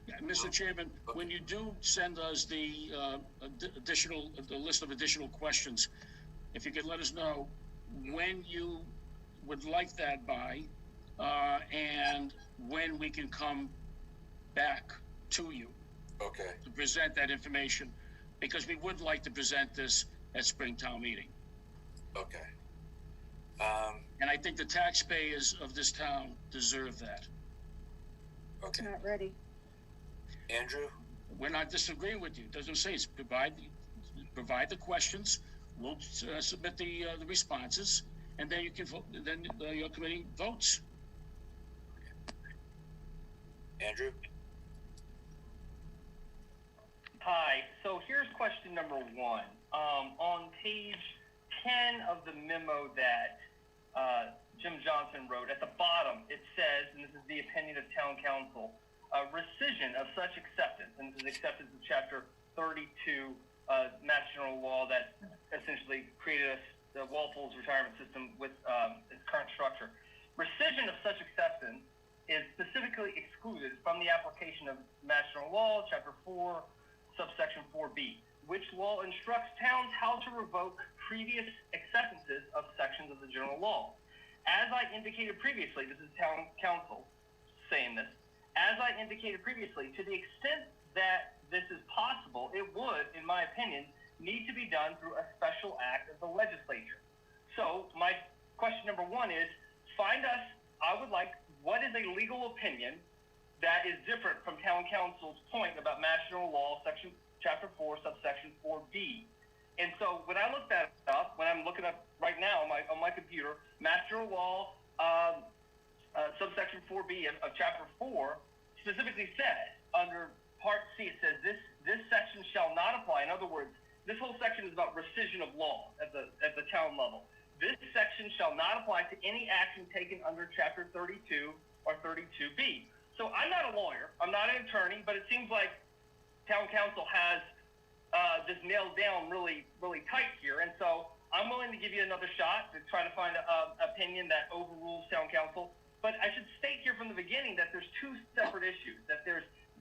Speaker 16: Yeah, Mr. Chairman, when you do send us the list of additional questions, if you could let us know when you would like that by, and when we can come back to you.
Speaker 2: Okay.
Speaker 16: To present that information, because we would like to present this at Springtown meeting.
Speaker 2: Okay.
Speaker 16: And I think the taxpayers of this town deserve that.
Speaker 2: Okay.
Speaker 3: Not ready.
Speaker 2: Andrew?
Speaker 16: We're not disagreeing with you. It doesn't say it's provide the questions. We'll submit the responses, and then you can vote. Then your committee votes.
Speaker 2: Andrew?
Speaker 9: Hi. So here's question number 1. On page 10 of the memo that Jim Johnson wrote, at the bottom it says, and this is the opinion of town council, rescission of such acceptance, and this is acceptance of Chapter 32 Mass General Law that essentially created the Walpole's retirement system with its current structure. Rescission of such acceptance is specifically excluded from the application of Mass General Law, Chapter 4, subsection 4B, which law instructs towns how to revoke previous acceptances of sections of the general law. As I indicated previously, this is town council saying this, as I indicated previously, to the extent that this is possible, it would, in my opinion, need to be done through a special act of the legislature. So my question number 1 is, find us, I would like, what is a legal opinion that is different from town council's point about Mass General Law, Chapter 4, subsection 4B. And so when I looked that up, when I'm looking up right now on my computer, Mass General Law, subsection 4B of Chapter 4 specifically says, under Part C, it says this section shall not apply. In other words, this whole section is about rescission of law at the town level. This section shall not apply to any action taken under Chapter 32 or 32B. So I'm not a lawyer, I'm not an attorney, but it seems like town council has this nailed down really, really tight here. And so I'm willing to give you another shot to try to find an opinion that overrules town council. But I should state here from the beginning that there's 2 separate issues.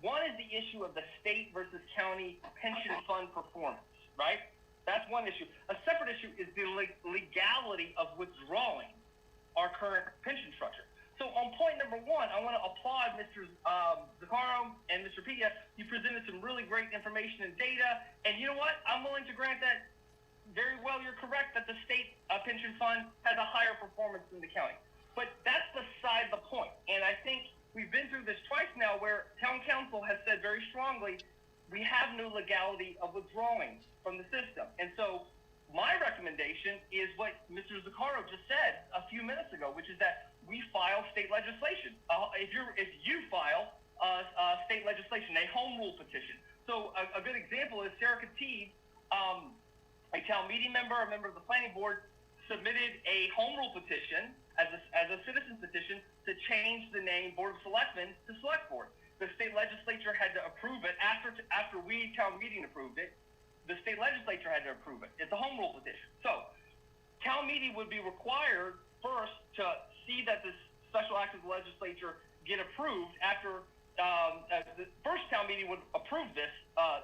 Speaker 9: One is the issue of the state versus county pension fund performance, right? That's one issue. A separate issue is the legality of withdrawing our current pension structure. So on point number 1, I want to applaud Mr. Zaccaro and Mr. Pia. You presented some really great information and data. And you know what? I'm willing to grant that very well. You're correct that the state pension fund has a higher performance than the county. But that's beside the point. And I think we've been through this twice now where town council has said very strongly, we have no legality of withdrawing from the system. And so my recommendation is what Mr. Zaccaro just said a few minutes ago, which is that we file state legislation. If you file state legislation, a home rule petition. So a good example is Sarah Katieb, a town meeting member, a member of the planning board, submitted a home rule petition as a citizen's petition to change the name Board of Selectmen to Select Board. The state legislature had to approve it after we town meeting approved it. The state legislature had to approve it. It's a home rule petition. So town meeting would be required first to see that this special act of the legislature get approved after the first town meeting would approve this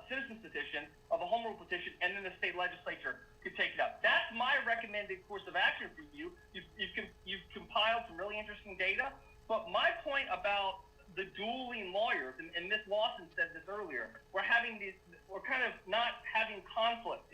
Speaker 9: citizen's petition of a home rule petition, and then the state legislature could take it up. That's my recommended course of action for you. You've compiled some really interesting data, but my point about the dueling lawyers, and Ms. Lawson said this earlier, we're kind of not having conflict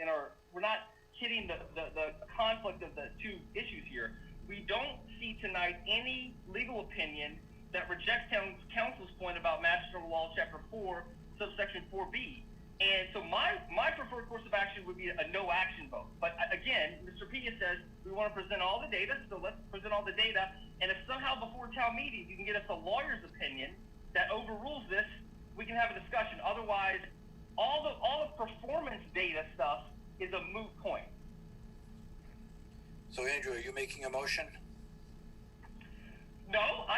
Speaker 9: we're not hitting the conflict of the two issues here. We don't see tonight any legal opinion that rejects town council's point about Mass General Law, Chapter 4, subsection 4B. And so my preferred course of action would be a no action vote. But again, Mr. Pia says we want to present all the data, so let's present all the data. And if somehow before town meeting you can get us a lawyer's opinion that overrules this, we can have a discussion. Otherwise, all the performance data stuff is a moot point.
Speaker 2: So Andrew, are you making a motion?
Speaker 9: No,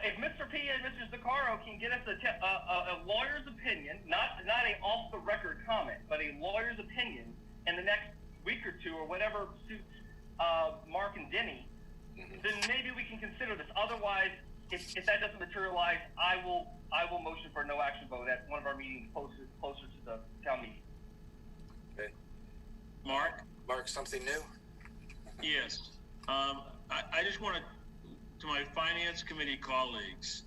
Speaker 9: if Mr. Pia and Mr. Zaccaro can get us a lawyer's opinion, not a off the record comment, but a lawyer's opinion in the next week or two or whatever suits Mark and Denny, then maybe we can consider this. Otherwise, if that doesn't materialize, I will motion for a no action vote at one of our meetings closer to the town meeting.
Speaker 2: Okay.
Speaker 1: Mark,
Speaker 2: something new?
Speaker 1: Yes. I just want to my finance committee colleagues,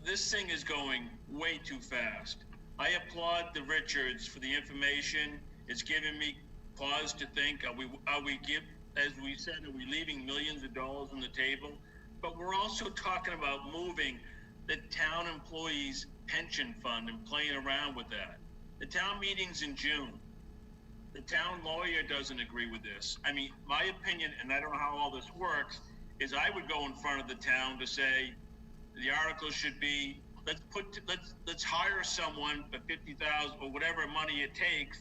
Speaker 1: this thing is going way too fast. I applaud the Richards for the information. It's giving me pause to think, are we as we said, are we leaving millions of dollars on the table? But we're also talking about moving the town employees pension fund and playing around with that. The town meeting's in June. The town lawyer doesn't agree with this. I mean, my opinion, and I don't know how all this works, is I would go in front of the town to say the article should be, let's hire someone for $50,000 or whatever money it takes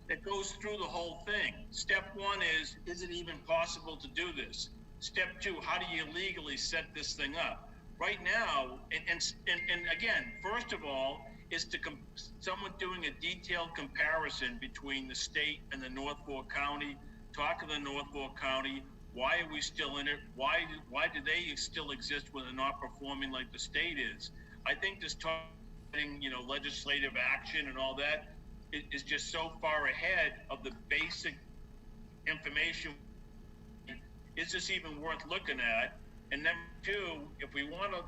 Speaker 1: that goes through the whole thing. Step one is it even possible to do this? Step two, how do you legally set this thing up? Right now, and again, first of all, is someone doing a detailed comparison between the state and the North Fork County, talk to the North Fork County, why are we still in it? Why do they still exist when they're not performing like the state is? I think this talking, legislative action and all that is just so far ahead of the basic information. Is this even worth looking at? And number two, if we want to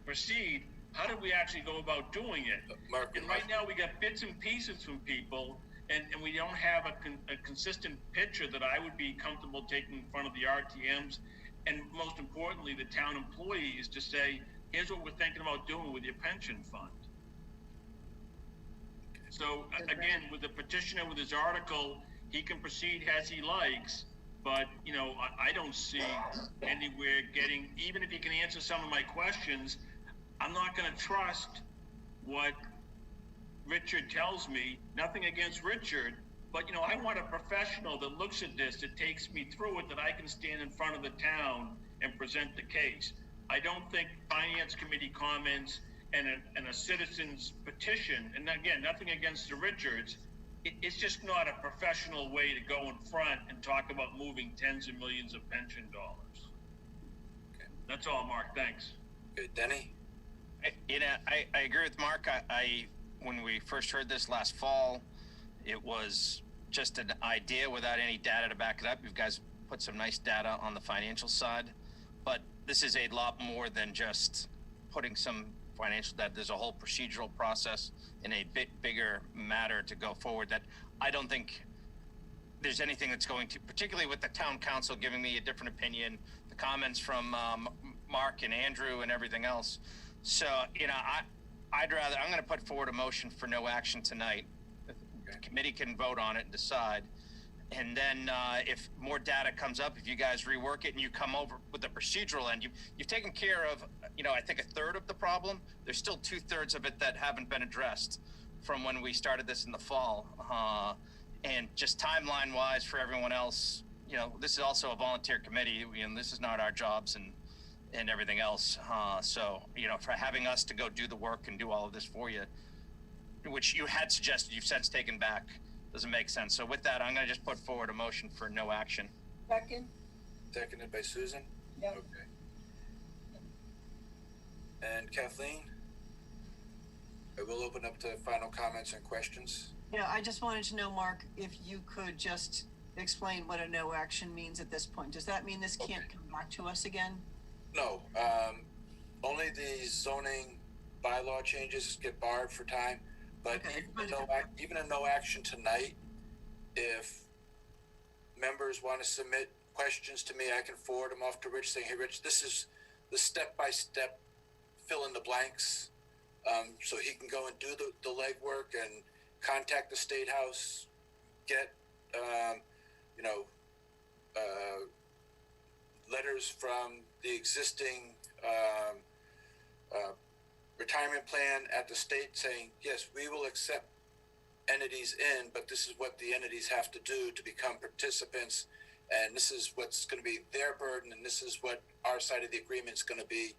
Speaker 1: proceed, how do we actually go about doing it? And right now we got bits and pieces from people, and we don't have a consistent picture that I would be comfortable taking in front of the RTMs, and most importantly, the town employees to say, here's what we're thinking about doing with your pension fund. So again, with the petitioner, with his article, he can proceed as he likes, but I don't see anywhere getting, even if he can answer some of my questions, I'm not going to trust what Richard tells me. Nothing against Richard, but I want a professional that looks at this, that takes me through it, that I can stand in front of the town and present the case. I don't think finance committee comments and a citizen's petition, and again, nothing against the Richards, it's just not a professional way to go in front and talk about moving tens of millions of pension dollars. Okay. That's all, Mark. Thanks.
Speaker 2: Good. Denny?
Speaker 7: I agree with Mark. When we first heard this last fall, it was just an idea without any data to back it up. You guys put some nice data on the financial side, but this is a lot more than just putting some financial data. There's a whole procedural process in a bit bigger matter to go forward that I don't think there's anything that's going to, particularly with the town council giving me a different opinion, the comments from Mark and Andrew and everything else. So, you know, I'm going to put forward a motion for no action tonight. The committee can vote on it and decide. And then if more data comes up, if you guys rework it and you come over with the procedural end, you've taken care of, you know, I think a third of the problem. There's still 2/3 of it that haven't been addressed from when we started this in the fall. And just timeline wise for everyone else, you know, this is also a volunteer committee, and this is not our jobs and everything else. So, you know, for having us to go do the work and do all of this for you, which you had suggested, you've since taken back, doesn't make sense. So with that, I'm going to just put forward a motion for no action.
Speaker 3: Second.
Speaker 2: Seconded by Susan?
Speaker 3: Yep.
Speaker 2: Okay. And Kathleen? I will open up to final comments and questions.
Speaker 11: Yeah, I just wanted to know, Mark, if you could just explain what a no action means at this point. Does that mean this can't come back to us again?
Speaker 2: No, only the zoning bylaw changes get barred for time, but even a no action tonight, if members want to submit questions to me, I can forward them off to Rich saying, hey, Rich, this is the step-by-step fill in the blanks. So he can go and do the legwork and contact the State House, get, you know, letters from the existing retirement plan at the state saying, yes, we will accept entities in, but this is what the entities have to do to become participants, and this is what's going to be their burden, and this is what our side of the agreement is going to be.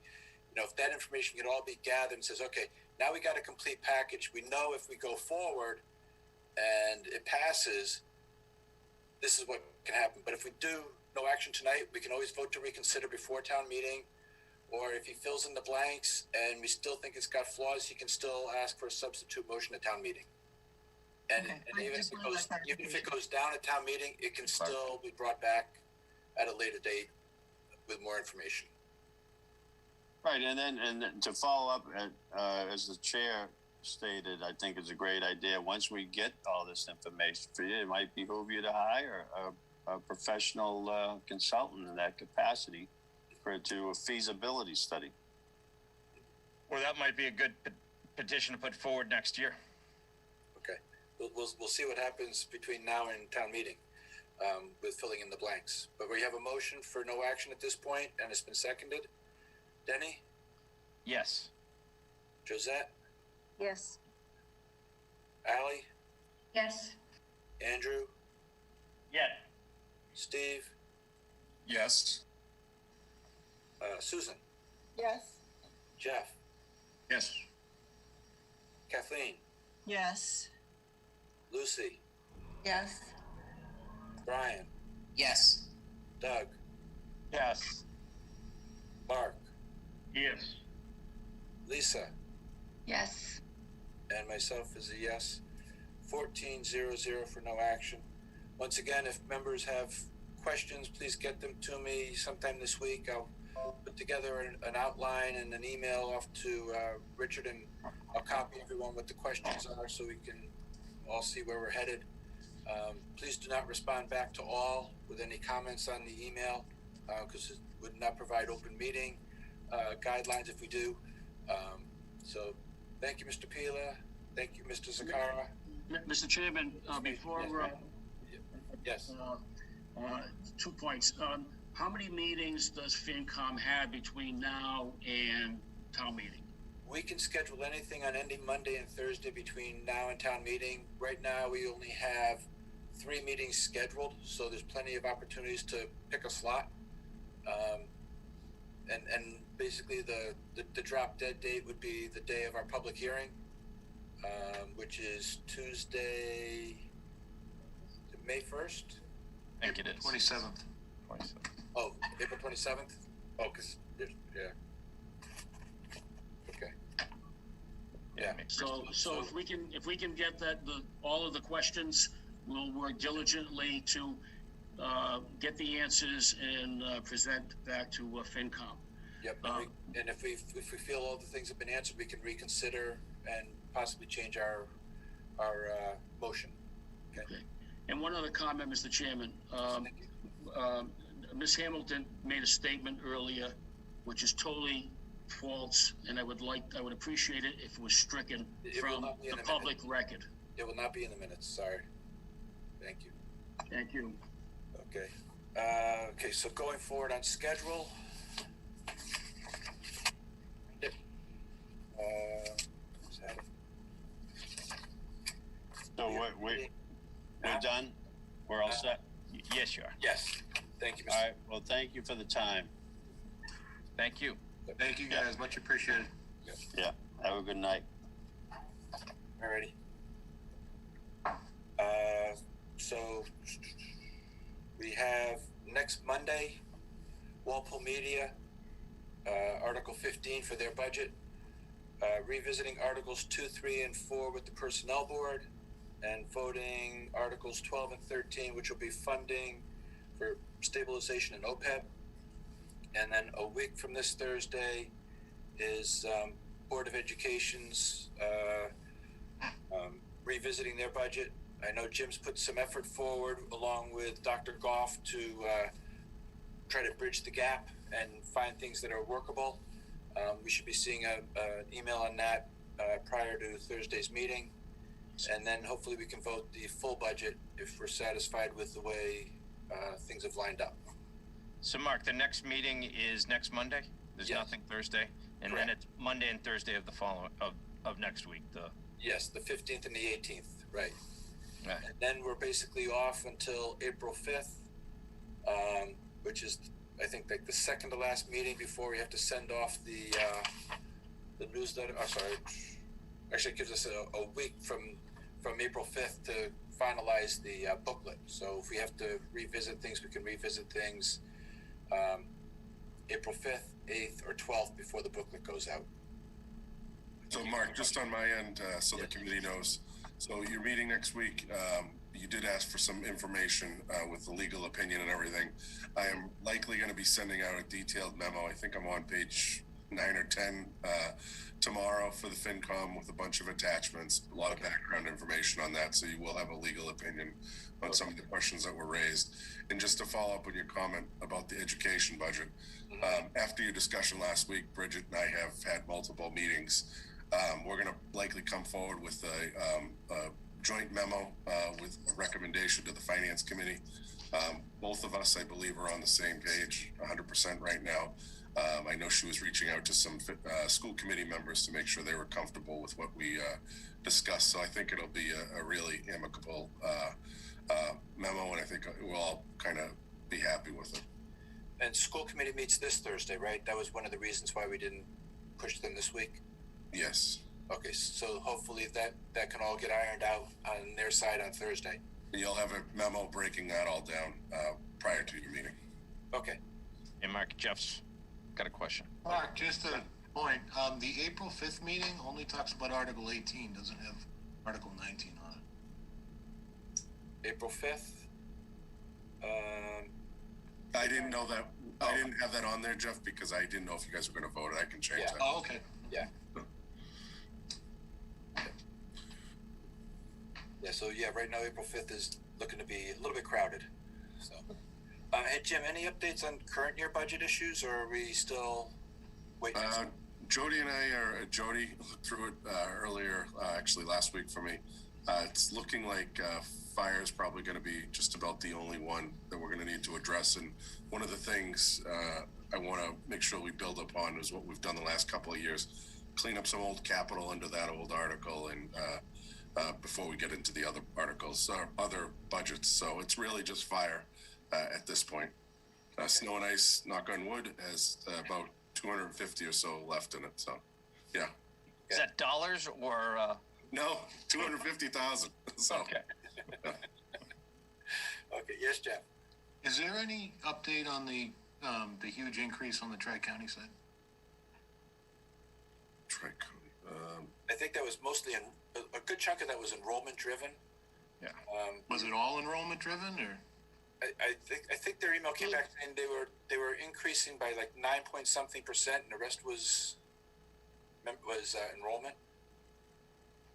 Speaker 2: You know, if that information can all be gathered and says, okay, now we got a complete package. We know if we go forward and it passes, this is what can happen. But if we do no action tonight, we can always vote to reconsider before town meeting. Or if he fills in the blanks and we still think it's got flaws, he can still ask for a substitute motion at town meeting. And,
Speaker 11: Okay.
Speaker 2: and even if it goes down at town meeting, it can still be brought back at a later date with more information.
Speaker 17: Right, and then to follow up, as the chair stated, I think it's a great idea. Once we get all this information for you, it might behoove you to hire a professional consultant in that capacity to do a feasibility study.
Speaker 7: Or that might be a good petition to put forward next year.
Speaker 2: Okay, we'll see what happens between now and town meeting with filling in the blanks. But we have a motion for no action at this point, and it's been seconded. Denny?
Speaker 7: Yes.
Speaker 2: Josette?
Speaker 18: Yes.
Speaker 2: Allie?
Speaker 8: Yes.
Speaker 2: Andrew?
Speaker 9: Yes.
Speaker 2: Steve?
Speaker 4: Yes.
Speaker 2: Susan?
Speaker 3: Yes.
Speaker 2: Jeff?
Speaker 4: Yes.
Speaker 2: Kathleen?
Speaker 11: Yes.
Speaker 2: Lucy?
Speaker 18: Yes.
Speaker 2: Brian?
Speaker 6: Yes.
Speaker 2: Doug?
Speaker 10: Yes.
Speaker 2: Mark?
Speaker 1: Yes.
Speaker 2: Lisa?
Speaker 18: Yes.
Speaker 2: And myself is a yes. 14-0-0 for no action. Once again, if members have questions, please get them to me sometime this week. I'll put together an outline and an email off to Richard, and I'll copy everyone what the questions are so we can all see where we're headed. Please do not respond back to all with any comments on the email because it would not provide open meeting guidelines if we do. So thank you, Mr. Pila. Thank you, Mr. Zakara.
Speaker 16: Mr. Chairman, before
Speaker 2: yes.
Speaker 16: 2 points. How many meetings does FinCom have between now and town meeting?
Speaker 2: We can schedule anything on ending Monday and Thursday between now and town meeting. Right now, we only have 3 meetings scheduled, so there's plenty of opportunities to pick a slot. And basically the drop dead date would be the day of our public hearing, which is Tuesday, May 1st?
Speaker 7: I think it is.
Speaker 4: 27th.
Speaker 2: Oh, April 27th? Oh, because, yeah. Okay. Yeah.
Speaker 16: So if we can get all of the questions, we'll work diligently to get the answers and present back to FinCom.
Speaker 2: Yep. And if we feel all the things have been answered, we can reconsider and possibly change our motion. Okay.
Speaker 16: And one other comment, Mr. Chairman. Ms. Hamilton made a statement earlier which is totally false, and I would appreciate it if it was stricken from the public record.
Speaker 2: It will not be in the minutes, sorry. Thank you.
Speaker 16: Thank you.
Speaker 2: Okay. Okay, so going forward on schedule.
Speaker 17: So we're done? We're all set?
Speaker 7: Yes, you are.
Speaker 2: Yes. Thank you, Mr.
Speaker 17: All right, well, thank you for the time.
Speaker 7: Thank you.
Speaker 2: Thank you, guys. Much appreciated.
Speaker 17: Yeah, have a good night.
Speaker 2: Alrighty. So we have next Monday, Walpole Media, Article 15 for their budget, revisiting Articles 2, 3, and 4 with the Personnel Board, and voting Articles 12 and 13, which will be funding for stabilization and OPEB. And then a week from this Thursday is Board of Education's revisiting their budget. I know Jim's put some effort forward along with Dr. Goff to try to bridge the gap and find things that are workable. We should be seeing an email on that prior to Thursday's meeting. And then hopefully we can vote the full budget if we're satisfied with the way things have lined up.
Speaker 7: So Mark, the next meeting is next Monday? There's nothing Thursday? And
Speaker 2: Correct.
Speaker 7: then it's Monday and Thursday of the following, of next week,
Speaker 2: Yes, the 15th and the 18th, right.
Speaker 7: Right.
Speaker 2: And then we're basically off until April 5th, which is, I think, like the second to last meeting before we have to send off the newsletter. Oh, sorry. Actually, it gives us a week from April 5th to finalize the booklet. So if we have to revisit things, we can revisit things April 5th, 8th, or 12th before the booklet goes out.
Speaker 4: So Mark, just on my end, so the committee knows, so you're meeting next week. You did ask for some information with the legal opinion and everything. I am likely going to be sending out a detailed memo. I think I'm on page 9 or 10 tomorrow for the FinCom with a bunch of attachments, a lot of background information on that. So you will have a legal opinion on some of the questions that were raised. And just to follow up on your comment about the education budget, after your discussion last week, Bridget and I have had multiple meetings. We're going to likely come forward with a joint memo with a recommendation to the Finance Committee. Both of us, I believe, are on the same page 100% right now. I know she was reaching out to some school committee members to make sure they were comfortable with what we discussed. So I think it'll be a really amicable memo, and I think we'll all kind of be happy with it.
Speaker 2: And school committee meets this Thursday, right? That was one of the reasons why we didn't push them this week.
Speaker 4: Yes.
Speaker 2: Okay, so hopefully that can all get ironed out on their side on Thursday.
Speaker 4: You'll have a memo breaking that all down prior to your meeting.
Speaker 2: Okay.
Speaker 7: And Mark, Jeff's got a question.
Speaker 19: Mark, just a point. The April 5th meeting only talks about Article 18, doesn't have Article 19 on it.
Speaker 2: April 5th?
Speaker 4: I didn't know that. I didn't have that on there, Jeff, because I didn't know if you guys were going to vote it. I can change that.
Speaker 19: Oh, okay.
Speaker 2: Yeah. Yeah, so right now April 5th is looking to be a little bit crowded. So, hey Jim, any updates on current year budget issues, or are we still waiting?
Speaker 4: Jody and I Jody looked through it earlier, actually last week for me. It's looking like fire is probably going to be just about the only one that we're going to need to address. And one of the things I want to make sure we build upon is what we've done the last couple of years, clean up some old capital under that old article, and before we get into the other articles, other budgets. So it's really just fire at this point. Snow and ice, knock on wood, has about 250 or so left in it. So, yeah.
Speaker 7: Is that dollars or?
Speaker 4: No, 250,000. So.
Speaker 7: Okay.
Speaker 2: Okay. Yes, Jeff.
Speaker 19: Is there any update on the huge increase on the Tri-County side?
Speaker 4: Tri-County.
Speaker 2: I think that was mostly a good chunk of that was enrollment driven.
Speaker 7: Yeah.
Speaker 19: Was it all enrollment driven, or?
Speaker 2: I think their email came back saying they were increasing by like 9-point-something%, and the rest was enrollment.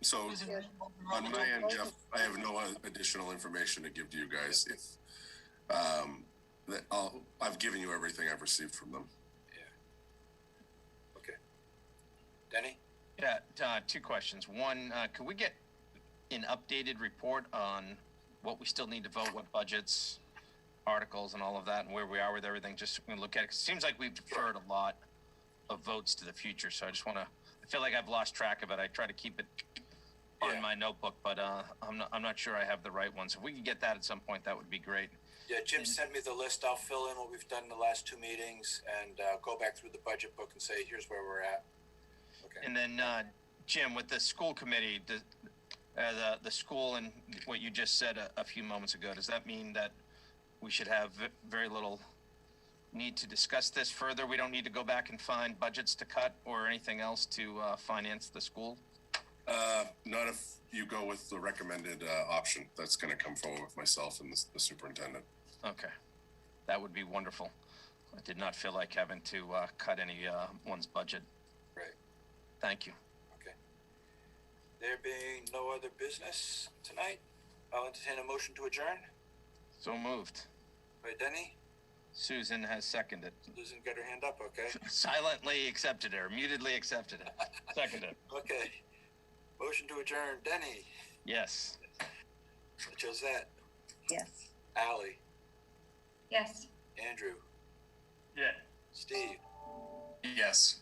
Speaker 4: So on my end, Jeff, I have no additional information to give to you guys. If I've given you everything I've received from them.
Speaker 2: Denny?
Speaker 7: Yeah, two questions. One, could we get an updated report on what we still need to vote, what budgets, articles, and all of that, and where we are with everything? Just so we can look at it. 'Cause it seems like we've deferred a lot of votes to the future, so I just want to. I feel like I've lost track of it. I try to keep it on my notebook, but I'm not sure I have the right one. So if we could get that at some point, that would be great.
Speaker 2: Yeah, Jim sent me the list. I'll fill in what we've done in the last 2 meetings and go back through the budget book and say, here's where we're at. Okay.
Speaker 7: And then, Jim, with the school committee, the school and what you just said a few moments ago, does that mean that we should have very little need to discuss this further? We don't need to go back and find budgets to cut or anything else to finance the school?
Speaker 4: Not if you go with the recommended option that's going to come forward with myself and the superintendent.
Speaker 7: Okay, that would be wonderful. I did not feel like having to cut any one's budget.
Speaker 2: Right.
Speaker 7: Thank you.
Speaker 2: Okay. There being no other business tonight, I'll entertain a motion to adjourn.
Speaker 7: So moved.
Speaker 2: By Denny.
Speaker 7: Susan has seconded.
Speaker 2: Susan got her hand up, okay?
Speaker 7: Silently accepted it, or mutedly accepted it. Seconded.
Speaker 2: Okay. Motion to adjourn, Denny.
Speaker 7: Yes.
Speaker 2: Josette.
Speaker 3: Yes.
Speaker 2: Allie.
Speaker 8: Yes.
Speaker 2: Andrew.
Speaker 9: Yeah.
Speaker 2: Steve.
Speaker 4: Yes.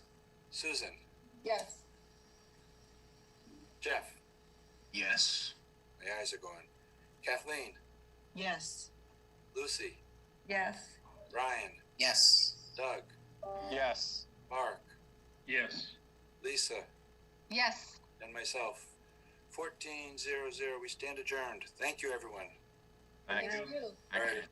Speaker 2: Susan.
Speaker 3: Yes.
Speaker 2: Jeff.
Speaker 19: Yes.
Speaker 2: My eyes are going. Kathleen.
Speaker 11: Yes.
Speaker 2: Lucy.
Speaker 8: Yes.
Speaker 2: Ryan.
Speaker 6: Yes.
Speaker 2: Doug.
Speaker 10: Yes.
Speaker 2: Mark.
Speaker 1: Yes.
Speaker 2: Lisa.
Speaker 12: Yes.
Speaker 2: And myself. 14:00. We stand adjourned. Thank you, everyone.
Speaker 7: Thank you.
Speaker 3: Thank you.
Speaker 2: All right.